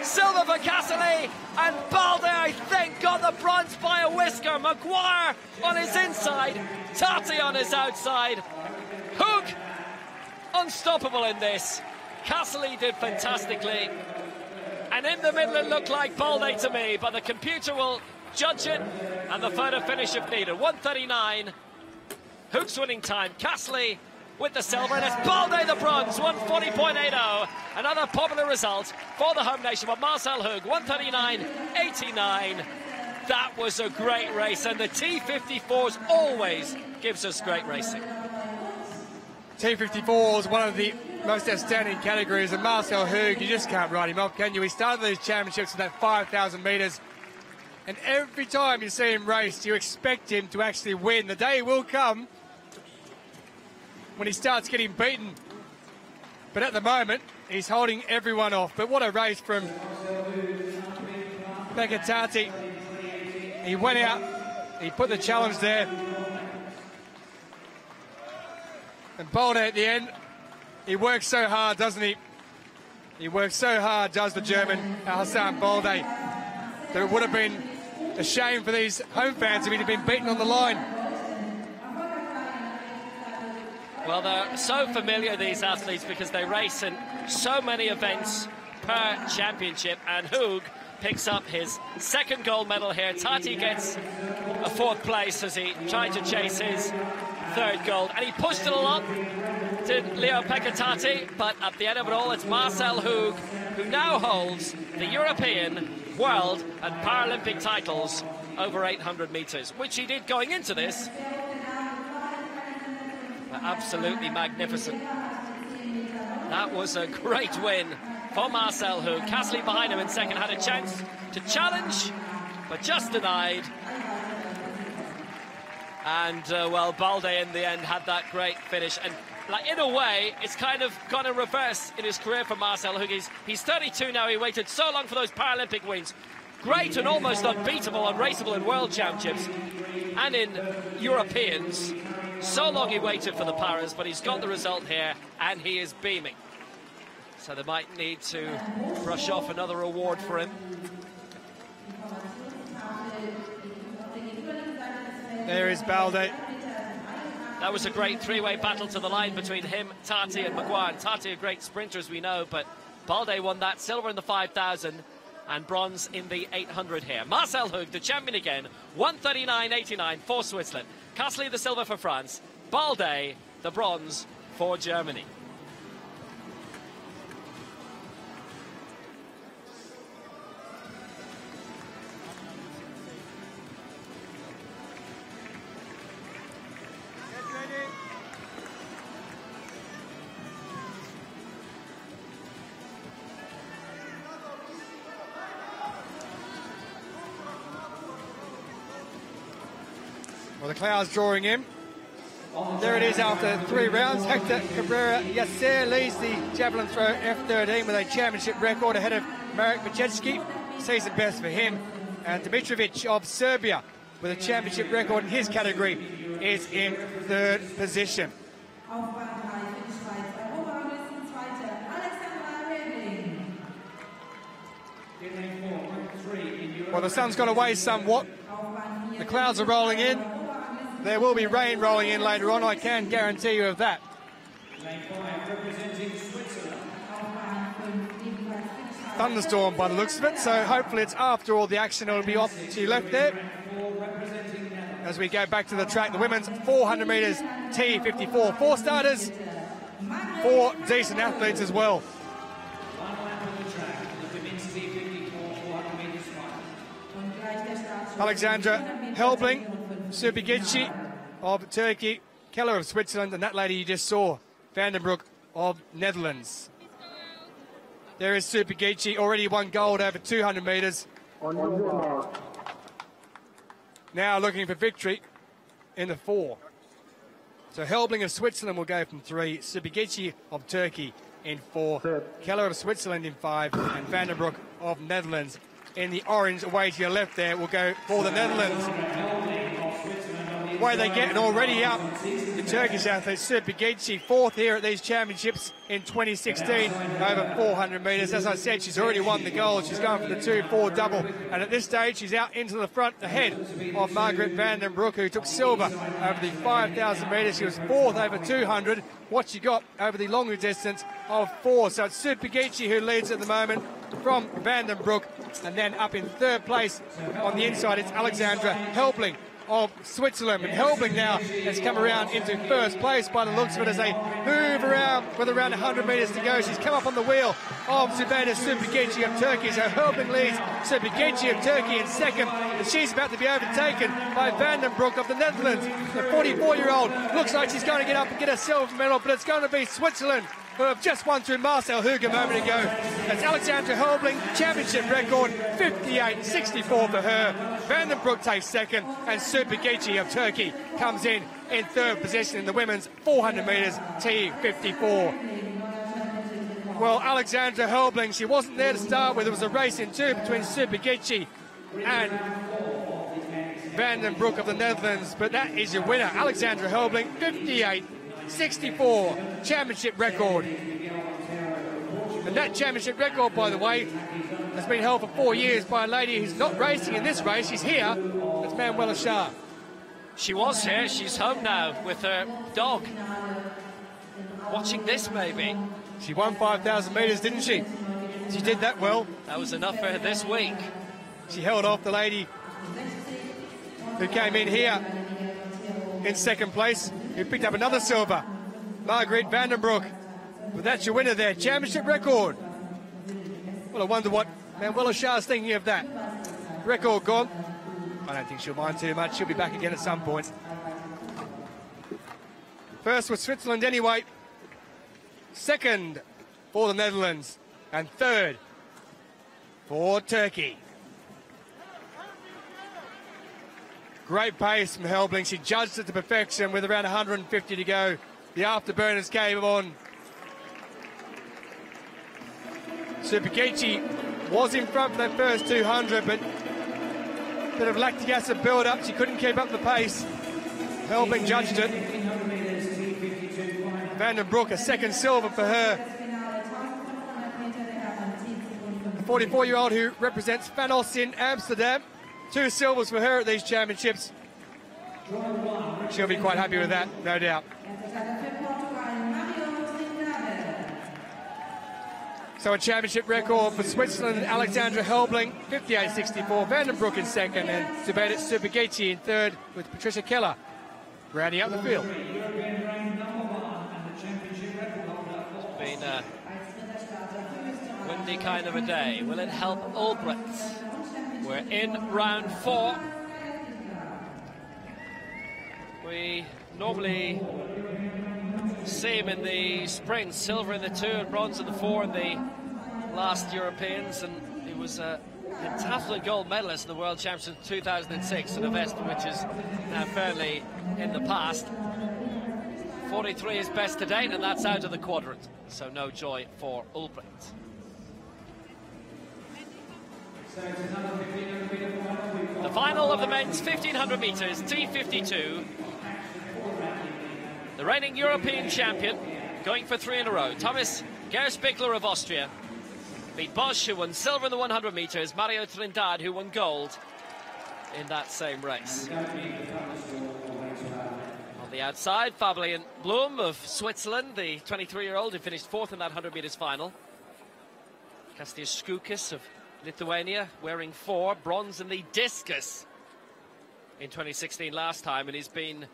S2: Silver for Cassely, and Balde, I think, got the bronze by a whisker. Maguire on his inside, Tati on his outside. Hoog, unstoppable in this. Cassely did fantastically. And in the middle it looked like Balde to me, but the computer will judge it, and the photo finish if needed. 1:39, Hoog's winning time. Cassely with the silver, and it's Balde the bronze, 1:40.80. Another popular result for the home nation, but Marcel Hoog, 1:39.89. That was a great race, and the T54s always gives us great racing.
S1: T54 is one of the most outstanding categories, and Marcel Hoog, you just can't write him off, can you? He started these championships with that 5,000 metres, and every time you see him race, you expect him to actually win. The day will come when he starts getting beaten, but at the moment, he's holding everyone off. But what a race from Penatati. He went out, he put the challenge there, and Balde at the end, he works so hard, doesn't he? He works so hard, does the German Alessandro Balde, that it would have been a shame for these home fans if he'd have been beaten on the line.
S2: Well, they're so familiar, these athletes, because they race in so many events per championship, and Hoog picks up his 2nd gold medal here. Tati gets a 4th place as he tried to chase his 3rd gold, and he pushed it a lot, did Leo Penatati, but at the end of it all, it's Marcel Hoog who now holds the European, World and Paralympic titles over 800 metres, which he did going into this. Absolutely magnificent. That was a great win for Marcel Hug. Castley behind him in second had a chance to challenge, but just denied. And, well, Balde in the end had that great finish. And, like, in a way, it's kind of gone in reverse in his career for Marcel Hug. He's 32 now. He waited so long for those Paralympic wins. Great and almost unbeatable, unraceable in World Championships and in Europeans. So long he waited for the Paras, but he's got the result here, and he is beaming. So they might need to brush off another award for him.
S1: There is Balde.
S2: That was a great three-way battle to the line between him, Tati and Maguire. And Tati, a great sprinter, as we know, but Balde won that, silver in the 5,000 and bronze in the 800 here. Marcel Hug, the champion again, 139.89 for Switzerland. Castley, the silver for France. Balde, the bronze for Germany.
S1: Well, the clouds drawing in. There it is after 3 rounds. Hector Cabrera Yasser leads the javelin throw F13 with a championship record ahead of Marek Bajecki. Season best for him. And Dimitrovic of Serbia with a championship record in his category is in 3rd position. Well, the sun's gone away somewhat. The clouds are rolling in. There will be rain rolling in later on, I can guarantee you of that. Thunderstorm by the looks of it, so hopefully it's after all the action it'll be off to your left there. As we go back to the track, the women's 400 metres T54. 4 starters, 4 decent athletes as well. Alexandra Helbling, Süpigeci of Turkey, Keller of Switzerland, and that lady you just saw, Vandenbroek of Netherlands. There is Süpigeci, already won gold over 200 metres. Now looking for victory in the 4. So Helbling of Switzerland will go from 3, Süpigeci of Turkey in 4, Keller of Switzerland in 5, and Vandenbroek of Netherlands in the orange away to your left there will go for the Netherlands. Way they getting already up, the Turkish athlete Süpigeci, 4th here at these championships in 2016, over 400 metres. As I said, she's already won the gold. She's going for the 2-4 double, and at this stage she's out into the front ahead of Margaret Vandenbroek, who took silver over the 5,000 metres. She was 4th over 200. What she got over the longer distance of 4. So it's Süpigeci who leads at the moment from Vandenbroek, and then up in 3rd place on the inside it's Alexandra Helbling of Switzerland. And Helbling now has come around into 1st place by the looks of it as they move around with around 100 metres to go. She's come up on the wheel of Zubeda Süpigeci of Turkey. So Helbling leads Süpigeci of Turkey in 2nd, and she's about to be overtaken by Vandenbroek of the Netherlands. The 44-year-old looks like she's going to get up and get a silver medal, but it's going to be Switzerland, who have just won through Marcel Hug a moment ago. That's Alexandra Helbling, championship record, 58.64 for her. Vandenbroek takes 2nd, and Süpigeci of Turkey comes in 3rd position in the women's 400 metres T54. Well, Alexandra Helbling, she wasn't there to start with. It was a race in 2 between Süpigeci and Vandenbroek of the Netherlands, but that is your winner. Alexandra Helbling, 58.64 championship record. And that championship record, by the way, has been held for 4 years by a lady who's not racing in this race. She's here. It's Manuela Sherer.
S2: She was here. She's home now with her dog. Watching this, maybe.
S1: She won 5,000 metres, didn't she? She did that well.
S2: That was enough for her this week.
S1: She held off the lady who came in here in 2nd place, who picked up another silver, Margriet Vandenbroek. But that's your winner there, championship record. Well, I wonder what Manuela Scherer's thinking of that. Record gone. I don't think she'll mind too much. She'll be back again at some point. First was Switzerland anyway. 2nd for the Netherlands, and third for Turkey. Great pace from Helbling. She judged it to perfection with around 150 to go. The afterburners came on. Supergici was in front for that first 200, but a bit of lactic acid build-up. She couldn't keep up the pace. Helbling judged it. Van den Broek, a second silver for her. The 44-year-old who represents Fanos in Amsterdam. 2 silvers for her at these championships. She'll be quite happy with that, no doubt. So a championship record for Switzerland, Alexandra Helbling, 58.64. Van den Broek in second, and Supergici in third, with Patricia Keller rounding up the field.
S2: It's been a windy kind of a day. Will it help Ulbricht? We're in round 4. We normally see him in the sprint, silver in the 2 and bronze in the 4 in the last Europeans, and he was a pentathlon gold medalist in the World Championships 2006 in a vest which is now fairly in the past. 43 is best to date, and that's out of the quadrant, so no joy for Ulbricht. The final of the men's 1500 metres, T52. The reigning European champion, going for 3 in a row. Thomas Gerspickler of Austria beat Bosch, who won silver in the 100 metres. Mario Trindade, who won gold in that same race. On the outside, Fabian Blum of Switzerland, the 23-year-old who finished 4th in that 100 metres final. Kastias Škukas of Lithuania, wearing 4, bronze in the discus in 2016 last time, and he's been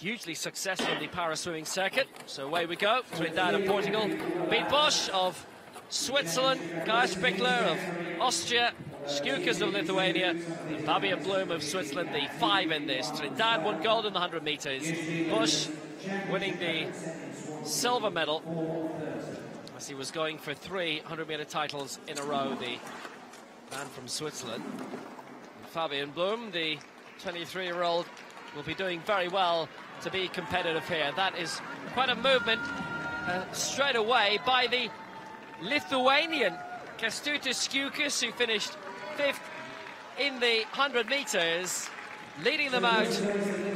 S2: hugely successful in the para-swimming circuit. So away we go. Trindade of Portugal beat Bosch of Switzerland, Gerspickler of Austria, Škukas of Lithuania, and Fabian Blum of Switzerland, the 5 in this. Trindade won gold in the 100 metres. Bosch winning the silver medal, as he was going for 3 100-metre titles in a row, the man from Switzerland. And Fabian Blum, the 23-year-old, will be doing very well to be competitive here. That is quite a movement straight away by the Lithuanian Kastutis Škukas, who finished 5th in the 100 metres, leading them out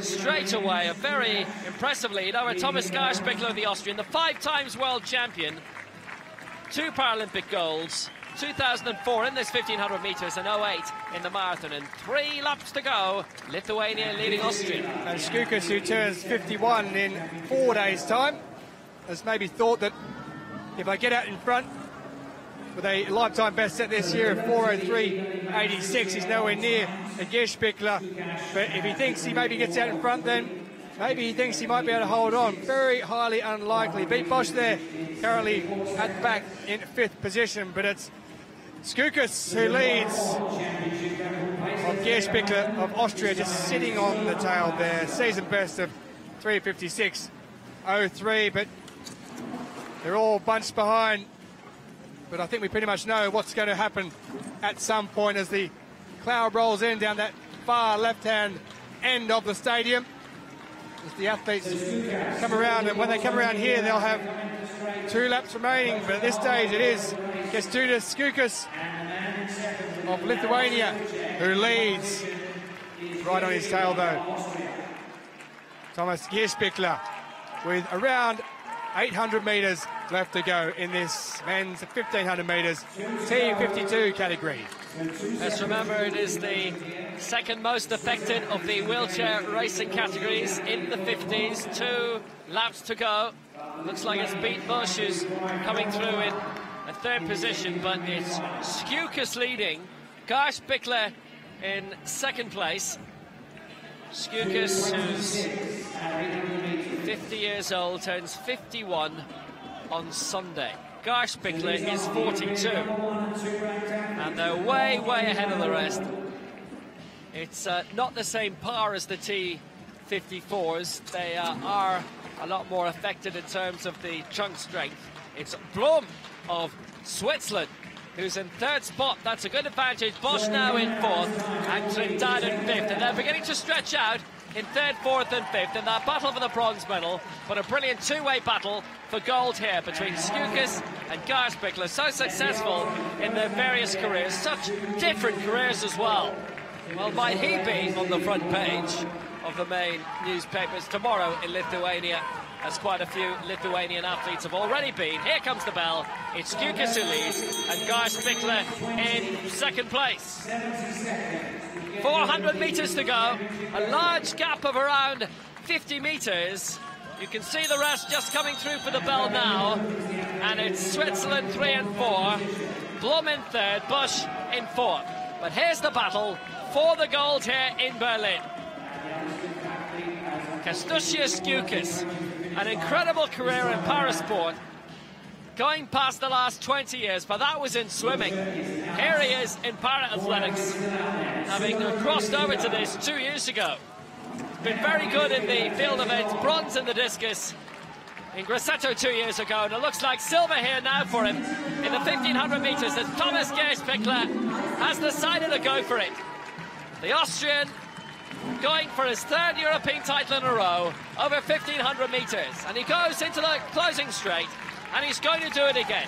S2: straight away. A very impressive lead over Thomas Gerspickler, the Austrian, the 5 times world champion, 2 Paralympic golds, 2004 in this 1500 metres and 08 in the marathon, and 3 laps to go. Lithuania leading Austria.
S1: And Škukas, who turns 51 in 4 days' time, has maybe thought that if I get out in front with a lifetime best set this year of 4:03.86, he's nowhere near a Gerspickler. But if he thinks he maybe gets out in front, then maybe he thinks he might be able to hold on. Very highly unlikely. Beat Bosch there, currently at the back in 5th position, but it's Škukas who leads of Gerspickler of Austria, just sitting on the tail there. Season best of 3:56.03, but they're all bunched behind. But I think we pretty much know what's going to happen at some point as the cloud rolls in down that far left-hand end of the stadium. As the athletes come around, and when they come around here, they'll have 2 laps remaining. But at this stage, it is Kastutis Škukas of Lithuania who leads. Right on his tail, though, Thomas Gerspickler, with around 800 metres left to go in this men's 1500 metres T52 category.
S2: Let's remember, it is the second most affected of the wheelchair racing categories in the 50s. 2 laps to go. Looks like it's Beat Bosch who's coming through in a 3rd position, but it's Škukas leading, Gerspickler in 2nd place. Škukas, who's 50 years old, turns 51 on Sunday. Gerspickler is 42, and they're way, way ahead of the rest. It's not the same power as the T54s. They are a lot more affected in terms of the trunk strength, It's Blum of Switzerland who's in third spot. That's a good advantage. Bosch now in fourth, and Trindade in fifth. And they're beginning to stretch out in third, fourth and fifth in that battle for the bronze medal. But a brilliant two-way battle for gold here between Skukis and Gaarspikler. So successful in their various careers, such different careers as well. Well, might he be on the front page of the main newspapers tomorrow in Lithuania, as quite a few Lithuanian athletes have already been. Here comes the bell. It's Skukis who leads, and Gaarspikler in second place. 400 metres to go. A large gap of around 50 metres. You can see the rest just coming through for the bell now. And it's Switzerland 3 and 4. Blum in third, Bosch in fourth. But here's the battle for the gold here in Berlin. Kęstutis Skukis, an incredible career in parasport, going past the last 20 years, but that was in swimming. Here he is in para-athletics, having crossed over to this 2 years ago. Been very good in the field events, bronze in the discus in Grosseto 2 years ago, and it looks like silver here now for him in the 1500 metres, as Thomas Gaarspikler has decided to go for it. The Austrian going for his third European title in a row over 1500 metres, and he goes into the closing straight, and he's going to do it again.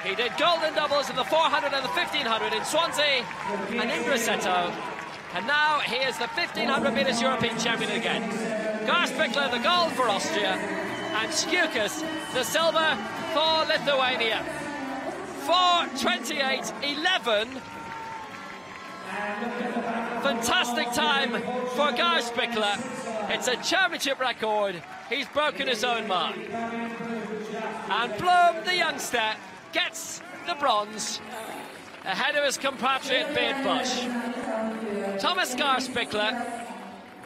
S2: He did golden doubles in the 400 and the 1500 in Swansea and in Grosseto, and now he is the 1500 metres European champion again. Gaarspikler the gold for Austria, and Skukis the silver for Lithuania. 4:28.11. Fantastic time for Gaarspikler. It's a championship record. He's broken his own mark. And Blum, the youngster, gets the bronze ahead of his compatriot Beat Bosch. Thomas Gaarspikler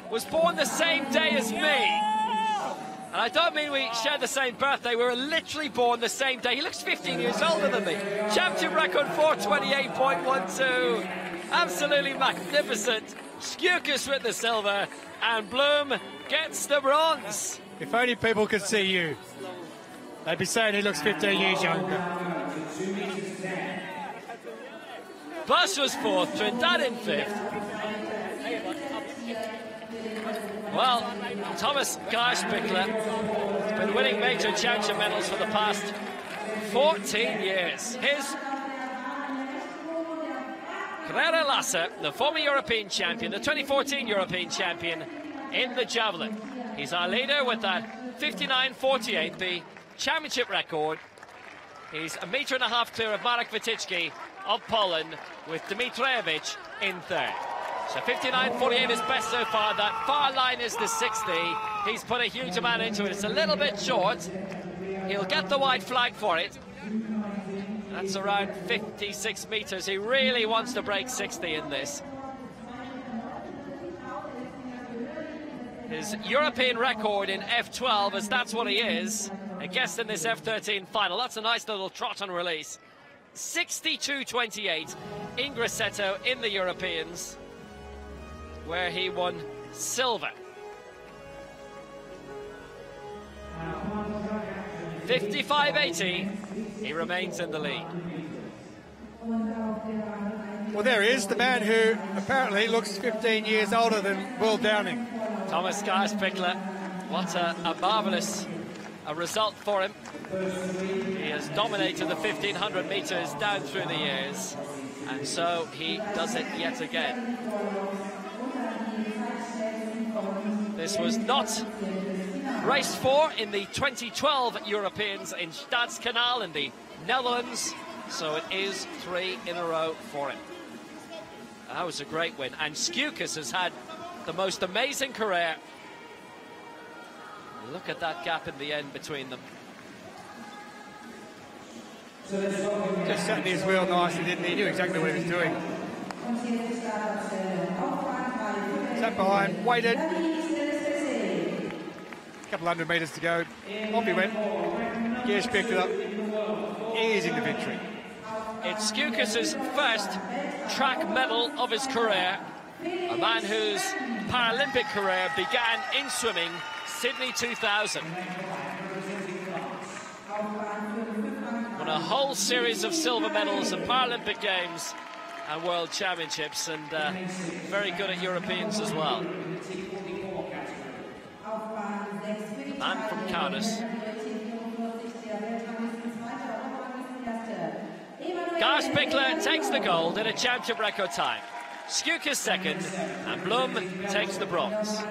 S2: was born the same day as me. And I don't mean we share the same birthday, we were literally born the same day. He looks 15 years older than me. Championship record 4:28.12. Absolutely magnificent. Skukis with the silver, and Blum gets the bronze.
S1: If only people could see you, they'd be saying he looks 15 years younger.
S2: Bosch was fourth, Trindade in fifth. Well, Thomas Gaarspikler has been winning major championship medals for the past 14 years. His Carrera Lassa, the former European champion, the 2014 European champion in the Javelin. He's our leader with that 59.48, the championship record. He's a metre and a half clear of Marek Wytyczki of Poland, with Dmitrievich in third. So 59.48 is best so far. That far line is the 60. He's put a huge amount into it. It's a little bit short. He'll get the white flag for it. That's around 56 metres. He really wants to break 60 in this. His European record in F12, as that's what he is, a guest in this F13 final. That's a nice little trot on release. 62.28 in Grosseto in the Europeans, where he won silver. 55.80, he remains in the lead.
S1: Well, there he is, the man who apparently looks 15 years older than Will Downing.
S2: Thomas Gaarspikler, what a marvellous result for him. He has dominated the 1500 metres down through the years, and so he does it yet again. This was not race 4 in the 2012 Europeans in Stadskanaal in the Netherlands, so it is 3 in a row for him. That was a great win, and Skukis has had the most amazing career. Look at that gap in the end between them.
S1: Just sat in his wheel nicely, didn't he? He knew exactly what he was doing. Sat behind, waited. A couple hundred metres to go. Off he went. Gears picked it up. Easing the victory.
S2: It's Skukis' first track medal of his career. A man whose Paralympic career began in swimming, Sydney 2000. won a whole series of silver medals at Paralympic Games and World Championships, and very good at Europeans as well. The man from Kaunas. Gars Pickler takes the gold in a championship record time. Skjuk is second, and Blum takes the bronze.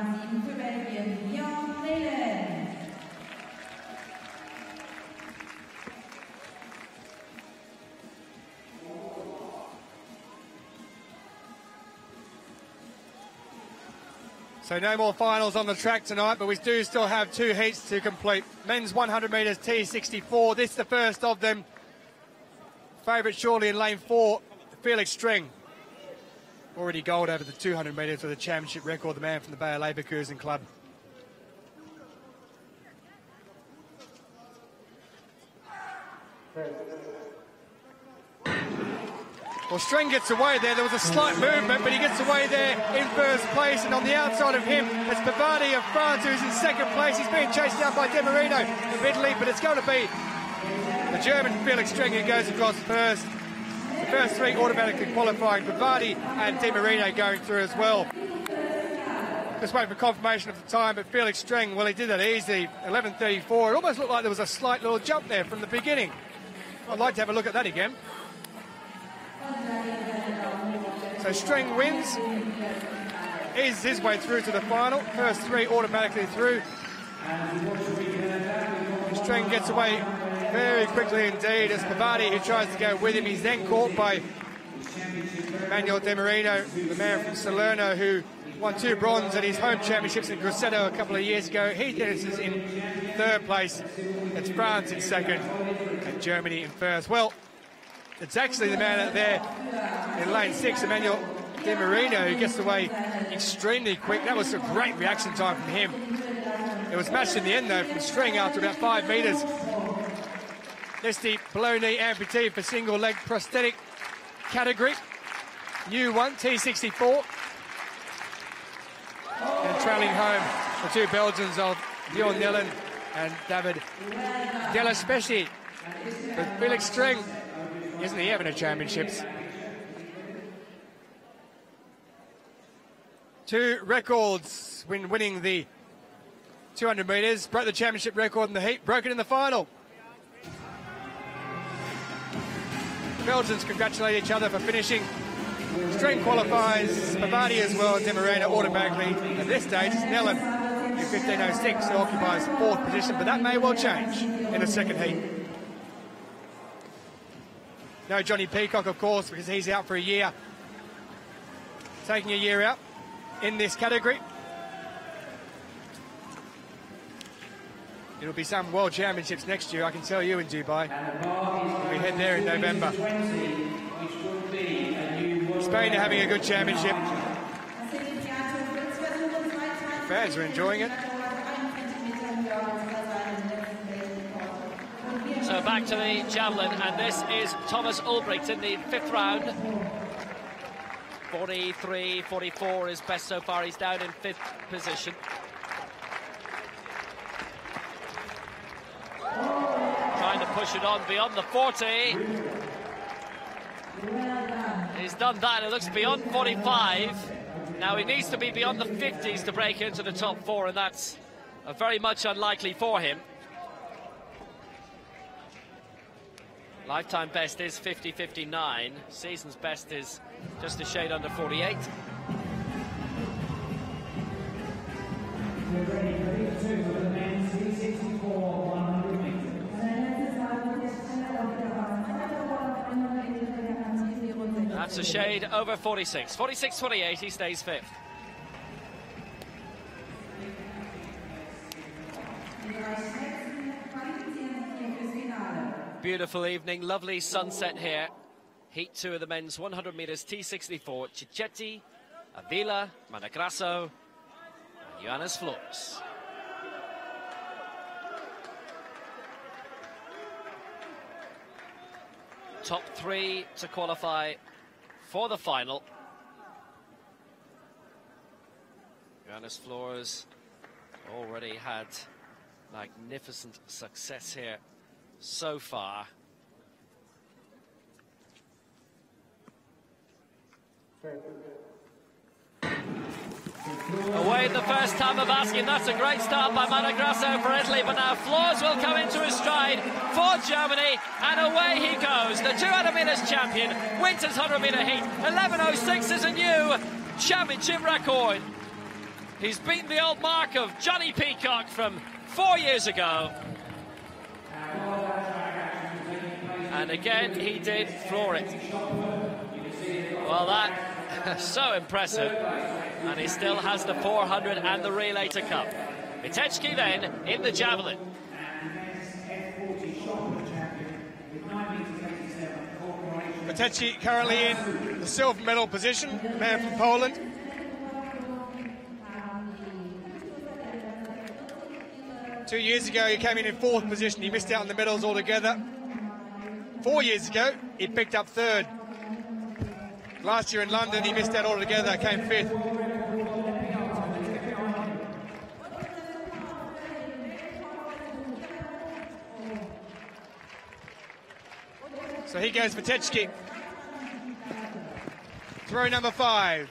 S1: So no more finals on the track tonight, but we do still have 2 heats to complete. Men's 100 metres T64, this is the first of them. Favourite surely in lane 4, Felix String. Already gold over the 200 metres with a championship record, the man from the Bayer Leverkusen club. Well, String gets away there. There was a slight movement, but he gets away there in first place. And on the outside of him, it's Bavardi of France, who's in second place. He's being chased down by De Marino of Italy, but it's going to be the German Felix String who goes across first. The first 3 automatically qualifying. Bavardi and De Marino going through as well. Just waiting for confirmation of the time, but Felix String, well, he did that easy. 11:34. It almost looked like there was a slight little jump there from the beginning. I'd like to have a look at that again. So String wins, eases his way through to the final. First 3 automatically through. String gets away very quickly indeed. It's Bavardi who tries to go with him. He's then caught by Manuel De Marino, the man from Salerno, who won 2 bronze at his home championships in Grosseto a couple of years ago. He finishes in 3rd place. It's France in 2nd and Germany in 1st. Well, it's actually the man out there in lane 6, Emmanuel De Marino, who gets away extremely quick. That was a great reaction time from him. It was matched in the end, though, from String after about 5 metres. This the below knee amputee for single leg prosthetic category. U1 T64. And trailing home the 2 Belgians of Bjorn Nellen and David Delespeci. But Felix String, isn't he having a championships? 2 records when winning the 200 metres. Broke the championship record in the heat, broke it in the final. Belgians congratulate each other for finishing. String qualifies, Bavardi as well, De Marino automatically. At this stage, it's Nellen, in 15:06, who occupies 4th position, but that may well change in the second heat. No Johnny Peacock, of course, because he's out for a year. Taking a year out in this category. It'll be some World Championships next year, I can tell you, in Dubai. We head there in November. Spain are having a good championship. Fans are enjoying it.
S2: So back to the Javelin, and this is Thomas Ulbricht in the 5th round. 43-44 is best so far. He's down in 5th position. Trying to push it on beyond the 40. He's done that. It looks beyond 45. Now he needs to be beyond the 50s to break into the top 4, and that's very much unlikely for him. Lifetime best is 50-59. Season's best is just a shade under 48. That's a shade over 46. 46-28, he stays 5th. Beautiful evening, lovely sunset here. Heat 2 of the men's 100 metres T64. Cicchetti, Avila, Managrasso, and Johannes Flores. Top 3 to qualify for the final. Johannes Flores already had magnificent success here so far. Away the first time of asking. That's a great start by Managrasso for Italy, but now Flores will come into his stride for Germany, and away he goes. The 200 metres champion wins his 100 metre heat. 11:06 is a new championship record. He's beaten the old mark of Johnny Peacock from 4 years ago. And again, he did floor it. Well, that so impressive. And he still has the 400 and the relay to come. Meters then in the Javelin.
S1: Meters currently in the silver medal position, man from Poland. Two years ago, he came in fourth position. He missed out on the medals altogether. 4 years ago, he picked up third. Last year in London, he missed out altogether, came fifth. So he goes for Meters. Throw number 5.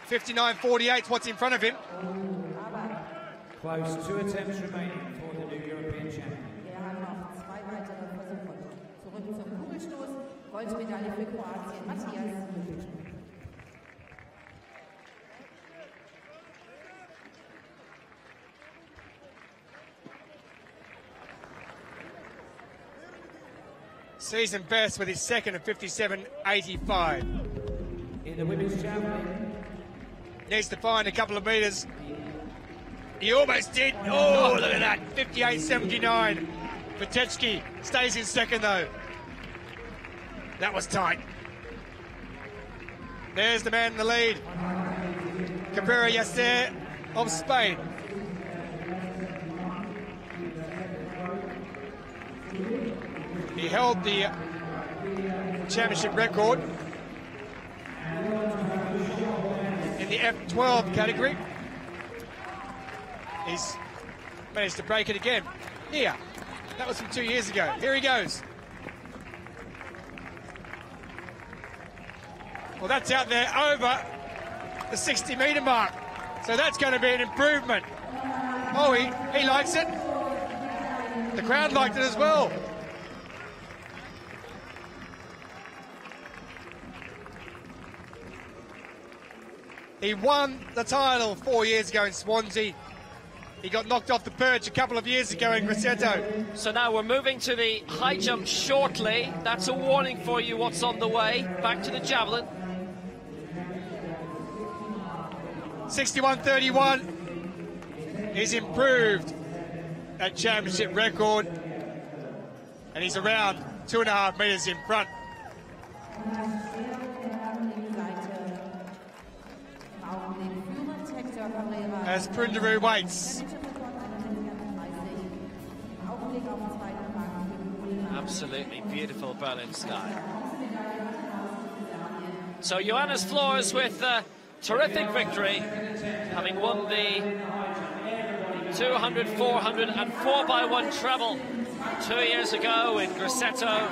S1: 59.48 what's in front of him.
S3: Close, 2 attempts remaining for the new European champion.
S6: Wir haben noch 2 weitere Versuche. Zurück zum Kugelstoß. Goldmedaille für Kroatien. Matthias.
S1: Season best with his second of 57.85.
S3: In the women's javelin.
S1: Needs to find a couple of metres. He almost did. Oh, look at that. 58.79. Meters stays in second, though. That was tight. There's the man in the lead. Cabrera Sherer of Spain. He held the championship record in the F12 category. He's managed to break it again. Here, that was from 2 years ago. Here he goes. Well, that's out there over the 60-metre mark. So that's going to be an improvement. Oh, he likes it. The crowd liked it as well. He won the title 4 years ago in Swansea. He got knocked off the perch a couple of years ago in Grosseto.
S2: So now we're moving to the high jump shortly. That's a warning for you what's on the way. Back to the javelin.
S1: 61.31. He's improved that championship record. And he's around 2.5 metres in front. As Prunderu waits.
S2: Absolutely beautiful Berlin sky. So Johannes Flores with a terrific victory, having won the 200, 400 and 4x1 treble 2 years ago in Grosseto.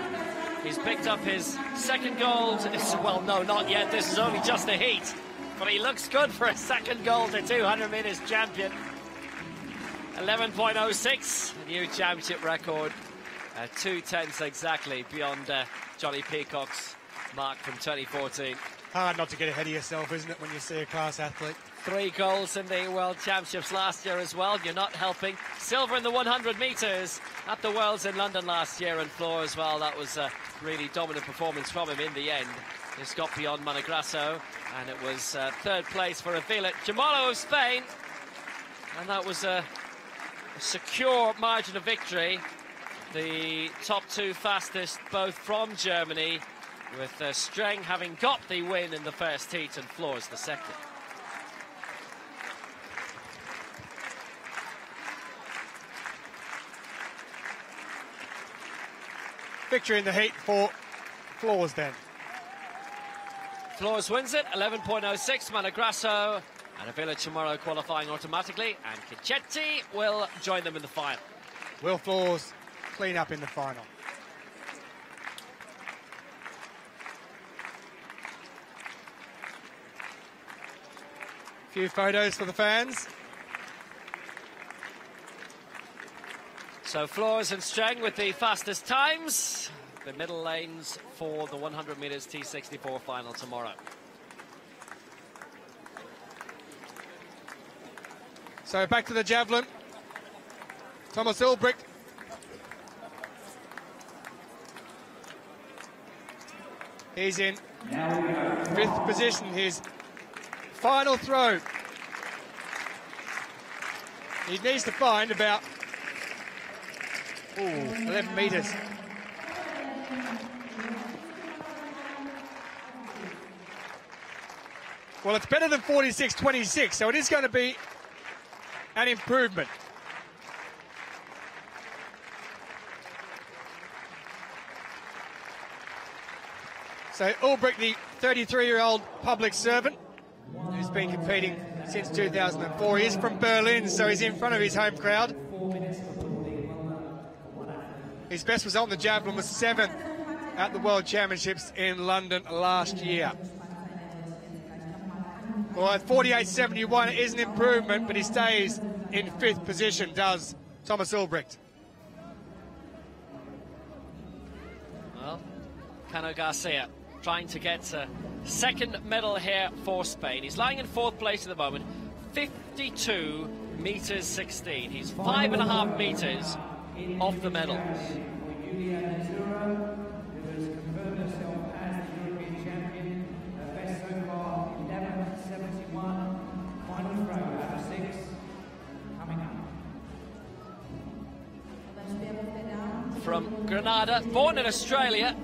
S2: He's picked up his second gold. Well, no, not yet. This is only just a heat. But he looks good for a second gold to 200 metres champion. 11.06, a new championship record. 2/10 exactly beyond Johnny Peacock's mark from 2014.
S1: Hard not to get ahead of yourself, isn't it, when you see a class athlete?
S2: 3 golds in the World Championships last year as well. You're not helping. Silver in the 100 metres at the Worlds in London last year, and floor as well. That was a really dominant performance from him in the end. Just got beyond Managrasso, and it was third place for Avila Jamalo of Spain, and that was a secure margin of victory. The top 2 fastest, both from Germany, with Streng having got the win in the first heat and Flores the second.
S1: Victory in the heat for Flores then.
S2: Flores wins it, 11.06, Managrasso and Avila tomorrow qualifying automatically, and Kichetti will join them in the final.
S1: Will Flores clean up in the final? few photos for the fans.
S2: So Flores and Strang with the fastest times. The middle lanes for the 100 meters T64 final tomorrow.
S1: So back to the javelin. Thomas Ulbricht. He's in 5th position. His final throw. He needs to find about 11 metres. Well, it's better than 46.26, so it is going to be an improvement. So Ulbricht, the 33-year-old public servant who's been competing since 2004. He is from Berlin, so he's in front of his home crowd. His best result in the javelin was 7th at the World Championships in London last year. Well, at 48.71, it is an improvement, but he stays in 5th position, does Thomas Ulbricht.
S2: Well, Cano Garcia trying to get a second medal here for Spain. He's lying in 4th place at the moment, 52 meters 16. He's 5.5 meters off the medals. From Granada, born in Australia.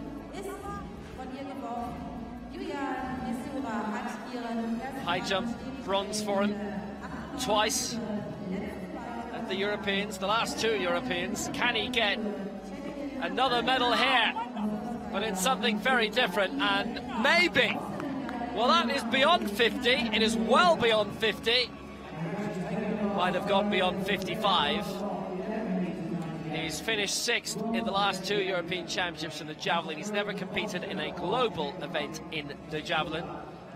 S2: High jump bronze for him twice at the Europeans, the last 2 Europeans. Can he get another medal here, but in something very different? And maybe, well, that is beyond 50. It is well beyond 50. Might have gone beyond 55. He's finished 6th in the last 2 European Championships in the javelin. He's never competed in a global event in the javelin.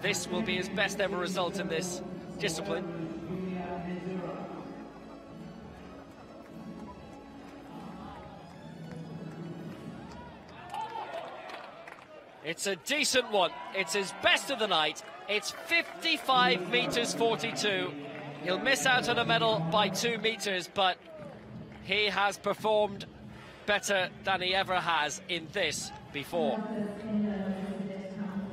S2: This will be his best ever result in this discipline. It's a decent one. It's his best of the night. It's 55 meters 42. He'll miss out on a medal by 2 meters, but he has performed better than he ever has in this before.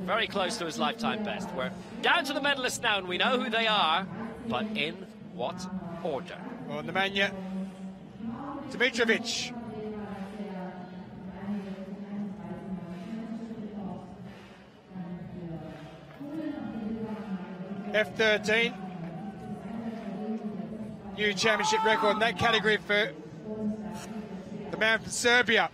S2: Very close to his lifetime best. We're down to the medalists now, and we know who they are, but in what order?
S1: Well, Nemanja Dimitrovic. F13. New championship record in that category for the man from Serbia.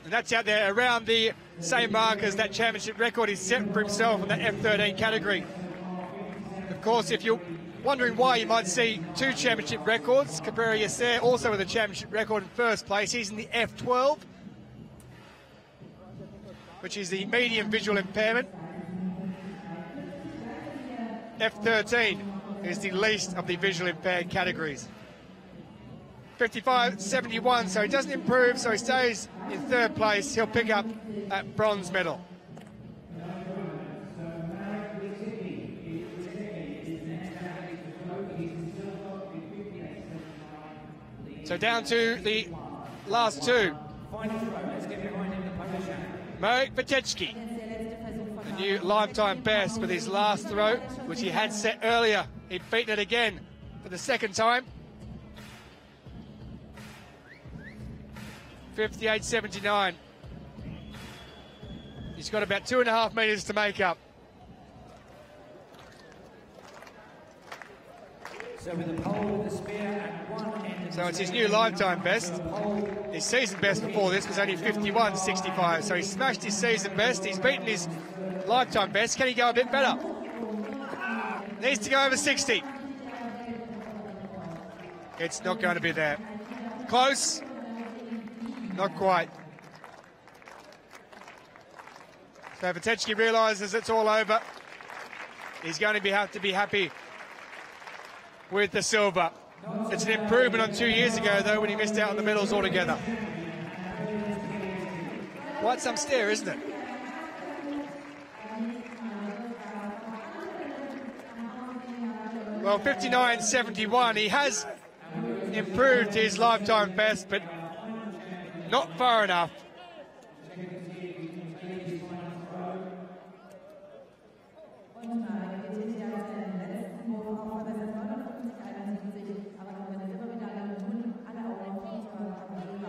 S1: And that's out there around the same mark as that championship record he's set for himself in that F13 category. Of course, if you're wondering why you might see 2 championship records, Cabrera Sherer also with a championship record in 1st place. He's in the F12, which is the medium visual impairment. F13 is the least of the visual impaired categories. 55.71, so he doesn't improve, so he stays in 3rd place. He'll pick up that bronze medal. So down to the last 2. Marek Vitecki, the new lifetime best with his last throw, which he had set earlier. He'd beaten it again for the 2nd time. 58.79. He's got about 2.5 meters to make up.
S3: So with the pole with the spear at one end.
S1: So it's his new lifetime best. His season best before this was only 51.65. So he smashed his season best. He's beaten his lifetime best. Can he go a bit better? Needs to go over 60. It's not going to be there. Close. Not quite. So Vitecki realises it's all over. He's going to have to be happy with the silver. It's an improvement on 2 years ago, though, when he missed out on the medals altogether. Quite some stare, isn't it? Well, 59.71. He has improved his lifetime best, but not far enough.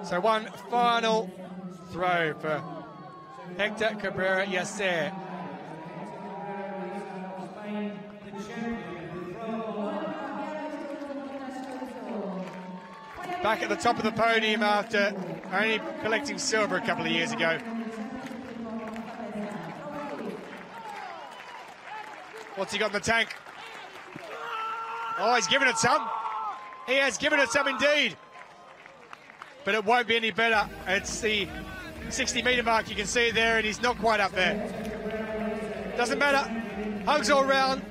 S1: So one final throw for Hector Cabrera Yacer. Back at the top of the podium after only collecting silver a couple of years ago. What's he got in the tank? Oh, he's given it some. He has given it some indeed. But it won't be any better. It's the 60-metre mark, you can see there, and he's not quite up there. Doesn't matter. Hugs all round.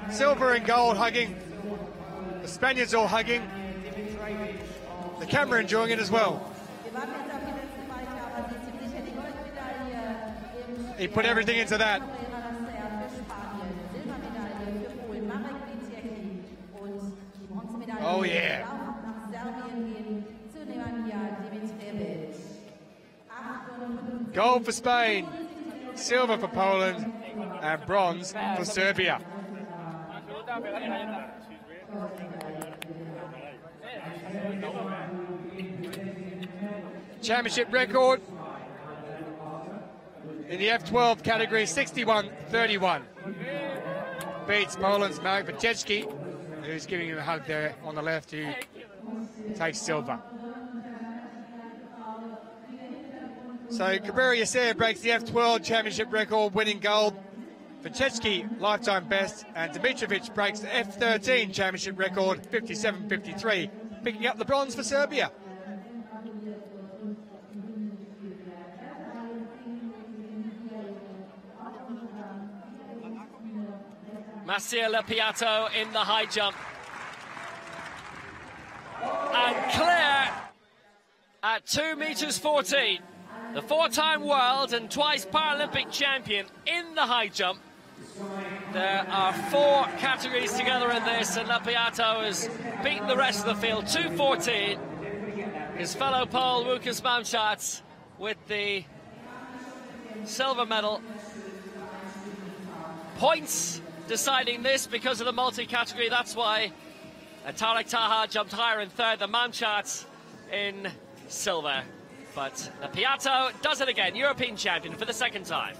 S1: Silver and gold hugging. The Spaniards all hugging. The camera enjoying it as well. He put everything into that. Oh, yeah. Gold for Spain, silver for Poland, and bronze for Serbia. Championship record in the F12 category, 61.31. Beats Poland's Marek Wojciechowski, who's giving him a hug there on the left, who takes silver. So Cabrera Yacer breaks the F12 championship record, winning gold. Wojciechowski, lifetime best, and Dimitrovic breaks the F13 championship record, 57.53, picking up the bronze for Serbia.
S2: Masia Lepiato in the high jump. And clear at 2 meters 14. The four-time world and twice Paralympic champion in the high jump. There are 4 categories together in this, and Lepiato has beaten the rest of the field. 2:14. His fellow Pole, Łukasz Mamczat, with the silver medal. Points deciding this because of the multi-category. That's why Tarek Taha jumped higher in third than Mamczat in silver. But Lepiato does it again, European champion for the second time.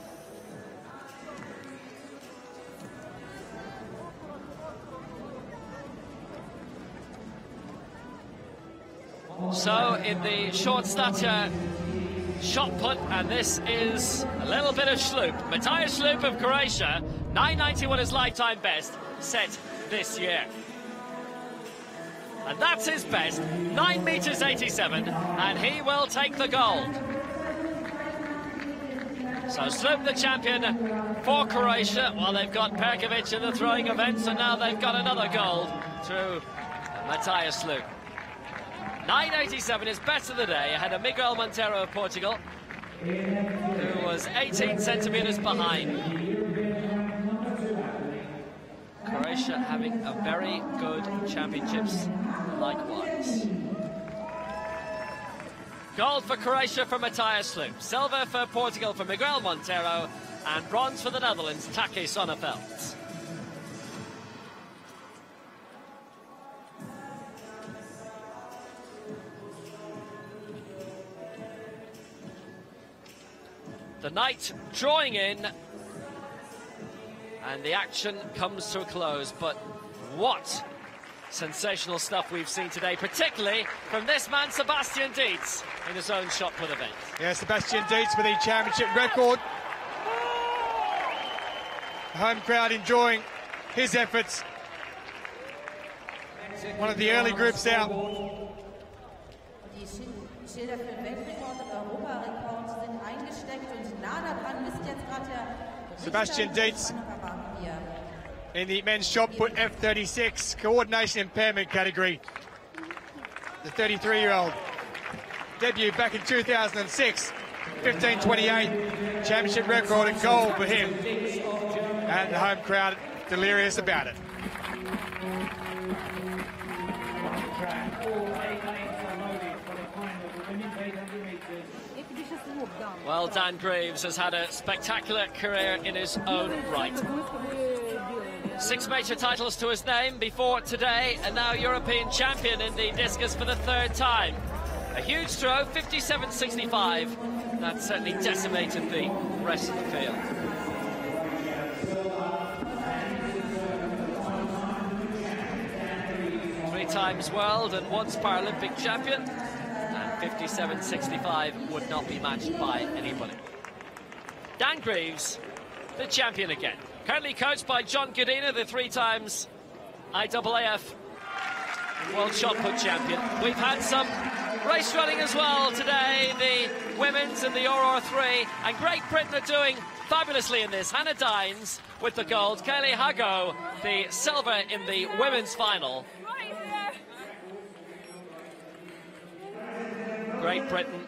S2: So in the short stature shot put, and this is a little bit of Schlup. Matthias Schlup of Croatia, 9.91 his lifetime best, set this year. And that's his best, 9 meters 87, and he will take the gold. So Schlup the champion for Croatia. Well, they've got Perkovic in the throwing events, and now they've got another gold through Matthias Schlup. 9.87 is best of the day, ahead of Miguel Monteiro of Portugal, who was 18 centimetres behind. Croatia having a very good championships likewise. Gold for Croatia for Matthias Schlup, silver for Portugal for Miguel Monteiro, and bronze for the Netherlands, Take Sonneveld. The night drawing in, and the action comes to a close, but what sensational stuff we've seen today, particularly from this man, Sebastian Dietz, in his own shot put event. Yeah, Sebastian Dietz with the championship record. The home crowd enjoying his efforts. One of the early groups out. Sebastian Dietz
S1: in the men's shot put F36 coordination impairment category. The 33-year-old debuted back in 2006, 15:28, championship record in gold for him, and the home crowd delirious about it.
S2: Well, Dan Greaves has had a spectacular career in his own right. 6 major titles to his name before today, and now European champion in the discus for the 3rd time. A huge throw, 57.65. That certainly decimated the rest of the field. Three times world and once Paralympic champion. 57.65 would not be matched by anybody. Dan Greaves, the champion again. Currently coached by John Godina, the 3 times IAAF World Shot Put champion. We've had some race running as well today, the women's and the Aurora 3, and Great Britain are doing fabulously in this. Hannah Dines with the gold, Kaylee Hago the silver in the women's final. Great Britain,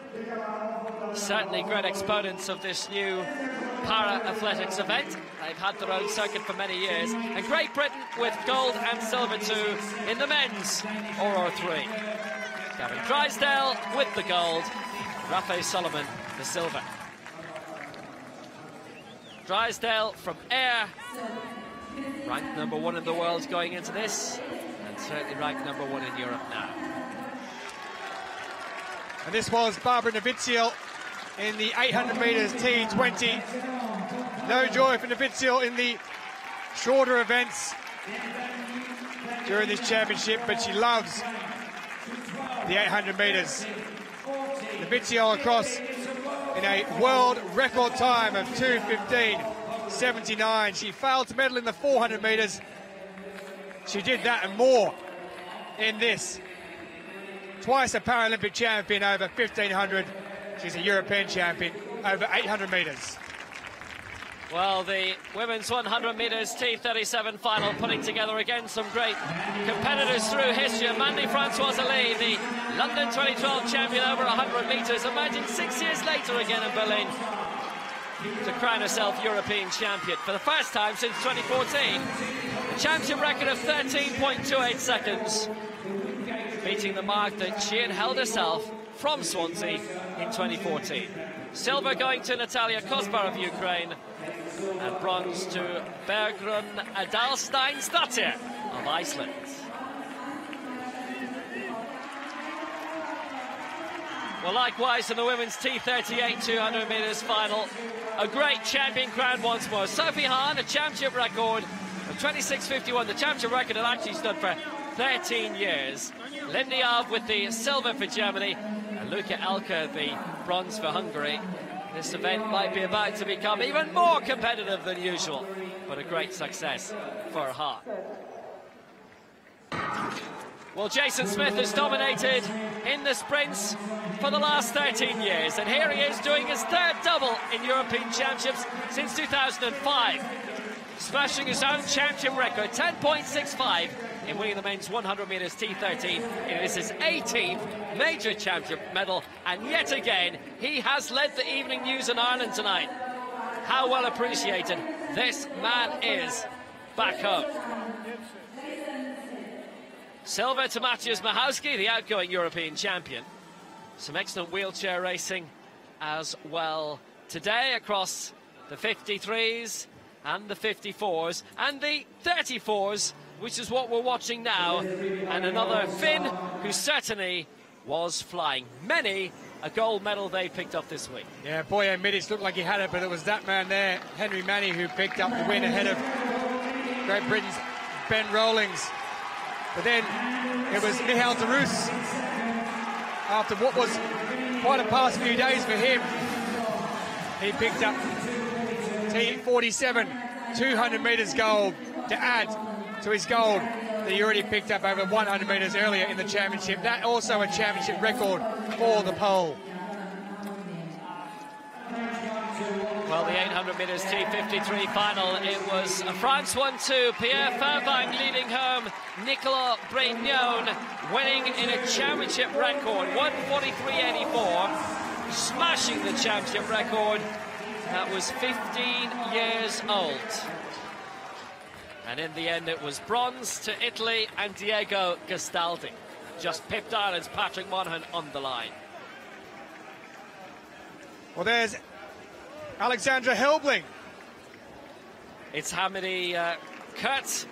S2: certainly great exponents of this new para-athletics event. They've had their own circuit for many years. And Great Britain with gold and silver too in the men's Aurora 3. Gavin Drysdale with the gold, Rafe Solomon the silver. Drysdale from Ayr, ranked #1 in the world going into this, and certainly ranked #1 in Europe now.
S1: And this was Barbara Noviziel in the 800 metres T20. No joy for Noviziel in the shorter events during this championship, but she loves the 800 metres. Noviziel across in a world record time of 2:15.79. She failed to medal in the 400 metres. She did that and more in this. Twice a Paralympic champion over 1500. She's a European champion over 800 metres.
S2: Well, the women's 100 metres T37 final putting together again some great competitors through history. Mandy Francoise Ali, the London 2012 champion over 100 metres, emerging 6 years later again in Berlin to crown herself European champion for the first time since 2014. A championship record of 13.28 seconds. Beating the mark that she had held herself from Swansea in 2014. Silver going to Natalia Kozbar of Ukraine, and bronze to Bergrun Adalsteinsdottir of Iceland. Well, likewise in the women's T38 200 metres final, a great champion crowned once more. Sophie Hahn, a championship record of 26.51. The championship record had actually stood for 13 years. Lindy Av with the silver for Germany, and Luca Elka the bronze for Hungary. This event might be about to become even more competitive than usual, but a great success for Hahn. Well, Jason Smith has dominated in the sprints for the last 13 years, and here he is doing his 3rd double in European Championships since 2005. Smashing his own championship record, 10.65 in winning the men's 100 metres T13. It is his 18th major championship medal, and yet again he has led the evening news in Ireland tonight. How well appreciated this man is back home. Silver to Maciej Machowski, the outgoing European champion. Some excellent wheelchair racing as well today across the 53s and the 54s and the 34s, which is what we're watching now, and another Finn who certainly was flying. Many a gold medal they picked up this week.
S1: Yeah, Boyan Midic looked like he had it, but it was that man there, Henry Manny, who picked up the win ahead of Great Britain's Ben Rawlings. But then it was Michal de Roos, after what was quite a past few days for him. He picked up T47, 200 metres gold to add to his gold that he already picked up over 100 metres earlier in the championship. That also a championship record for the pole.
S2: Well, the 800 metres T53 final, it was France 1-2. Pierre Fairbank leading home. Nicolas Brignon winning in a championship record, 1:43.84, smashing the championship record. That was 15 years old. And in the end, it was bronze to Italy and Diego Gastaldi. Just pipped Ireland's Patrick Monaghan on the line.
S1: Well, there's Alexandra Helbling.
S2: It's Hamidi Kurtz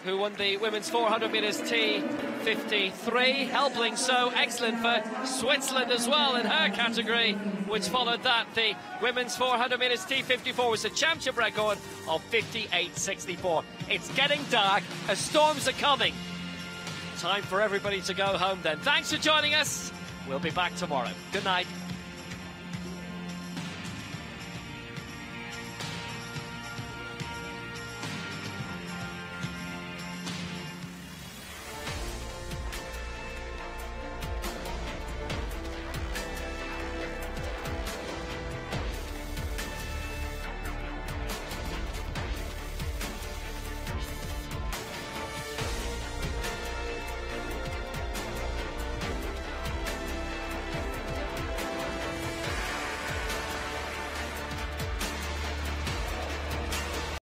S2: who won the women's 400 metres T53. Helbling so excellent for Switzerland as well in her category, which followed that. The women's 400 metres T54 was a championship record of 58.64. It's getting dark, as storms are coming. Time for everybody to go home then. Thanks for joining us. We'll be back tomorrow. Good night.